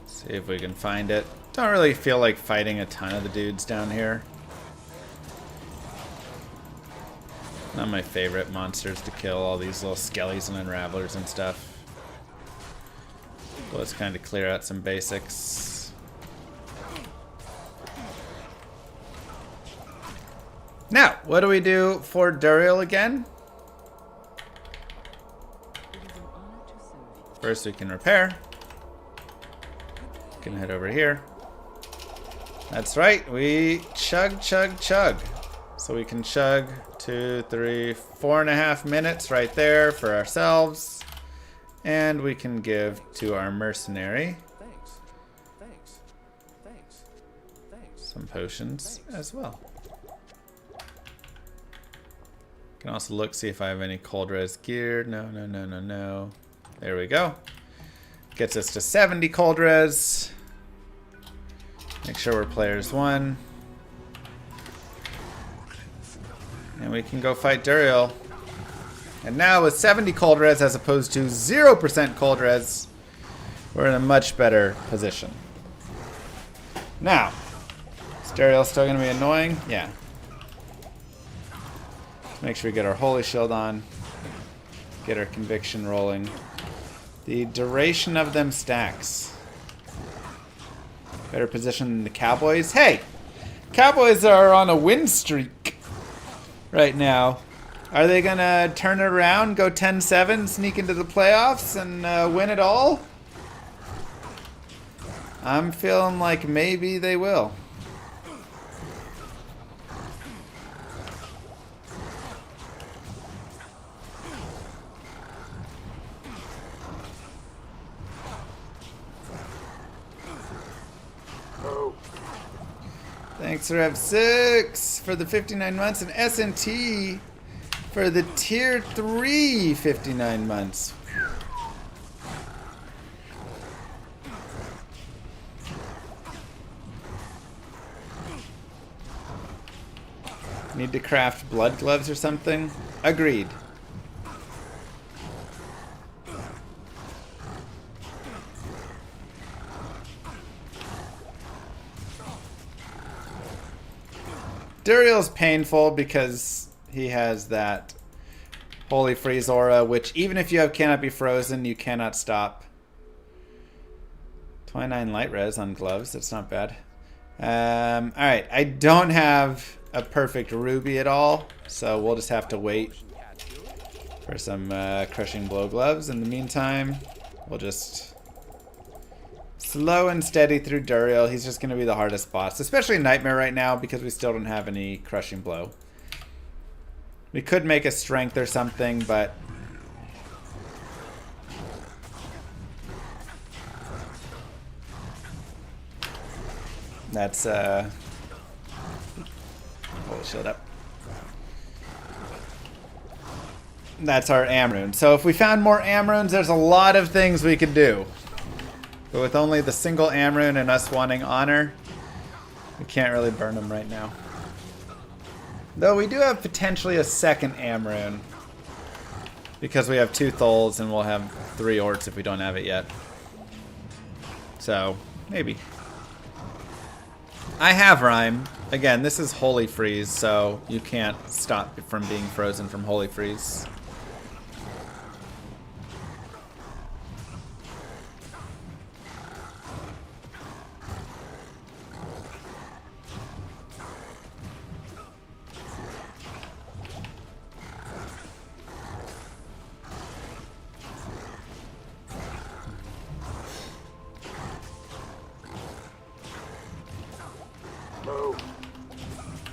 See if we can find it. Don't really feel like fighting a ton of the dudes down here. Not my favorite monsters to kill, all these little skellies and unravelers and stuff. But let's kind of clear out some basics. Now, what do we do for Duriel again? First we can repair. Can head over here. That's right, we chug, chug, chug. So we can chug 2, 3, 4.5 minutes right there for ourselves. And we can give to our mercenary some potions as well. Can also look, see if I have any cold res gear. No, no, no, no, no. There we go. Gets us to 70 cold res. Make sure we're players 1. And we can go fight Duriel. And now with 70 cold res as opposed to 0% cold res, we're in a much better position. Now, is Duriel still going to be annoying? Yeah. Make sure we get our Holy Shield on. Get our Conviction rolling. The duration of them stacks. Better position than the Cowboys. Hey! Cowboys are on a win streak right now. Are they going to turn it around, go 10-7, sneak into the playoffs, and win it all? I'm feeling like maybe they will. Thanks for F6 for the 59 months and SNT for the tier 3 59 months. Need to craft blood gloves or something? Agreed. Duriel's painful because he has that Holy Freeze aura, which even if you have Cannot Be Frozen, you cannot stop. 29 light res on gloves, that's not bad. Alright, I don't have a perfect ruby at all, so we'll just have to wait for some crushing blow gloves. In the meantime, we'll just slow and steady through Duriel. He's just going to be the hardest boss, especially Nightmare right now because we still don't have any crushing blow. We could make a strength or something, but that's hold the shield up. That's our Amrune. So if we found more Amrunes, there's a lot of things we could do. But with only the single Amrune and us wanting honor, we can't really burn them right now. Though we do have potentially a second Amrune. Because we have 2 Thols and we'll have 3 Orts if we don't have it yet. So, maybe. I have Rhyme. Again, this is Holy Freeze, so you can't stop it from being frozen from Holy Freeze.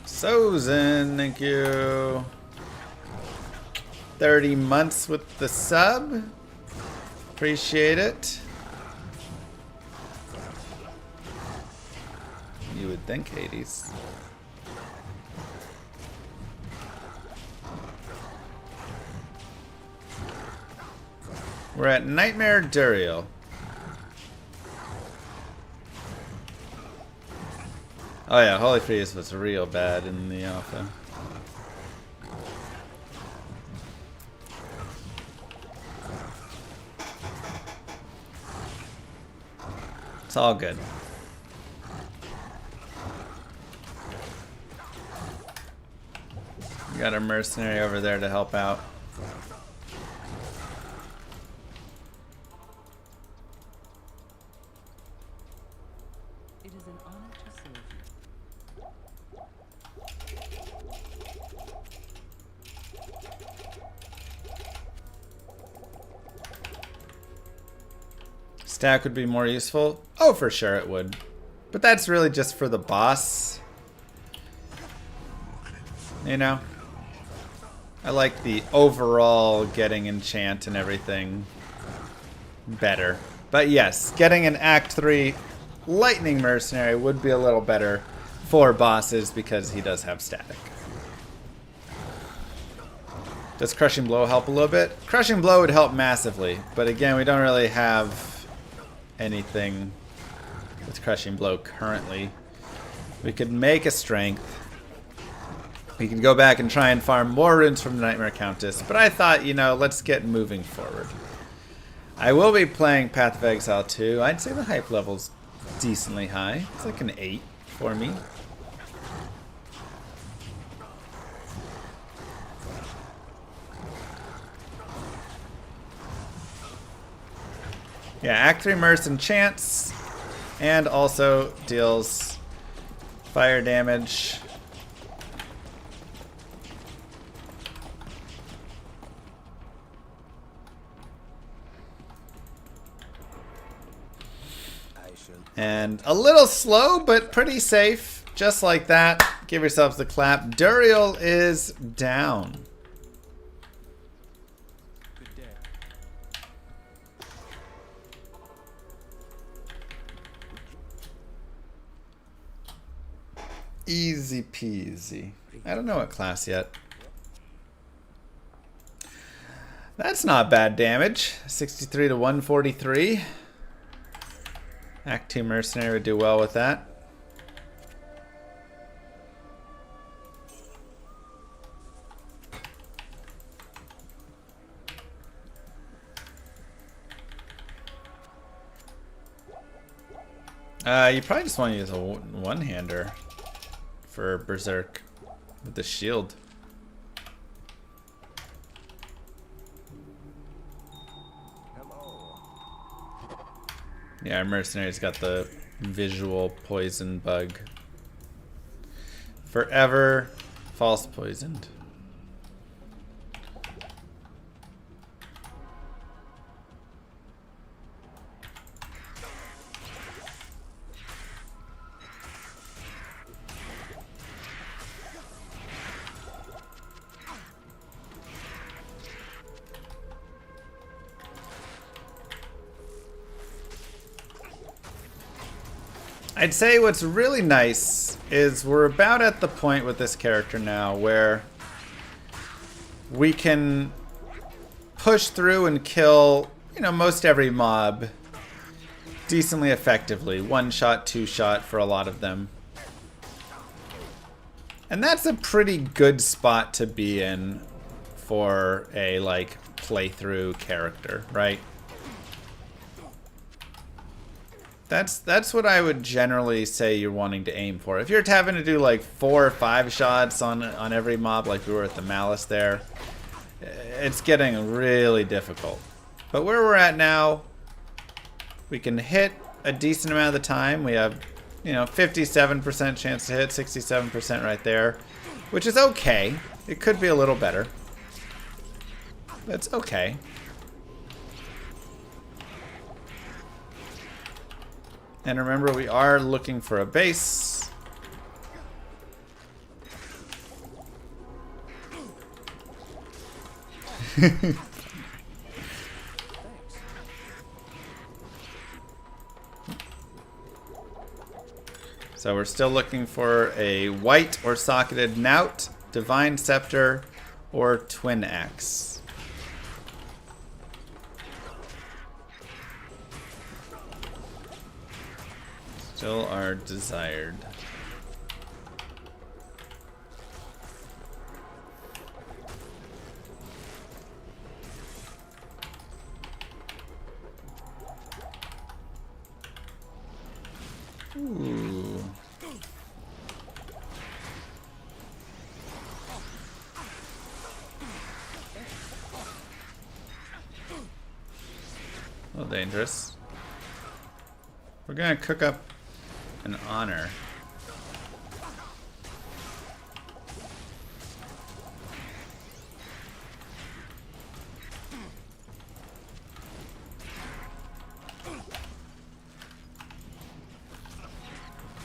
Sozen, thank you. 30 months with the sub. Appreciate it. You would think Hades. We're at Nightmare Duriel. Oh yeah, Holy Freeze was real bad in the alpha. It's all good. We got our mercenary over there to help out. It is an honor to serve you. Stack would be more useful. Oh, for sure it would. But that's really just for the boss. You know? I like the overall getting enchant and everything better. But yes, getting an Act 3 Lightning Mercenary would be a little better for bosses because he does have static. Does Crushing Blow help a little bit? Crushing Blow would help massively, but again, we don't really have anything with Crushing Blow currently. We could make a Strength. We can go back and try and farm more runes from the Nightmare Countess, but I thought, you know, let's get moving forward. I will be playing Path of Exile 2. I'd say the hype level's decently high. It's like an 8 for me. Yeah, Act 3 Merce and Chance, and also deals fire damage. And a little slow, but pretty safe. Just like that. Give yourselves a clap. Duriel is down. Good day. Easy peasy. I don't know what class yet. That's not bad damage. 63 to 143. Act 2 Mercenary would do well with that. You probably just want to use a one-hander for Berserk with the shield. Yeah, our mercenary's got the visual poison bug. Forever false poisoned. I'd say what's really nice is we're about at the point with this character now where we can push through and kill, you know, most every mob decently effectively. One shot, two shot for a lot of them. And that's a pretty good spot to be in for a, like, playthrough character, right? That's what I would generally say you're wanting to aim for. If you're having to do like 4 or 5 shots on every mob like we were at the Malice there, it's getting really difficult. But where we're at now, we can hit a decent amount of the time. We have, you know, 57% chance to hit, 67% right there, which is okay. It could be a little better. That's okay. And remember, we are looking for a base. So we're still looking for a white or socketed knout, divine scepter, or twin axe. Still are desired. Ooh. A little dangerous. We're gonna cook up an honor.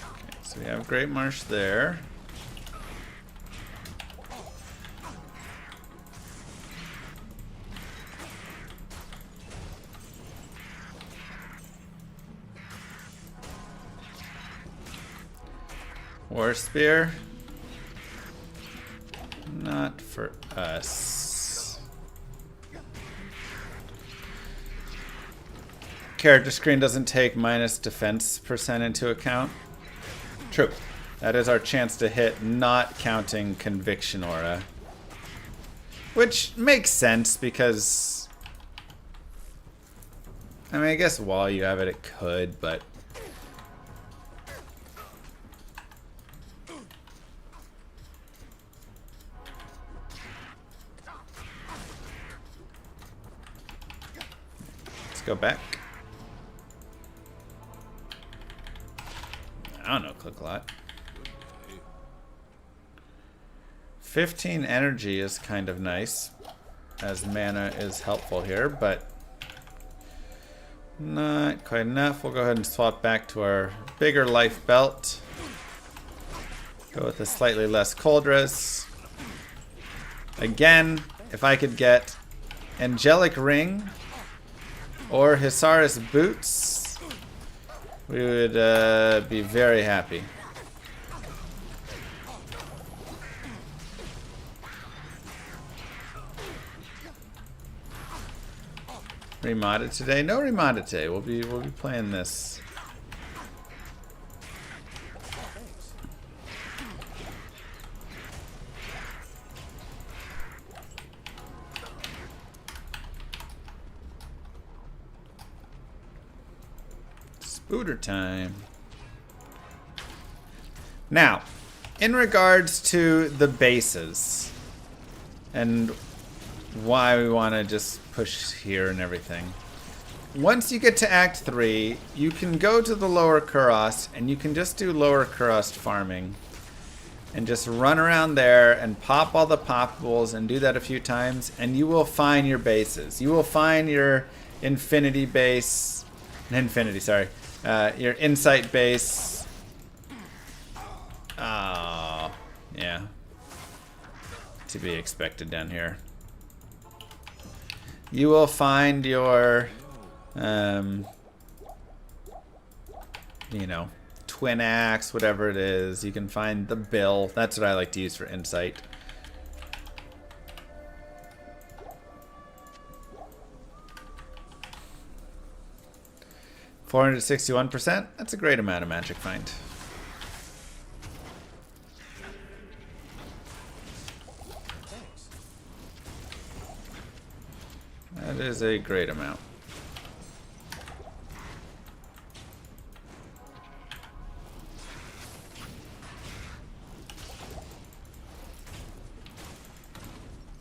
Okay, so we have Great Marsh there. War Spear. Not for us. character screen doesn't take minus defense percent into account. True. That is our chance to hit, not counting conviction aura. Which makes sense because... I mean, I guess while you have it, it could, but... Let's go back. I don't know, click a lot. 15 energy is kind of nice, as mana is helpful here, but not quite enough. We'll go ahead and swap back to our bigger life belt. Go with a slightly less Coldras. Again, if I could get Angelic Ring or Hisaris Boots, we would be very happy. Remodded today? No remodded today. We'll be playing this. Spooter time. Now, in regards to the bases and why we want to just push here and everything. Once you get to Act 3, you can go to the Lower Kuros and you can just do Lower Kuros farming and just run around there and pop all the poppables and do that a few times and you will find your bases. You will find your Infinity base, your Insight base. Oh, yeah. To be expected down here. You will find your, you know, twin axe, whatever it is. You can find the bill. That's what I like to use for insight. $461%. That's a great amount of magic find. That is a great amount.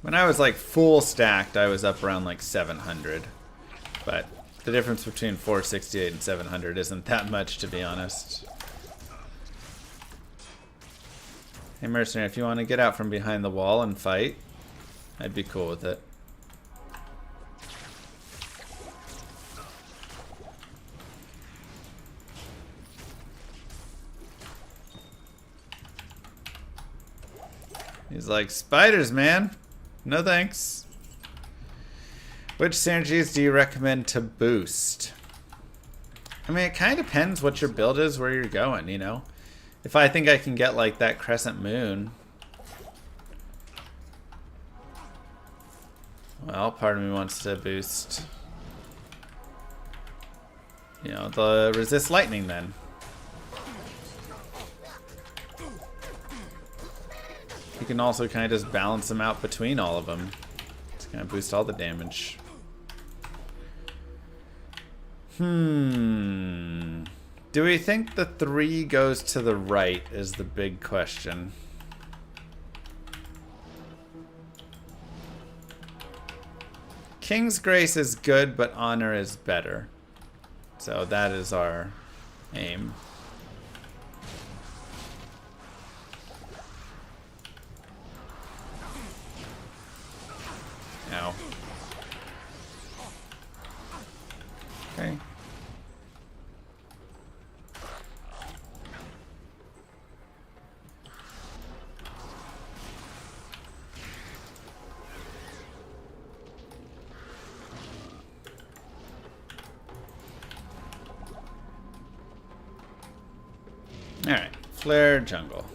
When I was like full stacked, I was up around like 700. But the difference between 468 and 700 isn't that much, to be honest. Hey Mercenary, if you want to get out from behind the wall and fight, I'd be cool with it. He's like, spiders, man. No thanks. Which synergies do you recommend to boost? I mean, it kind of depends what your build is, where you're going, you know? If I think I can get, like, that crescent moon. Well, part of me wants to boost, you know, the resist lightning then. You can also kind of just balance them out between all of them. It's going to boost all the damage. Do we think the 3 goes to the right is the big question. King's Grace is good, but Honor is better. So that is our aim. Ow. Okay. Alright, Flare Jungle.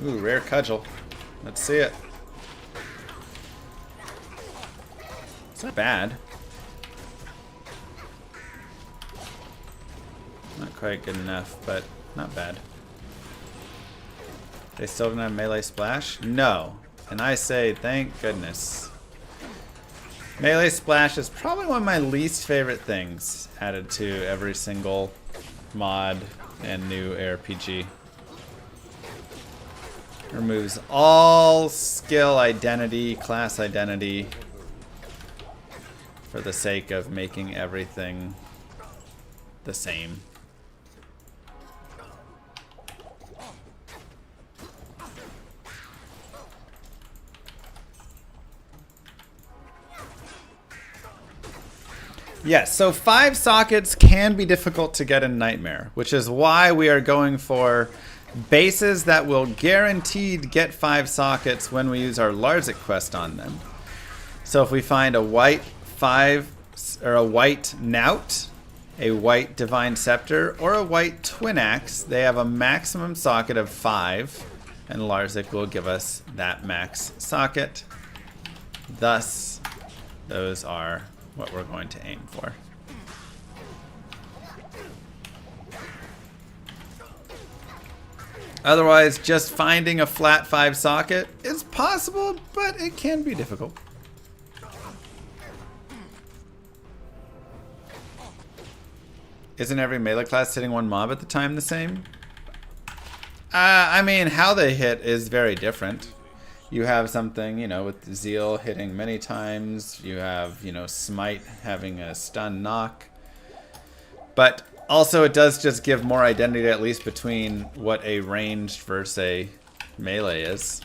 Ooh, rare cudgel. Let's see it. It's not bad. Not quite good enough, but not bad. They still don't have melee splash? No. And I say thank goodness. Melee splash is probably one of my least favorite things added to every single mod and new ARPG. Removes all skill identity, class identity, for the sake of making everything the same. Yes, so 5 sockets can be difficult to get in Nightmare, which is why we are going for bases that will guaranteed get 5 sockets when we use our Larzik quest on them. So if we find a white 5 or a white Knout, a white Divine Scepter, or a white Twin Axe, they have a maximum socket of 5, and Larzik will give us that max socket. Thus, those are what we're going to aim for. Otherwise, just finding a flat 5 socket is possible, but it can be difficult. Isn't every melee class hitting one mob at the time the same? I mean, how they hit is very different. You have something, you know, with Zeal hitting many times. You have, you know, Smite having a stun knock. But also it does just give more identity, at least between what a ranged versus a melee is.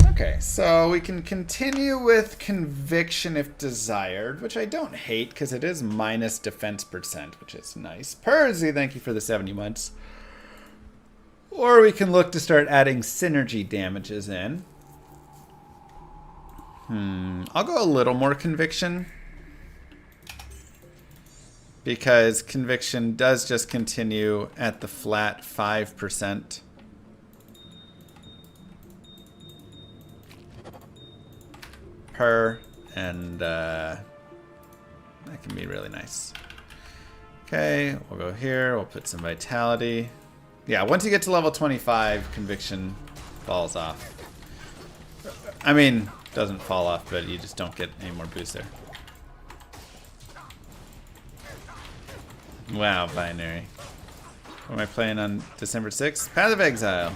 Okay, so we can continue with Conviction if desired, which I don't hate because it is minus defense %, which is nice. Percy, thank you for the 70 months. Or we can look to start adding synergy damages in. I'll go a little more Conviction, because Conviction does just continue at the flat 5%. Per, and that can be really nice. Okay, we'll go here, we'll put some Vitality. Yeah, once you get to level 25, Conviction falls off. I mean, doesn't fall off, but you just don't get any more boost there. Wow, Binary. What am I playing on December 6th? Path of Exile.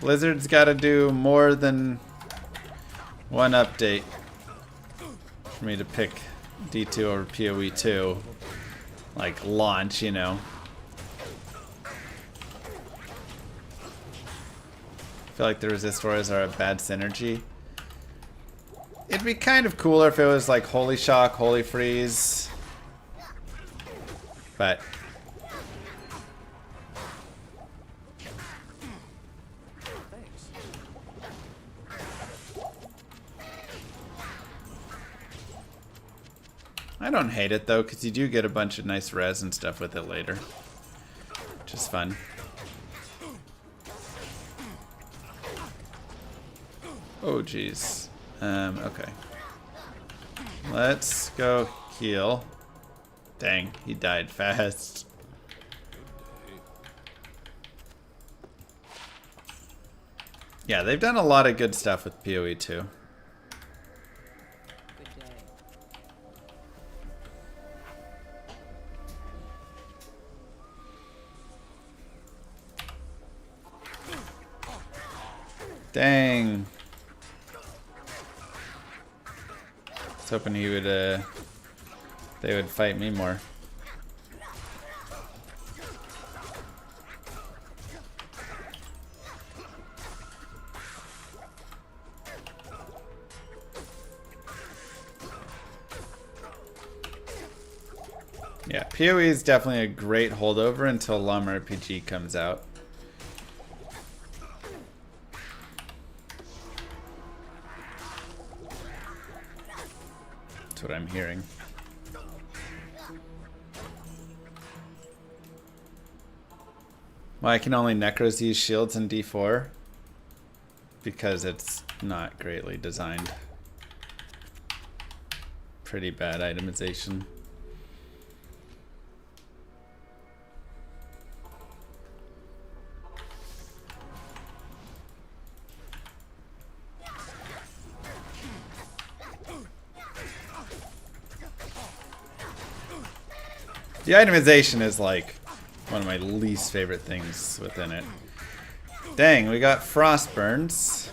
Blizzard's got to do more than one update for me to pick D2 over PoE 2. Like launch, you know. I feel like the resist auras are a bad synergy. It'd be kind of cooler if it was like Holy Shock, Holy Freeze. But I don't hate it though, because you do get a bunch of nice res and stuff with it later, which is fun. Oh jeez. Okay. Let's go heal. Dang, he died fast. Yeah, they've done a lot of good stuff with PoE 2. Dang. I was hoping he would, they would fight me more. Yeah, PoE is definitely a great holdover until Llama RPG comes out. What I'm hearing. Why can only Necros use shields in D4? Because it's not greatly designed. Pretty bad itemization. The itemization is like one of my least favorite things within it. Dang, we got Frostburns.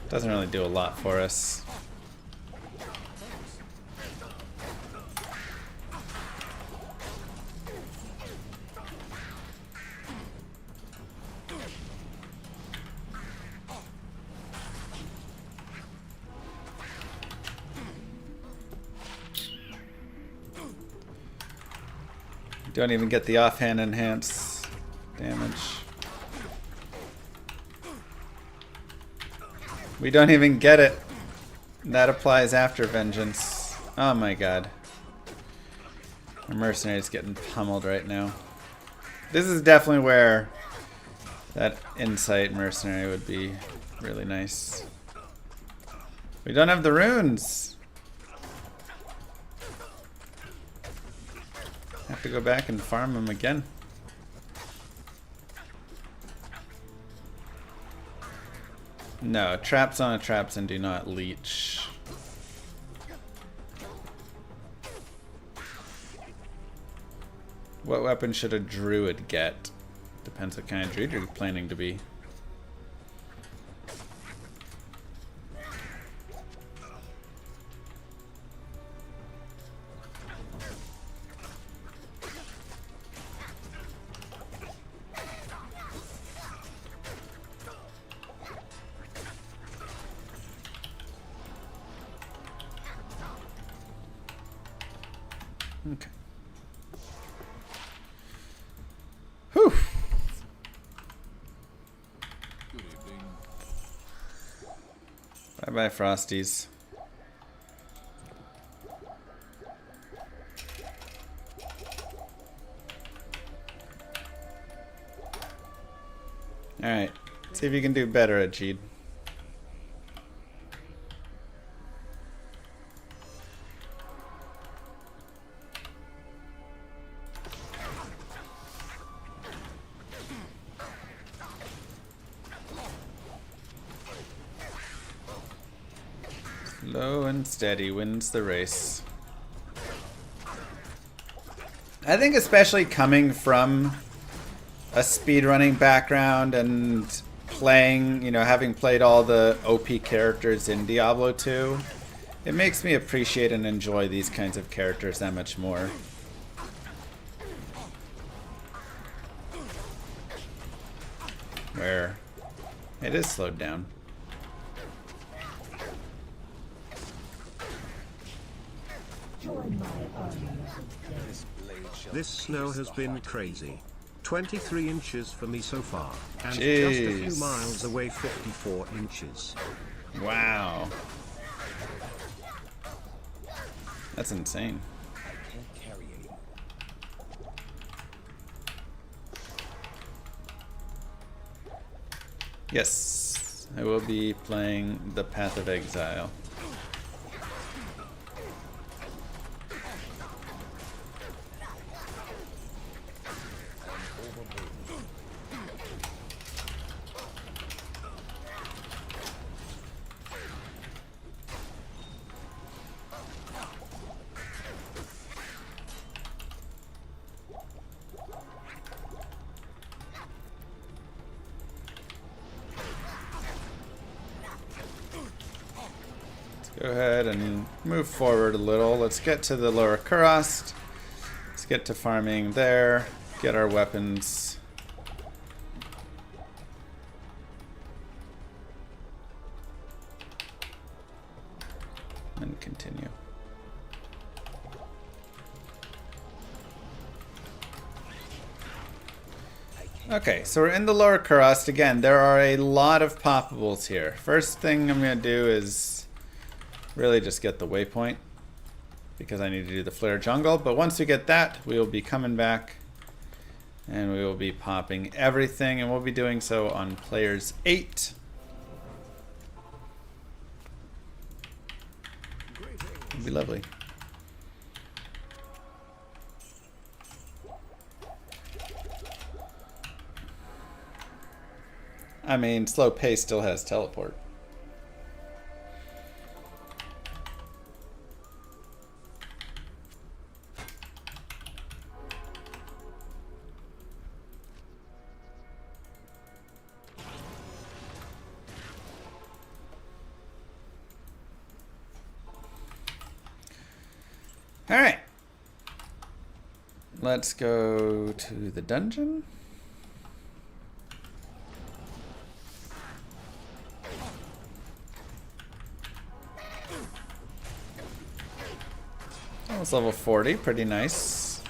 Doesn't really do a lot for us. Don't even get the offhand enhance damage. We don't even get it. That applies after Vengeance. Oh my god. Our mercenary's getting pummeled right now. This is definitely where that Insight mercenary would be really nice. We don't have the runes. Have to go back and farm them again. No, traps on a traps and do not leech. What weapon should a druid get? Depends what kind of druid you're planning to be. Okay. Whew. Good evening. Bye bye, Frosties. Alright. See if you can do better, Ajid. Slow and steady wins the race. I think especially coming from a speedrunning background and playing, you know, having played all the OP characters in Diablo 2, it makes me appreciate and enjoy these kinds of characters that much more. Where it is slowed down. This snow has been crazy. 23 inches for me so far, and Jeez. just a few miles away 54 inches. Wow. That's insane. Can't carry anymore. Yes, I will be playing the Path of Exile. Go ahead and move forward a little. Let's get to the Lower Kurast. Let's get to farming there. Get our weapons. And continue. Okay, so we're in the Lower Kurast. Again, there are a lot of poppables here. First thing I'm going to do is really just get the waypoint, because I need to do the Flare Jungle. But once we get that, we will be coming back And we will be popping everything, and we'll be doing so on players 8. It'll be lovely. I mean, slow pace still has teleport. All right. Let's go to the dungeon. Oh, it's level 40, pretty nice.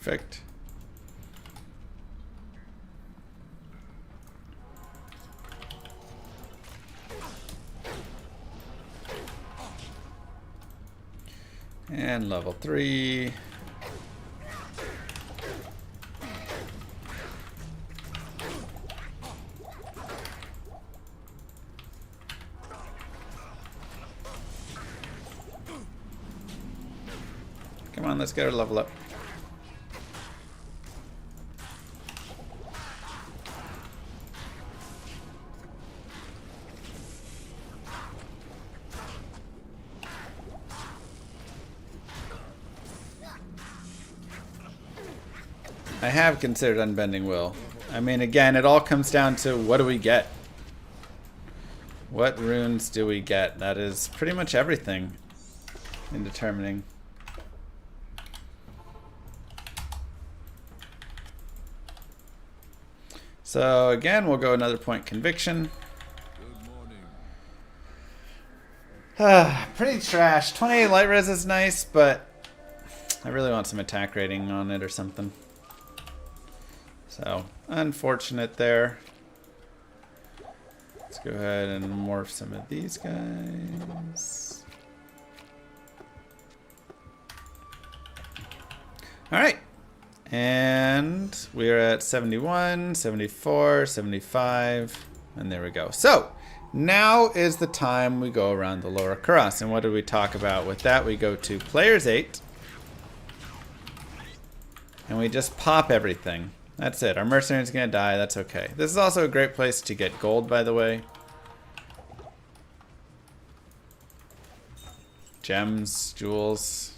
Perfect. And level 3. Come on, let's get our level up. I have considered Unbending Will. I mean, again, it all comes down to what do we get? What runes do we get? That is pretty much everything in determining. So again, we'll go another point conviction. Pretty trash. 28 light res is nice, but I really want some attack rating on it or something. So, unfortunate there. Let's go ahead and morph some of these guys. Alright. And we are at 71, 74, 75, and there we go. So, now is the time we go around the Lower Cross. And what did we talk about with that? We go to players 8. And we just pop everything. That's it. Our mercenary's gonna die. That's okay. This is also a great place to get gold, by the way. Gems, jewels.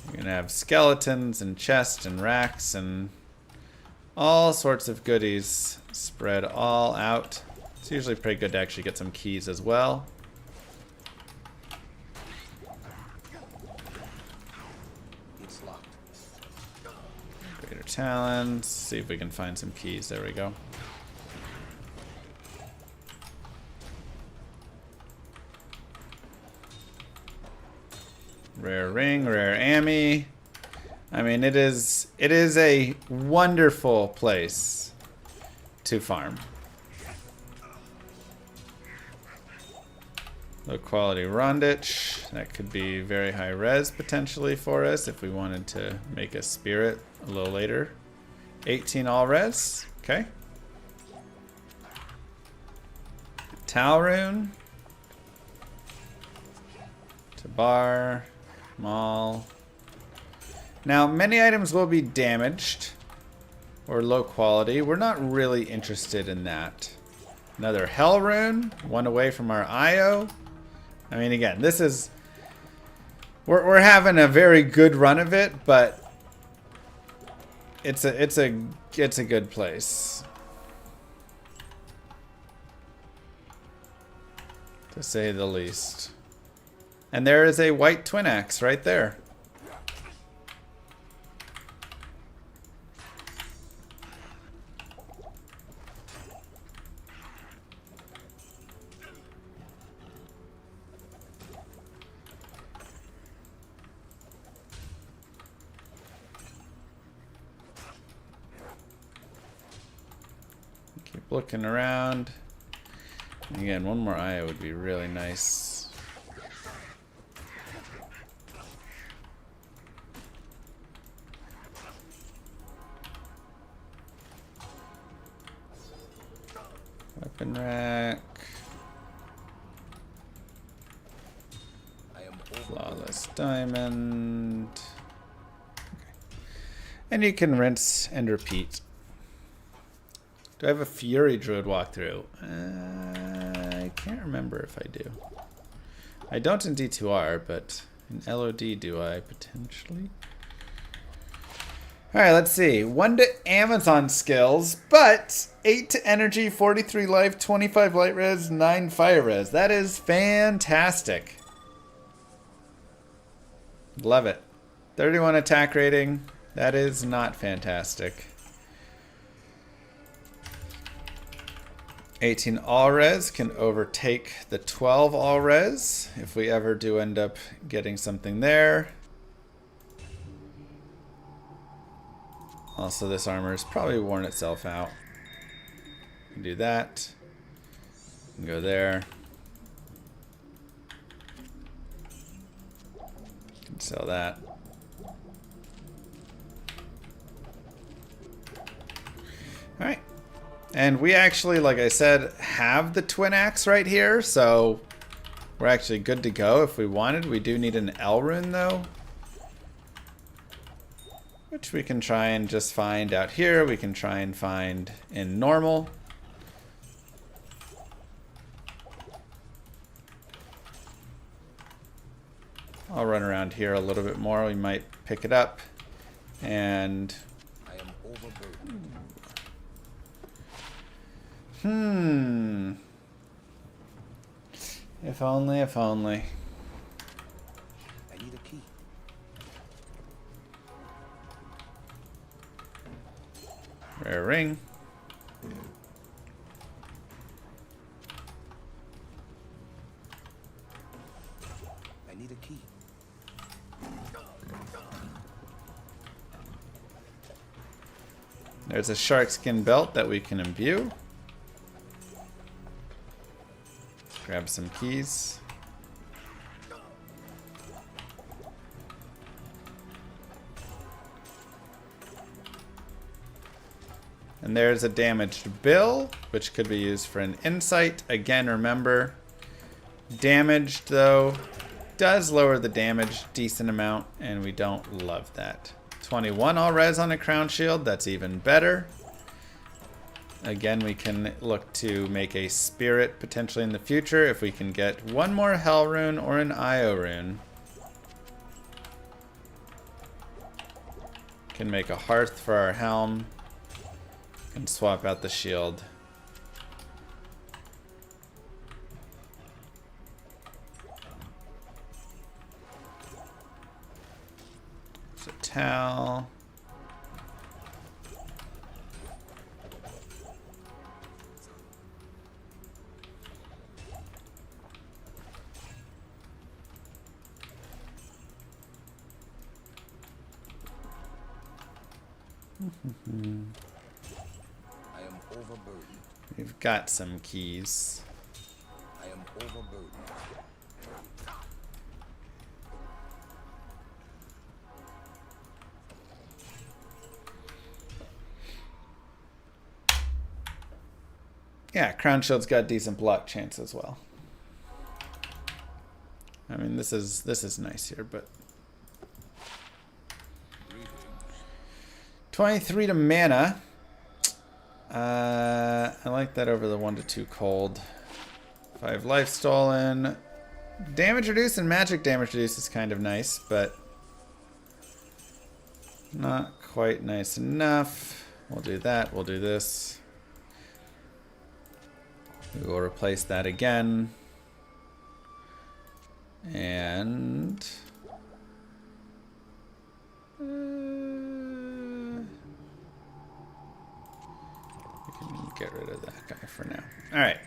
You're gonna have skeletons and chests and racks and all sorts of goodies spread all out. It's usually pretty good to actually get some keys as well. Greater talents. See if we can find some keys. There we go. Rare ring, rare ammi. I mean, it is a wonderful place to farm. Low quality Rondich. That could be very high res potentially for us if we wanted to make a spirit a little later. 18 all res. Okay. Talrune. Tabar. Maul. Now, many items will be damaged or low quality. We're not really interested in that. Another Hell Rune, one away from our IO. I mean, again, this is... We're having a very good run of it, but it's a good place, to say the least. And there is a white twin axe right there. Keep looking around. And again, one more IO would be really nice. Weapon rack. Flawless diamond. Okay. And you can rinse and repeat. Do I have a Fury Druid walkthrough? I can't remember if I do. I don't in D2R, but in LOD do I potentially? Alright, let's see. 1 to Amazon skills, but 8 to energy, 43 life, 25 light res, 9 fire res. That is fantastic. Love it. 31 attack rating. That is not fantastic. 18 all res can overtake the 12 all res if we ever do end up getting something there. Also, this armor has probably worn itself out. Can do that. Can go there. Can sell that. All right. And we actually, like I said, have the twin axe right here, so we're actually good to go if we wanted. We do need an L rune though, which we can try and just find out here. We can try and find in normal. I'll run around here a little bit more. We might pick it up. And I am overburdened. If only, if only. I need a key. Rare ring. I need a key. There's a shark skin belt that we can imbue. Grab some keys. And there's a damaged bill, which could be used for an insight. Again, remember, damaged though does lower the damage decent amount, and we don't love that. 21 all res on a crown shield, that's even better. Again, we can look to make a spirit potentially in the future if we can get one more hell rune or an IO rune. Can make a hearth for our helm. Can swap out the shield. There's a towel. I am overburdened. We've got some keys. I am overburdened. Yeah, crown shield's got decent block chance as well. I mean, this is nice here, but 23 to mana. I like that over the 1 to 2 cold. 5 life stolen. Damage reduce and magic damage reduce is kind of nice, but not quite nice enough. We'll do that. We'll do this. We will replace that again. And we can get rid of that guy for now. All right.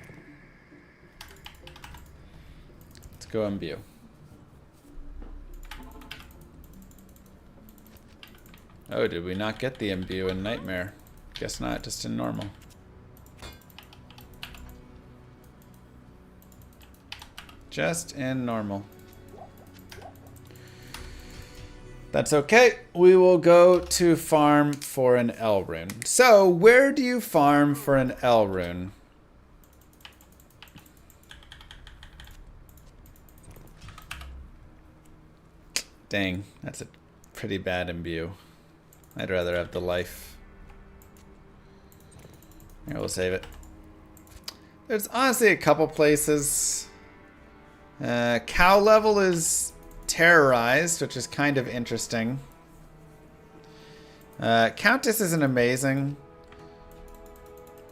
Let's go imbue. Oh, did we not get the imbue in Nightmare? Guess not, just in normal. Just in normal. That's okay. We will go to farm for an L rune. So, where do you farm for an L rune? Dang, that's a pretty bad imbue. I'd rather have the life. Here, we'll save it. There's honestly a couple places. Cow level is terrorized, which is kind of interesting. Countess isn't amazing.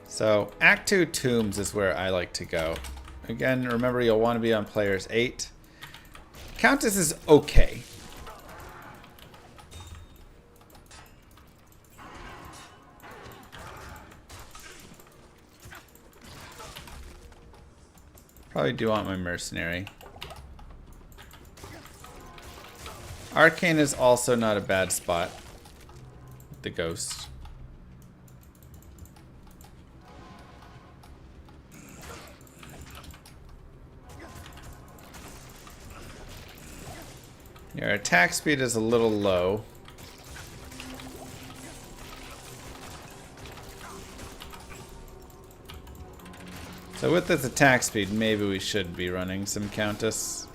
So, Act 2 Tombs is where I like to go. Again, remember you'll want to be on players 8. Countess is okay. Probably do want my mercenary. Arcane is also not a bad spot. The ghost. Your attack speed is a little low. So with this attack speed, maybe we should be running some Countess.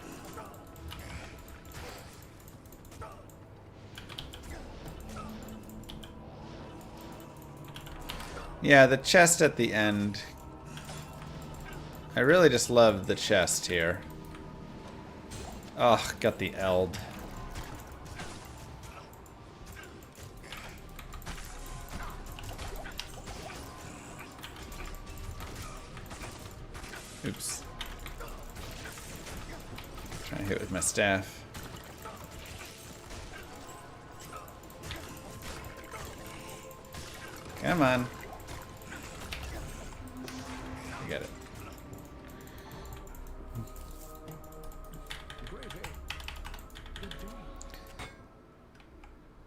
Yeah, the chest at the end. I really just love the chest here. Oh, got the Eld. Oops. Trying to hit with my staff. Come on. I got it.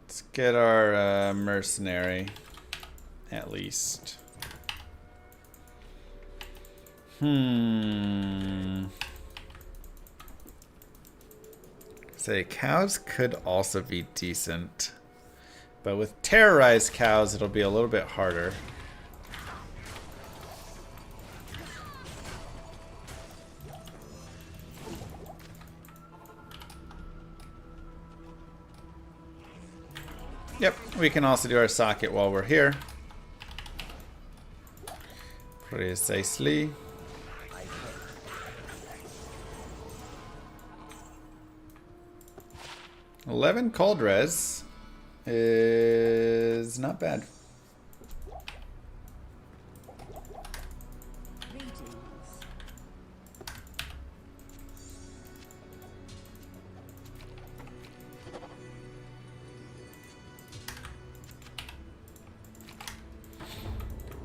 Let's get our mercenary, at least. Say cows could also be decent, but with terrorized cows, it'll be a little bit harder. Yep, we can also do our socket while we're here. Precisely. 11 cold res is not bad.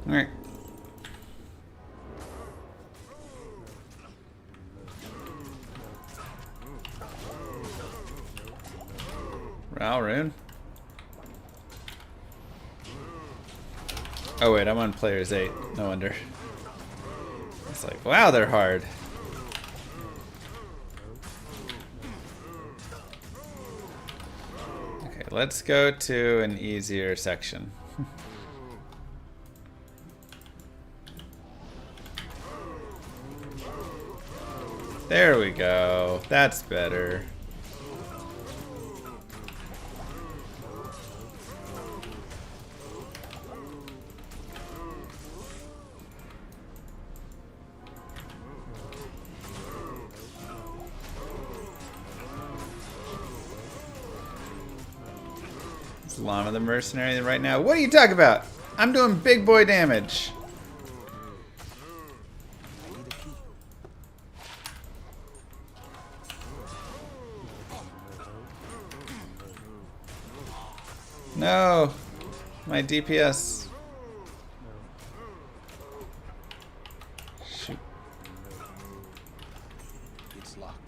All right. Rune. Oh wait, I'm on players 8. No wonder. It's like, wow, they're hard. Okay, let's go to an easier section. There we go. That's better. Llama the mercenary right now. What are you talking about? I'm doing big boy damage. No, my DPS. Shoot. It's locked.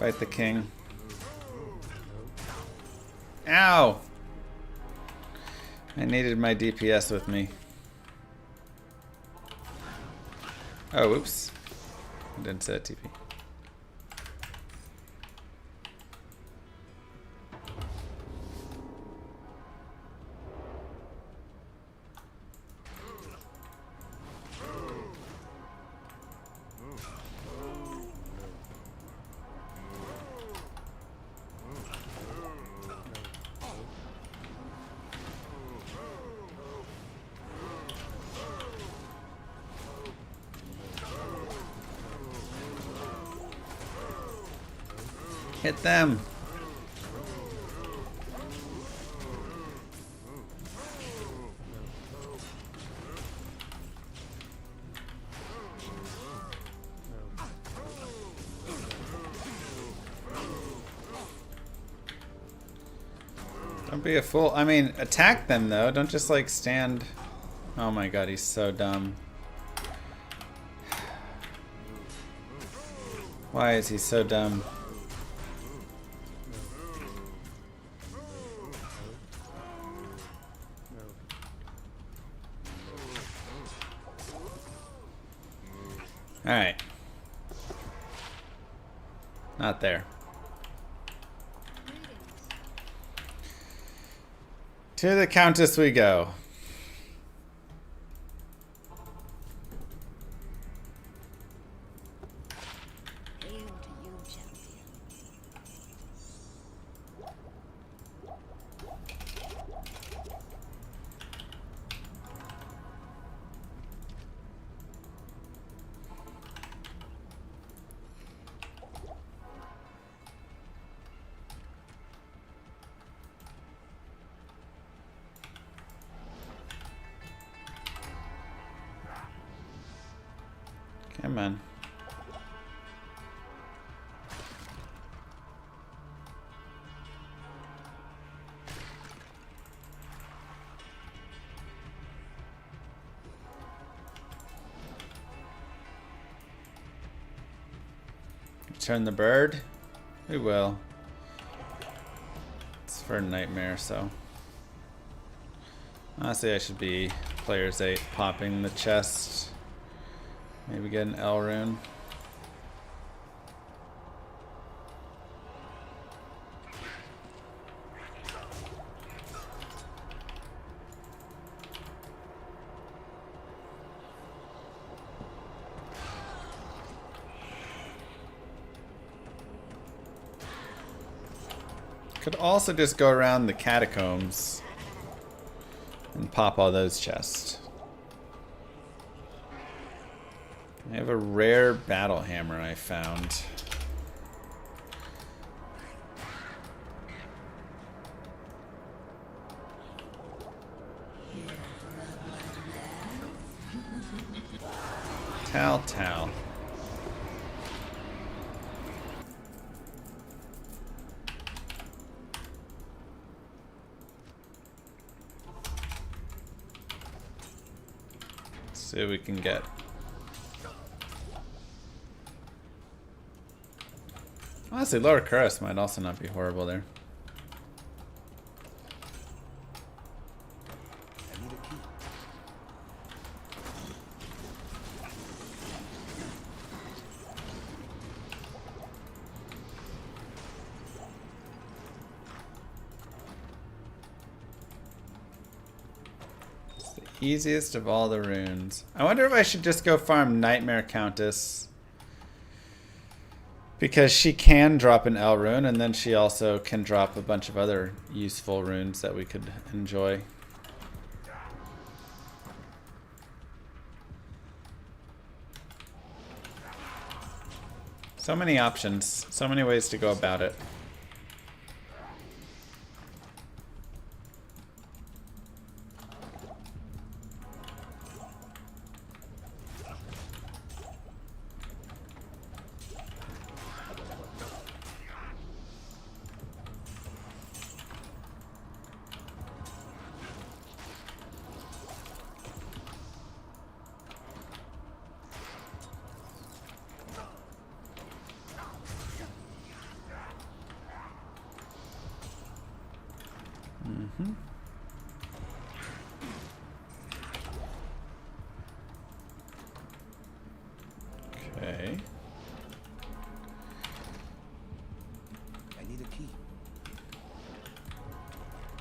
Fight the king. Ow! I needed my DPS with me. Oh, oops. I didn't set TP. Hit them. Don't be a fool. I mean, attack them though. Don't just like stand. Oh my god, he's so dumb. Why is he so dumb? Alright. Not there. To the Countess we go. Come on. Turn the bird? We will. It's for Nightmare, so. Honestly, I should be players 8 popping the chest. Maybe get an L rune. Could also just go around the catacombs and pop all those chests. I have a rare battle hammer I found. Tal. Let's see what we can get. Honestly, lower curse might also not be horrible there. It's the easiest of all the runes. I wonder if I should just go farm Nightmare Countess. Because she can drop an L rune, and then she also can drop a bunch of other useful runes that we could enjoy. So many options, so many ways to go about it. Okay. I need a key.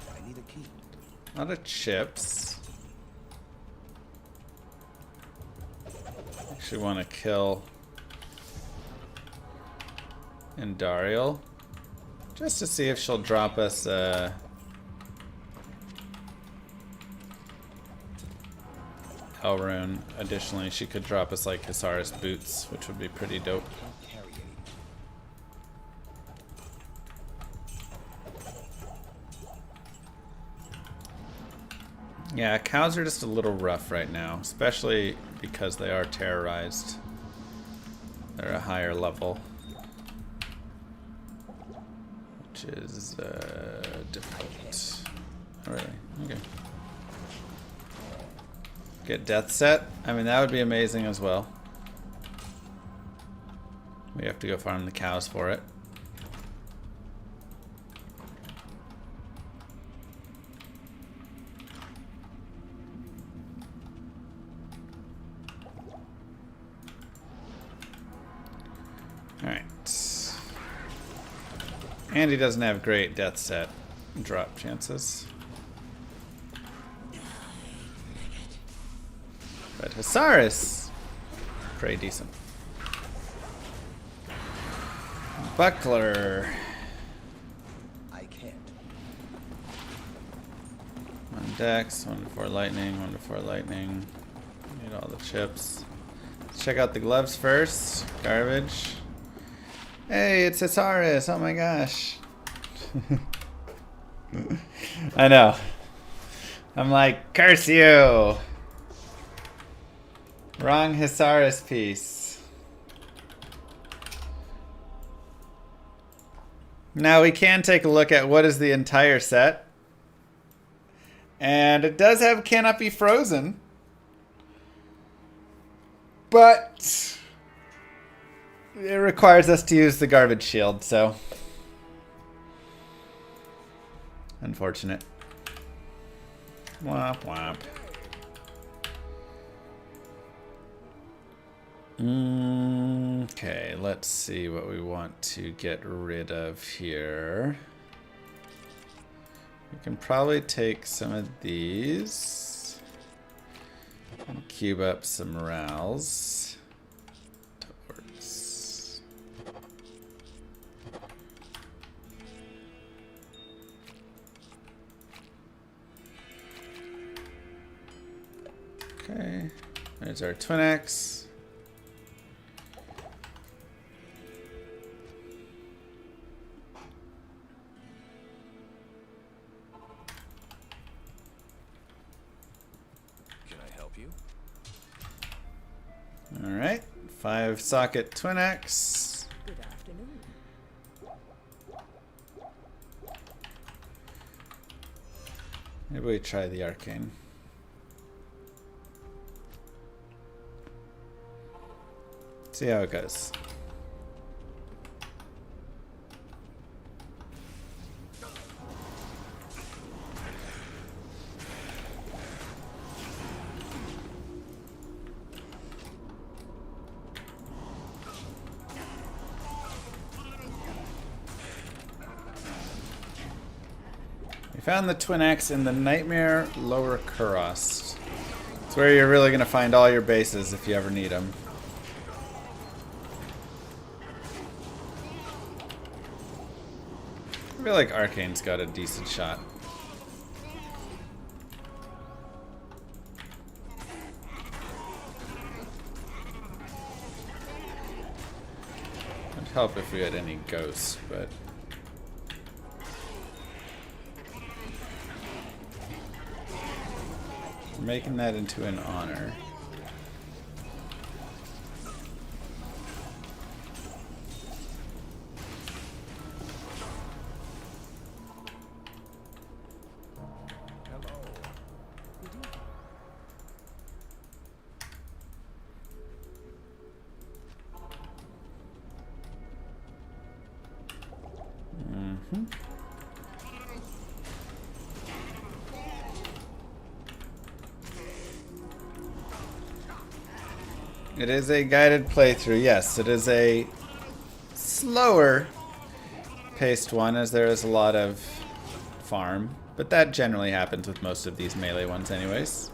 I need a key. A lot of chips. Actually want to kill Indariel. Just to see if she'll drop us Elrune. Additionally, she could drop us like Hisaris boots, which would be pretty dope. Can't carry it. Yeah, cows are just a little rough right now, especially because they are terrorized. They're a higher level, which is difficult. Oh, really? Okay. Get death set. I mean, that would be amazing as well. We have to go farm the cows for it. Alright. And he doesn't have great death set drop chances. But Hisaris, pretty decent. Buckler. I can't. One Dex, 1 to 4 lightning, 1 to 4 lightning. Need all the chips. Let's check out the gloves first. Garbage. Hey, it's Hisaris. Oh my gosh. I know. I'm like, curse you. Wrong Hisaris piece. Now we can take a look at what is the entire set. And it does have cannot be frozen. But it requires us to use the garbage shield, so unfortunate. Womp womp. Okay, let's see what we want to get rid of here. We can probably take some of these and cube up some morales. Towards. Okay, there's our Twin X. Alright, 5 socket Twin X. Good afternoon. Maybe we try the arcane. See how it goes. We found the Twin X in the Nightmare Lower Kurost. It's where you're really going to find all your bases if you ever need them. I feel like Arcane's got a decent shot. It'd help if we had any ghosts, but we're making that into an honor. It is a guided playthrough. Yes, it is a slower paced one as there is a lot of farm. But that generally happens with most of these melee ones anyways.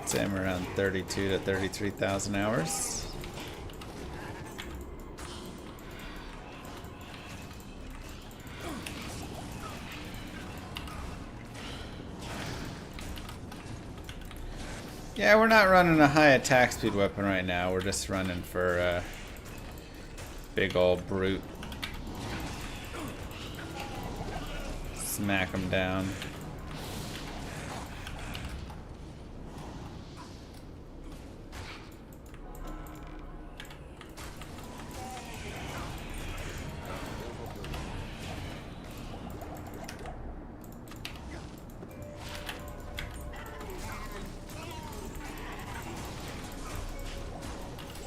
Say I'm around 32 to 33,000 hours. Yeah, we're not running a high attack speed weapon right now. We're just running for a big old brute. Smack them down.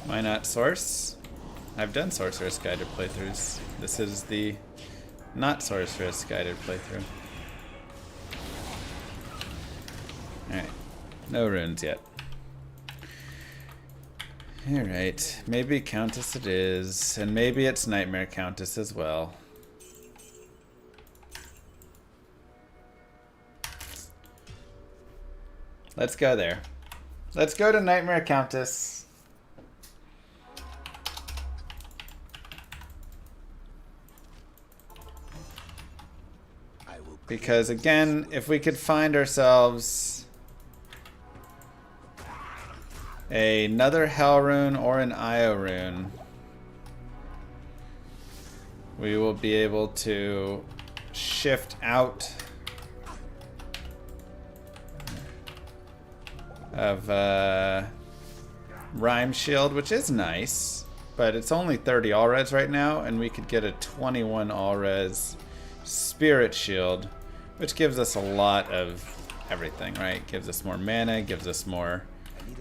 Why not Source? I've done Sorceress guided playthroughs. This is the not Sorceress guided playthrough. Alright. No runes yet. Alright. Maybe Countess it is. And maybe it's Nightmare Countess as well. Let's go there. Let's go to Nightmare Countess. Because again, if we could find ourselves another Hell rune or an Io rune, we will be able to shift out of Rhyme Shield, which is nice, but it's only 30 all-res right now, and we could get a 21 all-res Spirit Shield, which gives us a lot of everything, right? Gives us more mana, gives us more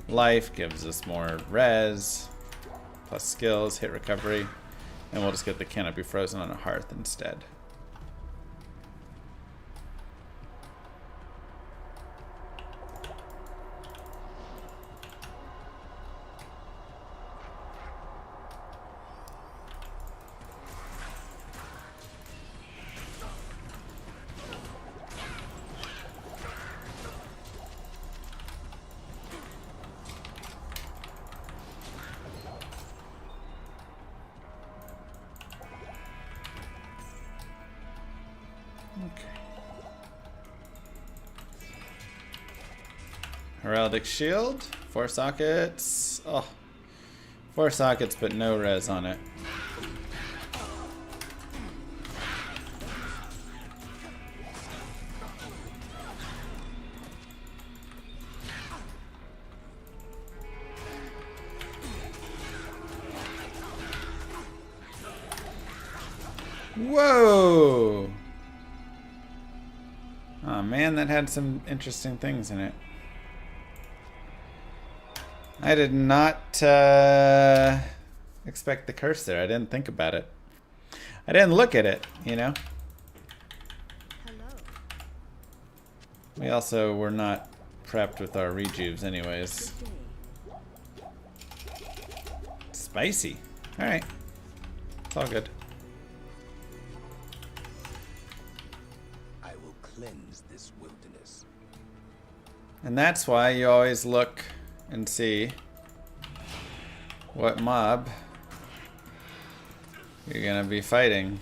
life, gives us more res, plus skills, hit recovery, and we'll just get the Canopy Frozen on a Hearth instead. Heraldic Shield, 4 sockets. Oh, 4 sockets, but no res on it. Whoa! Oh man, that had some interesting things in it. I did not expect the curse there. I didn't think about it. I didn't look at it, you know? Hello. We also were not prepped with our rejuves anyways. Spicy. Alright. It's all good. I will cleanse this wilderness. And that's why you always look and see what mob you're gonna be fighting,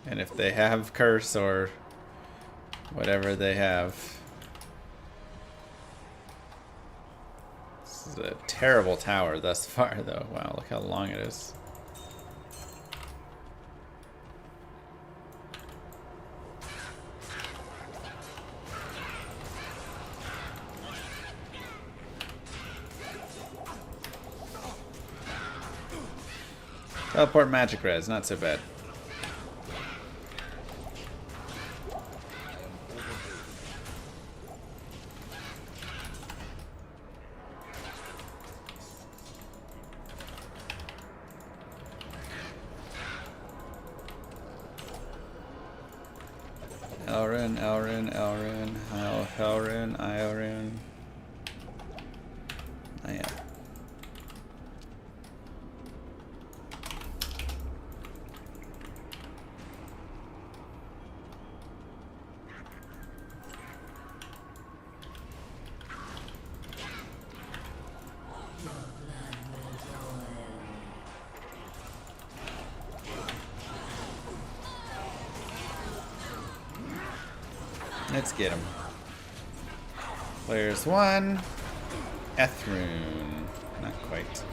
and if they have curse or whatever they have. This is a terrible tower thus far though. Wow, look how long it is. Teleport magic res, not so bad. Elrin, Elrin, Elrin, how Hell rune, Io rune. Io. Let's get him. Players 1. Ethrune. Not quite.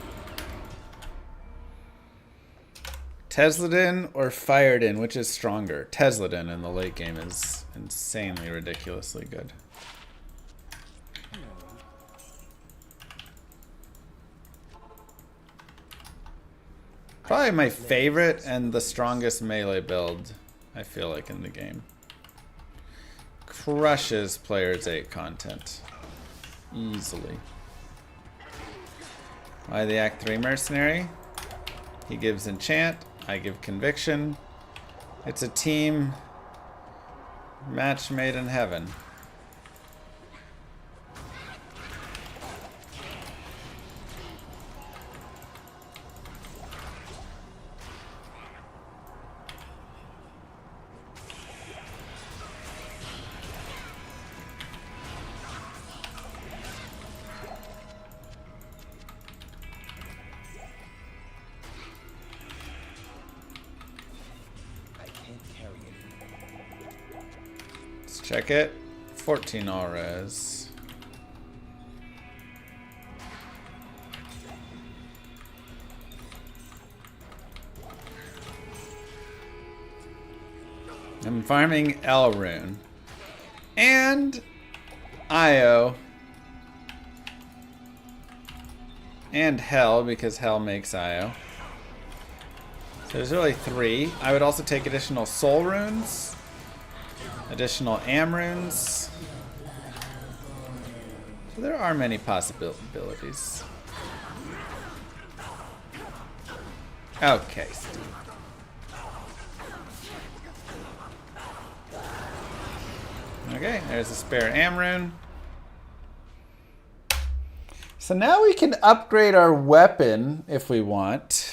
Tesladin or Firedin, which is stronger? Tesladin in the late game is insanely ridiculously good. Probably my favorite and the strongest melee build, I feel like, in the game. Crushes Players 8 content. Easily. Why the Act 3 mercenary? He gives enchant, I give conviction. It's a team match made in heaven. Check it. 14 all res. I'm farming L rune. And Io. And Hell, because Hell makes Io. So there's really 3. I would also take additional soul runes. Additional Am runes. So there are many possibilities. Okay, Steve. Okay, there's a spare Am rune. So now we can upgrade our weapon if we want.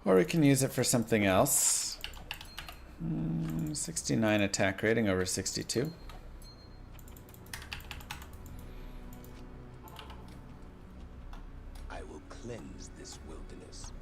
Or we can use it for something else. 69 attack rating over 62. I will cleanse this wilderness.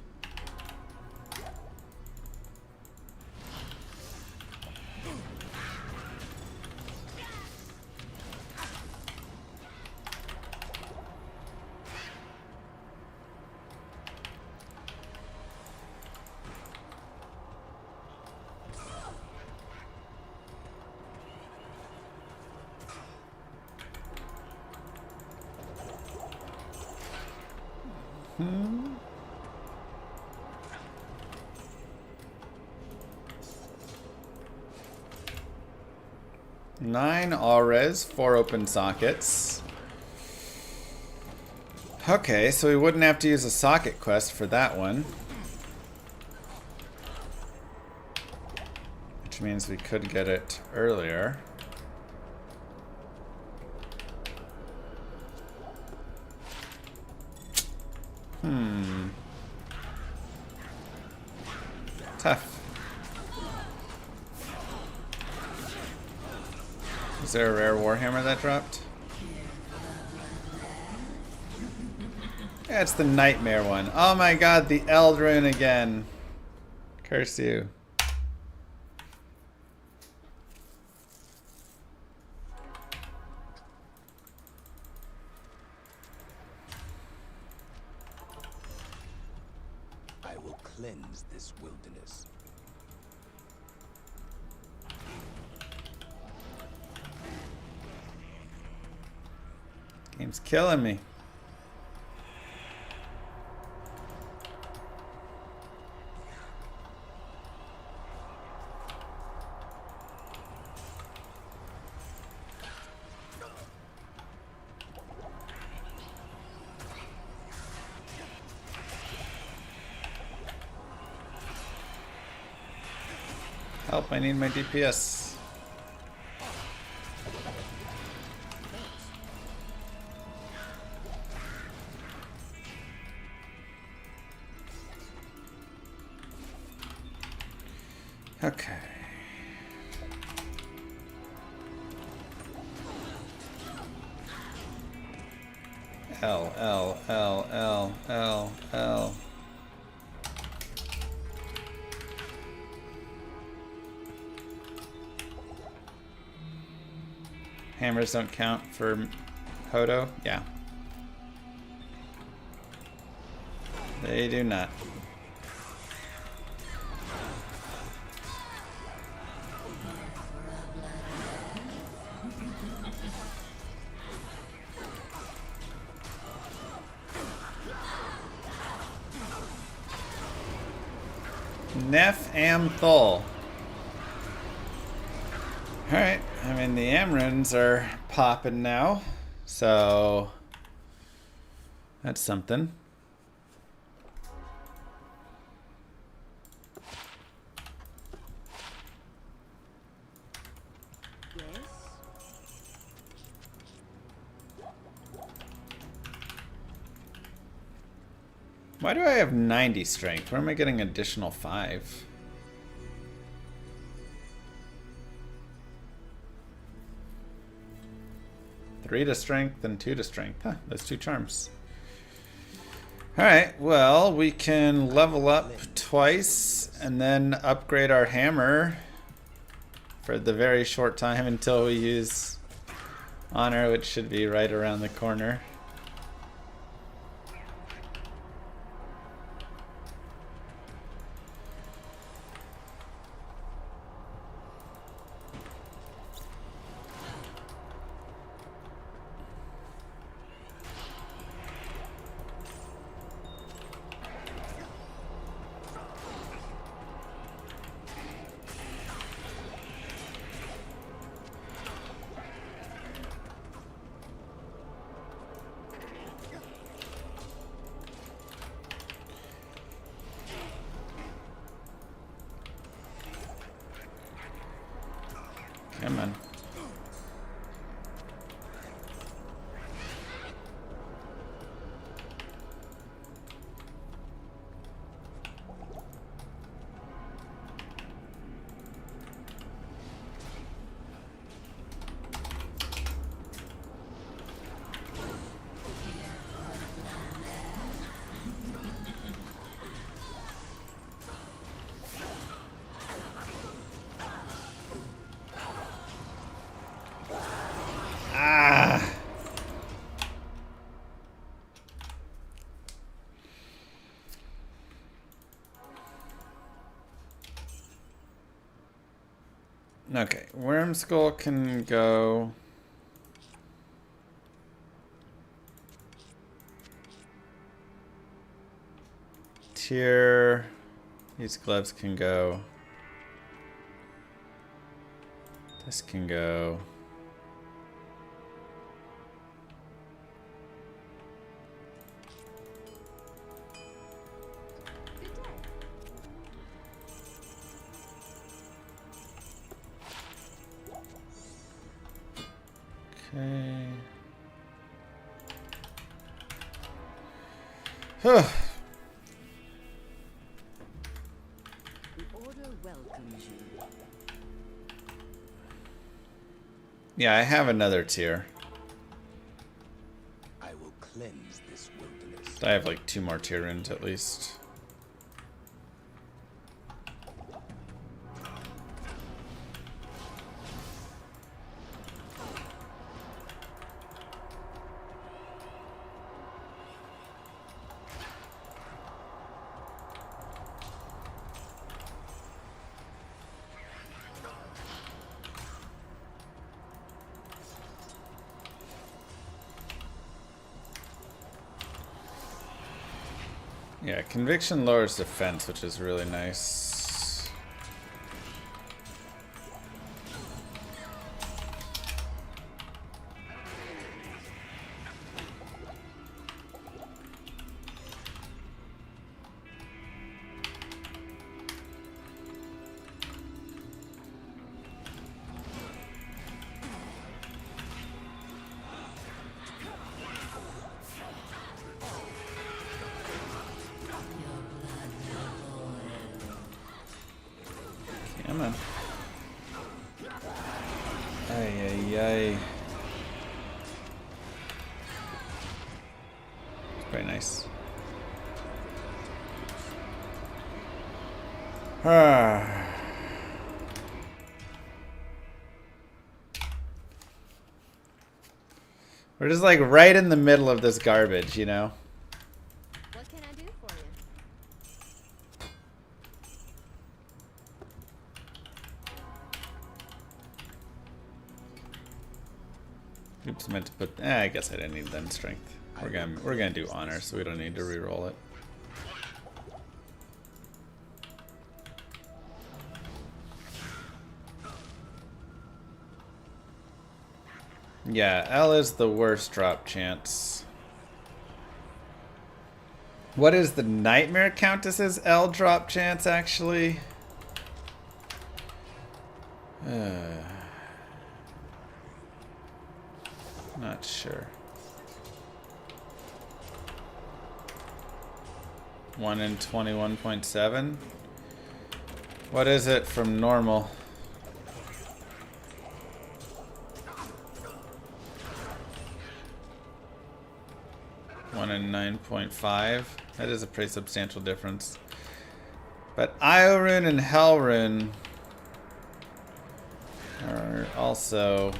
Nine all-res, 4 open sockets. Okay, so we wouldn't have to use a socket quest for that one. Which means we could get it earlier. Tough. Is there a rare Warhammer that dropped? Yeah, it's the Nightmare one. Oh my god, the Eldrune again. Curse you. I will cleanse this wilderness. Game's killing me. Help, I need my DPS. Okay. L, L, L, L, L, L. Hammers don't count for Hodo? Yeah. They do not. Neff Am Thul. Alright, I mean the Amrins are popping now, so that's something. Why do I have 90 strength? Where am I getting additional 5? Three to strength and 2 to strength. Huh, those 2 charms. Alright, well, we can level up twice and then upgrade our hammer for the very short time until we use honor, which should be right around the corner. Come on. Okay, Worm Skull can go. Tier. These gloves can go. This can go. Okay. The order welcomes you. Yeah, I have another tier. I will cleanse this wilderness. I have like 2 more tier runes at least. Yeah, conviction lowers defense, which is really nice. Come on. Ay, ay, ay. It's very nice. Ah. We're just like right in the middle of this garbage, you know? What can I do for you? Oops, meant to put. I guess I didn't need then strength. We're gonna do honor, so we don't need to re-roll it. Yeah, L is the worst drop chance. What is the Nightmare Countess's L drop chance, actually? Not sure. 1 in 21.7? What is it from normal? One in 9.5. That is a pretty substantial difference. But Iorune and Hellrune are also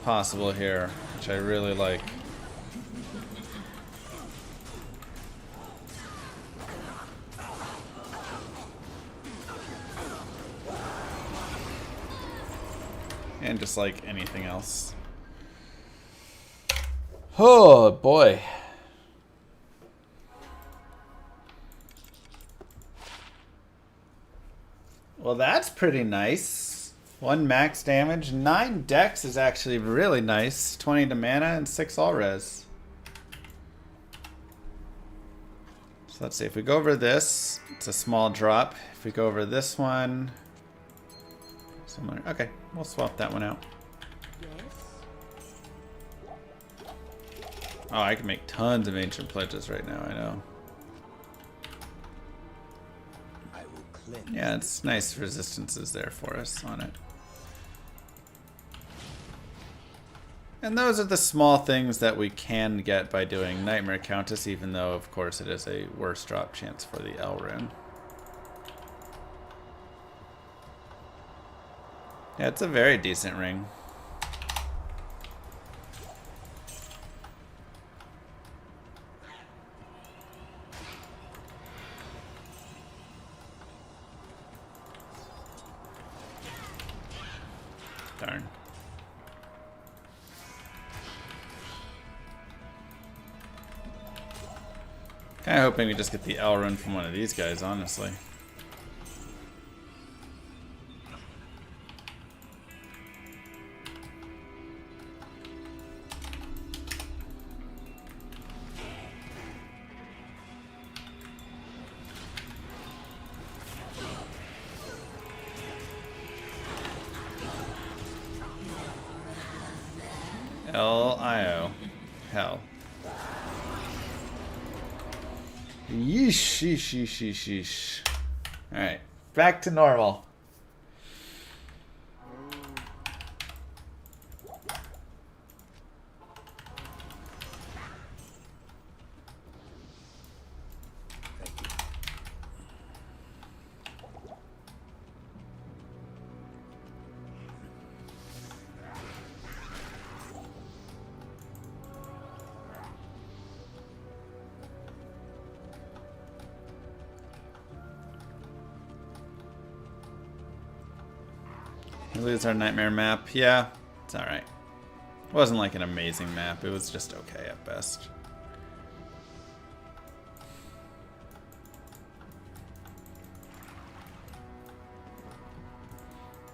possible here, which I really like. And just like anything else. Oh boy. Well, that's pretty nice. 1 max damage. 9 dex is actually really nice. 20 to mana and 6 all res. So let's see. If we go over this, it's a small drop. If we go over this one, similar. Okay, we'll swap that one out. Oh, I can make tons of ancient pledges right now, I know. Yeah, it's nice resistances there for us on it. And those are the small things that we can get by doing Nightmare Countess, even though, of course, it is a worse drop chance for the L rune. Yeah, it's a very decent ring. Darn. Kinda hoping we just get the L run from one of these guys, honestly. L-I-O. Hell. Yeesh, yeesh, yeesh, yeesh, yeesh. Alright, back to normal. We lose our nightmare map. Yeah, it's alright. It wasn't like an amazing map. It was just okay at best.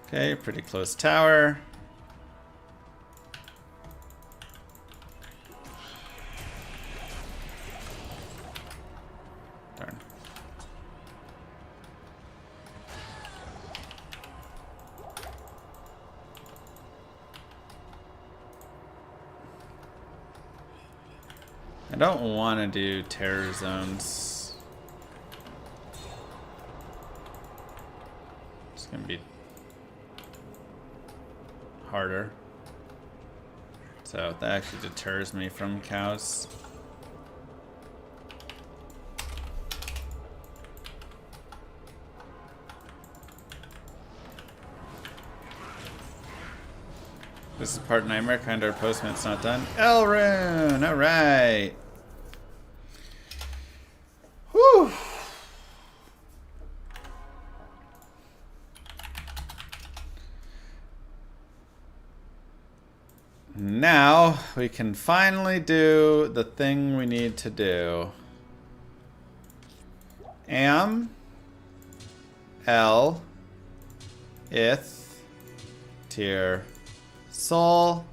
Okay, pretty close tower. Darn. I don't want to do terror zones. harder. So that actually deters me from cows. This is part nightmare, kind of our postman's not done. Elrune! Alright. Whew! Now we can finally do the thing we need to do. Am, L, Ith, Tier, Soul.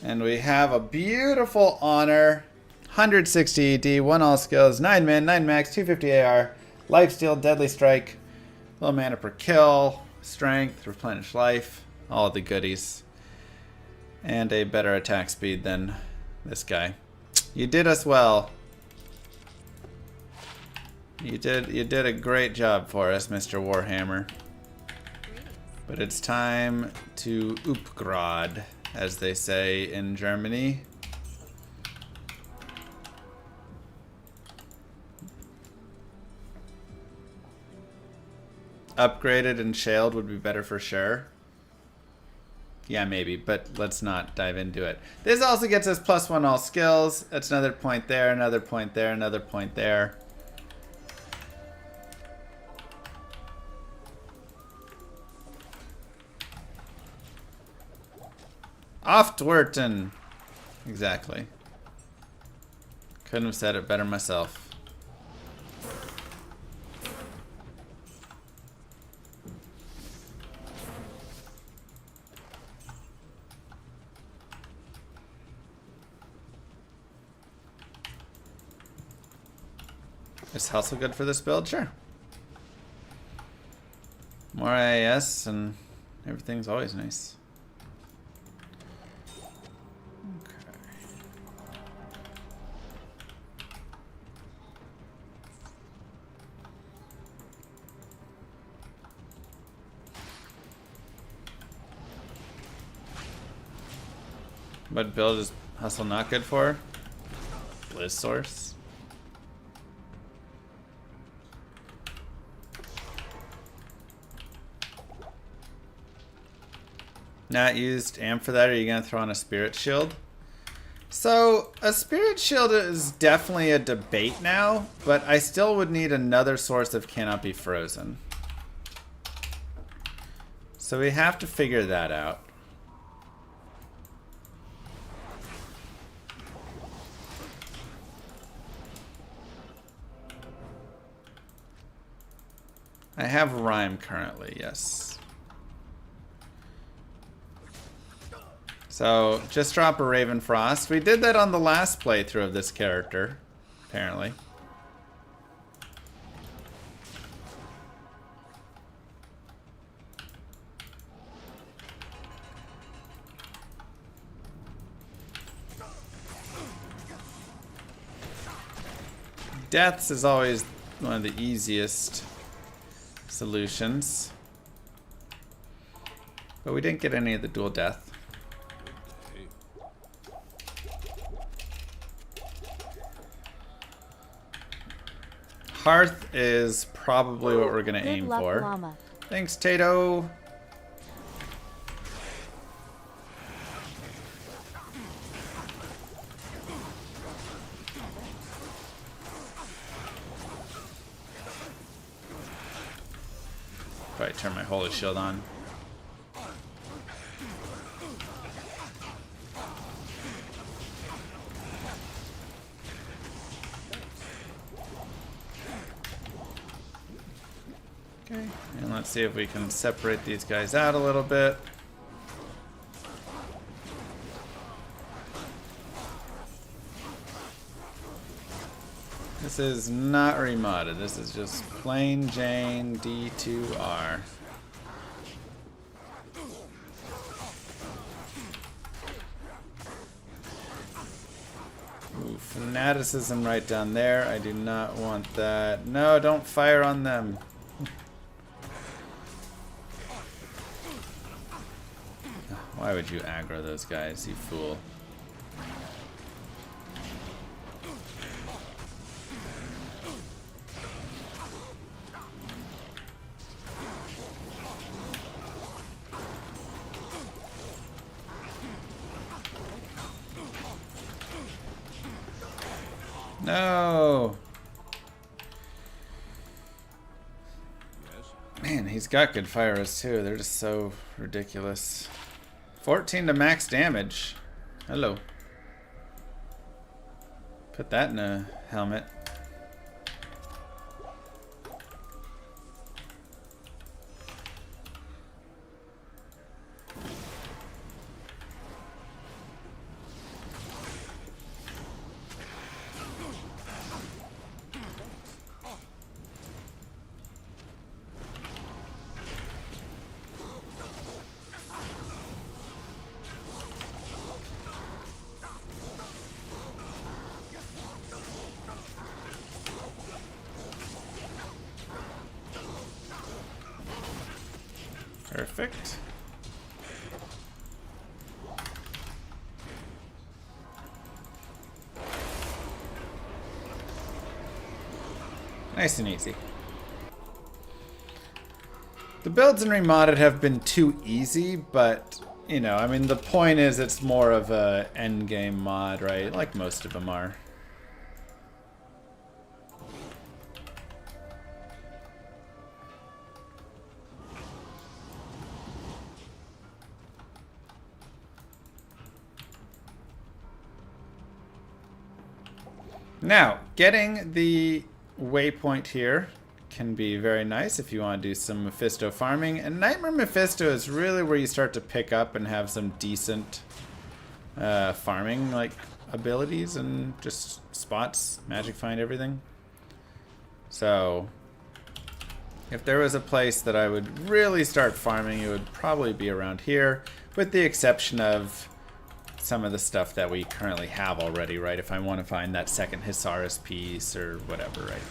And we have a beautiful honor. 160 ED, 1 all skills, 9 min, 9 max, 250 AR, lifesteal, deadly strike, low mana per kill, strength, replenish life, all the goodies. And a better attack speed than this guy. You did us well. You did a great job for us, Mr. Warhammer. But it's time to upgrade, as they say in Germany. Upgraded and shaled would be better for sure. Yeah, maybe, but let's not dive into it. This also gets us +1 all skills. That's another point there, another point there, another point there. Oftwerten. Exactly. Couldn't have said it better myself. Is Hustle good for this build? Sure. More AS and everything's always nice. Okay. What build is Hustle not good for? Blizz Source. Not used Am for that. Are you going to throw on a Spirit Shield? So, a Spirit Shield is definitely a debate now, but I still would need another source of Cannot Be Frozen. So we have to figure that out. I have Rhyme currently, yes. So, just drop a Ravenfrost. We did that on the last playthrough of this character, apparently. Deaths is always one of the easiest solutions. But we didn't get any of the dual death. Hearth is probably what we're going to aim for. Llama. Thanks, Tato. Probably turn my Holy Shield on. Okay, and let's see if we can separate these guys out a little bit. This is not remodded, this is just plain Jane D2R. Ooh, fanaticism right down there. I do not want that. No, don't fire on them. Why would you aggro those guys, you fool? No! Man, he's got good fires too. They're just so ridiculous. 14 to max damage. Hello. Put that in a helmet. Perfect. Nice and easy. The builds in Remodded have been too easy, but, you know, I mean, the point is it's more of a endgame mod, right? Like most of them are. Now, getting the waypoint here can be very nice if you want to do some Mephisto farming. And Nightmare Mephisto is really where you start to pick up and have some decent farming like abilities and just spots, magic find, everything. So, if there was a place that I would really start farming, it would probably be around here, with the exception of some of the stuff that we currently have already, right? If I want to find that second Hisaris piece or whatever, right?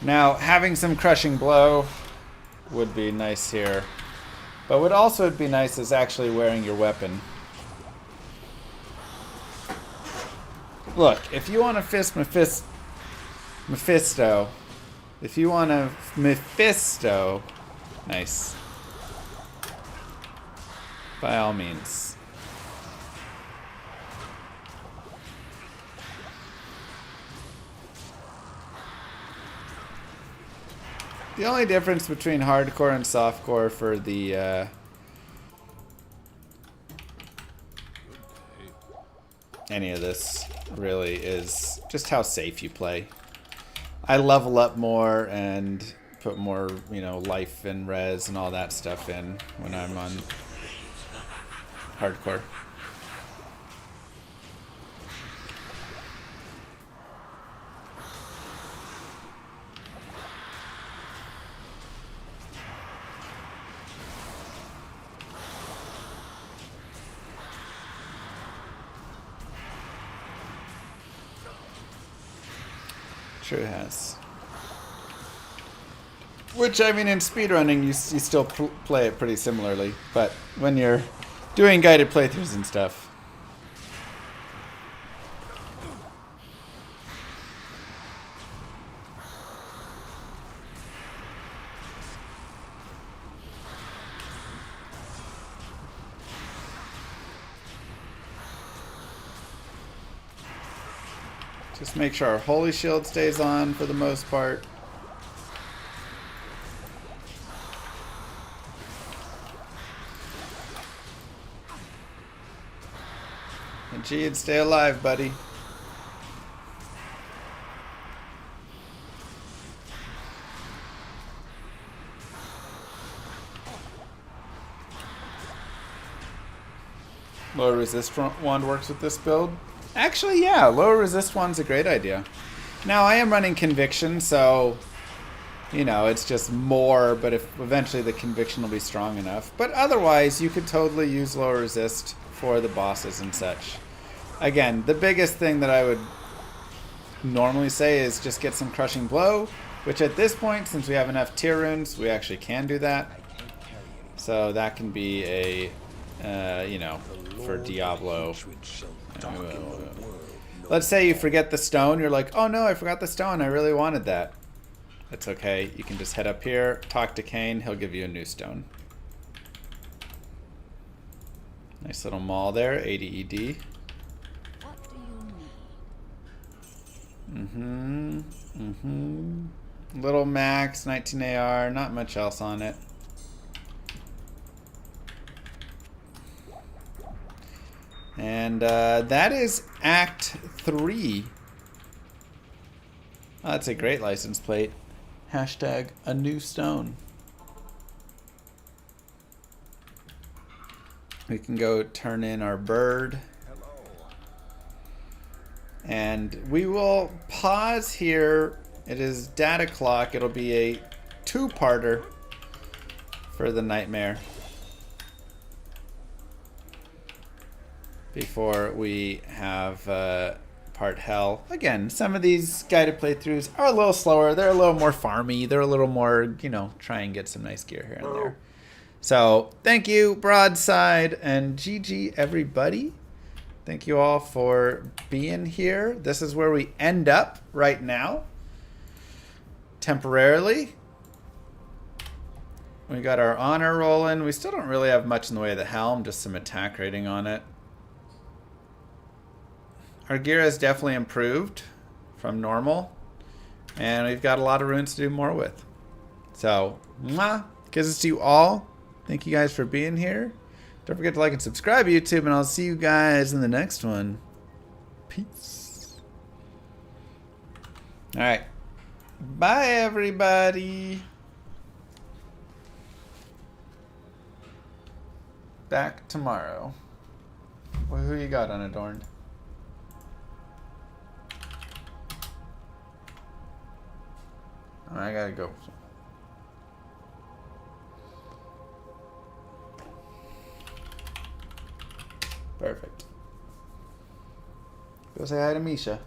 Now, having some Crushing Blow would be nice here. But what also would be nice is actually wearing your weapon. Look, if you want to fist Mephisto, if you want to Mephisto, nice. By all means. The only difference between hardcore and softcore for the any of this really is just how safe you play. I level up more and put more, you know, life and res and all that stuff in when I'm on hardcore. Sure it has. Which, I mean, in speedrunning, you still play it pretty similarly. But when you're doing guided playthroughs and stuff. Just make sure our Holy Shield stays on for the most part. And G'd, stay alive, buddy. Lower resist wand works with this build. Actually, yeah, lower resist wand's a great idea. Now, I am running conviction, so, you know, it's just more, but if eventually the conviction will be strong enough. But otherwise, you could totally use lower resist for the bosses and such. again, the biggest thing that I would normally say is just get some Crushing Blow, which at this point, since we have enough tier runes, we actually can do that. So that can be a, you know, for Diablo. Let's say you forget the stone. You're like, oh no, I forgot the stone. I really wanted that. That's okay. You can just head up here, talk to Kane. He'll give you a new stone. Nice little maul there, 80 ED. What do you need? Little max, 19 AR, not much else on it. And that is Act 3. Oh, that's a great license plate. Hashtag a new stone. We can go turn in our bird. And we will pause here. It is data clock. It'll be a two-parter for the nightmare before we have part hell. Again, some of these guided playthroughs are a little slower. They're a little more farmy. They're a little more, you know, try and get some nice gear here and there. So thank you, Broadside, and GG, everybody. Thank you all for being here. This is where we end up right now. Temporarily. We got our honor rolling. We still don't really have much in the way of the helm, just some attack rating on it. Our gear has definitely improved from normal. And we've got a lot of runes to do more with. So, mwah, kisses to you all. Thank you guys for being here. Don't forget to like and subscribe to YouTube, and I'll see you guys in the next one. Peace. Alright. Bye, everybody. Back tomorrow. Well, who you got unadorned? Oh, I gotta go. Perfect. Go say hi to Misha.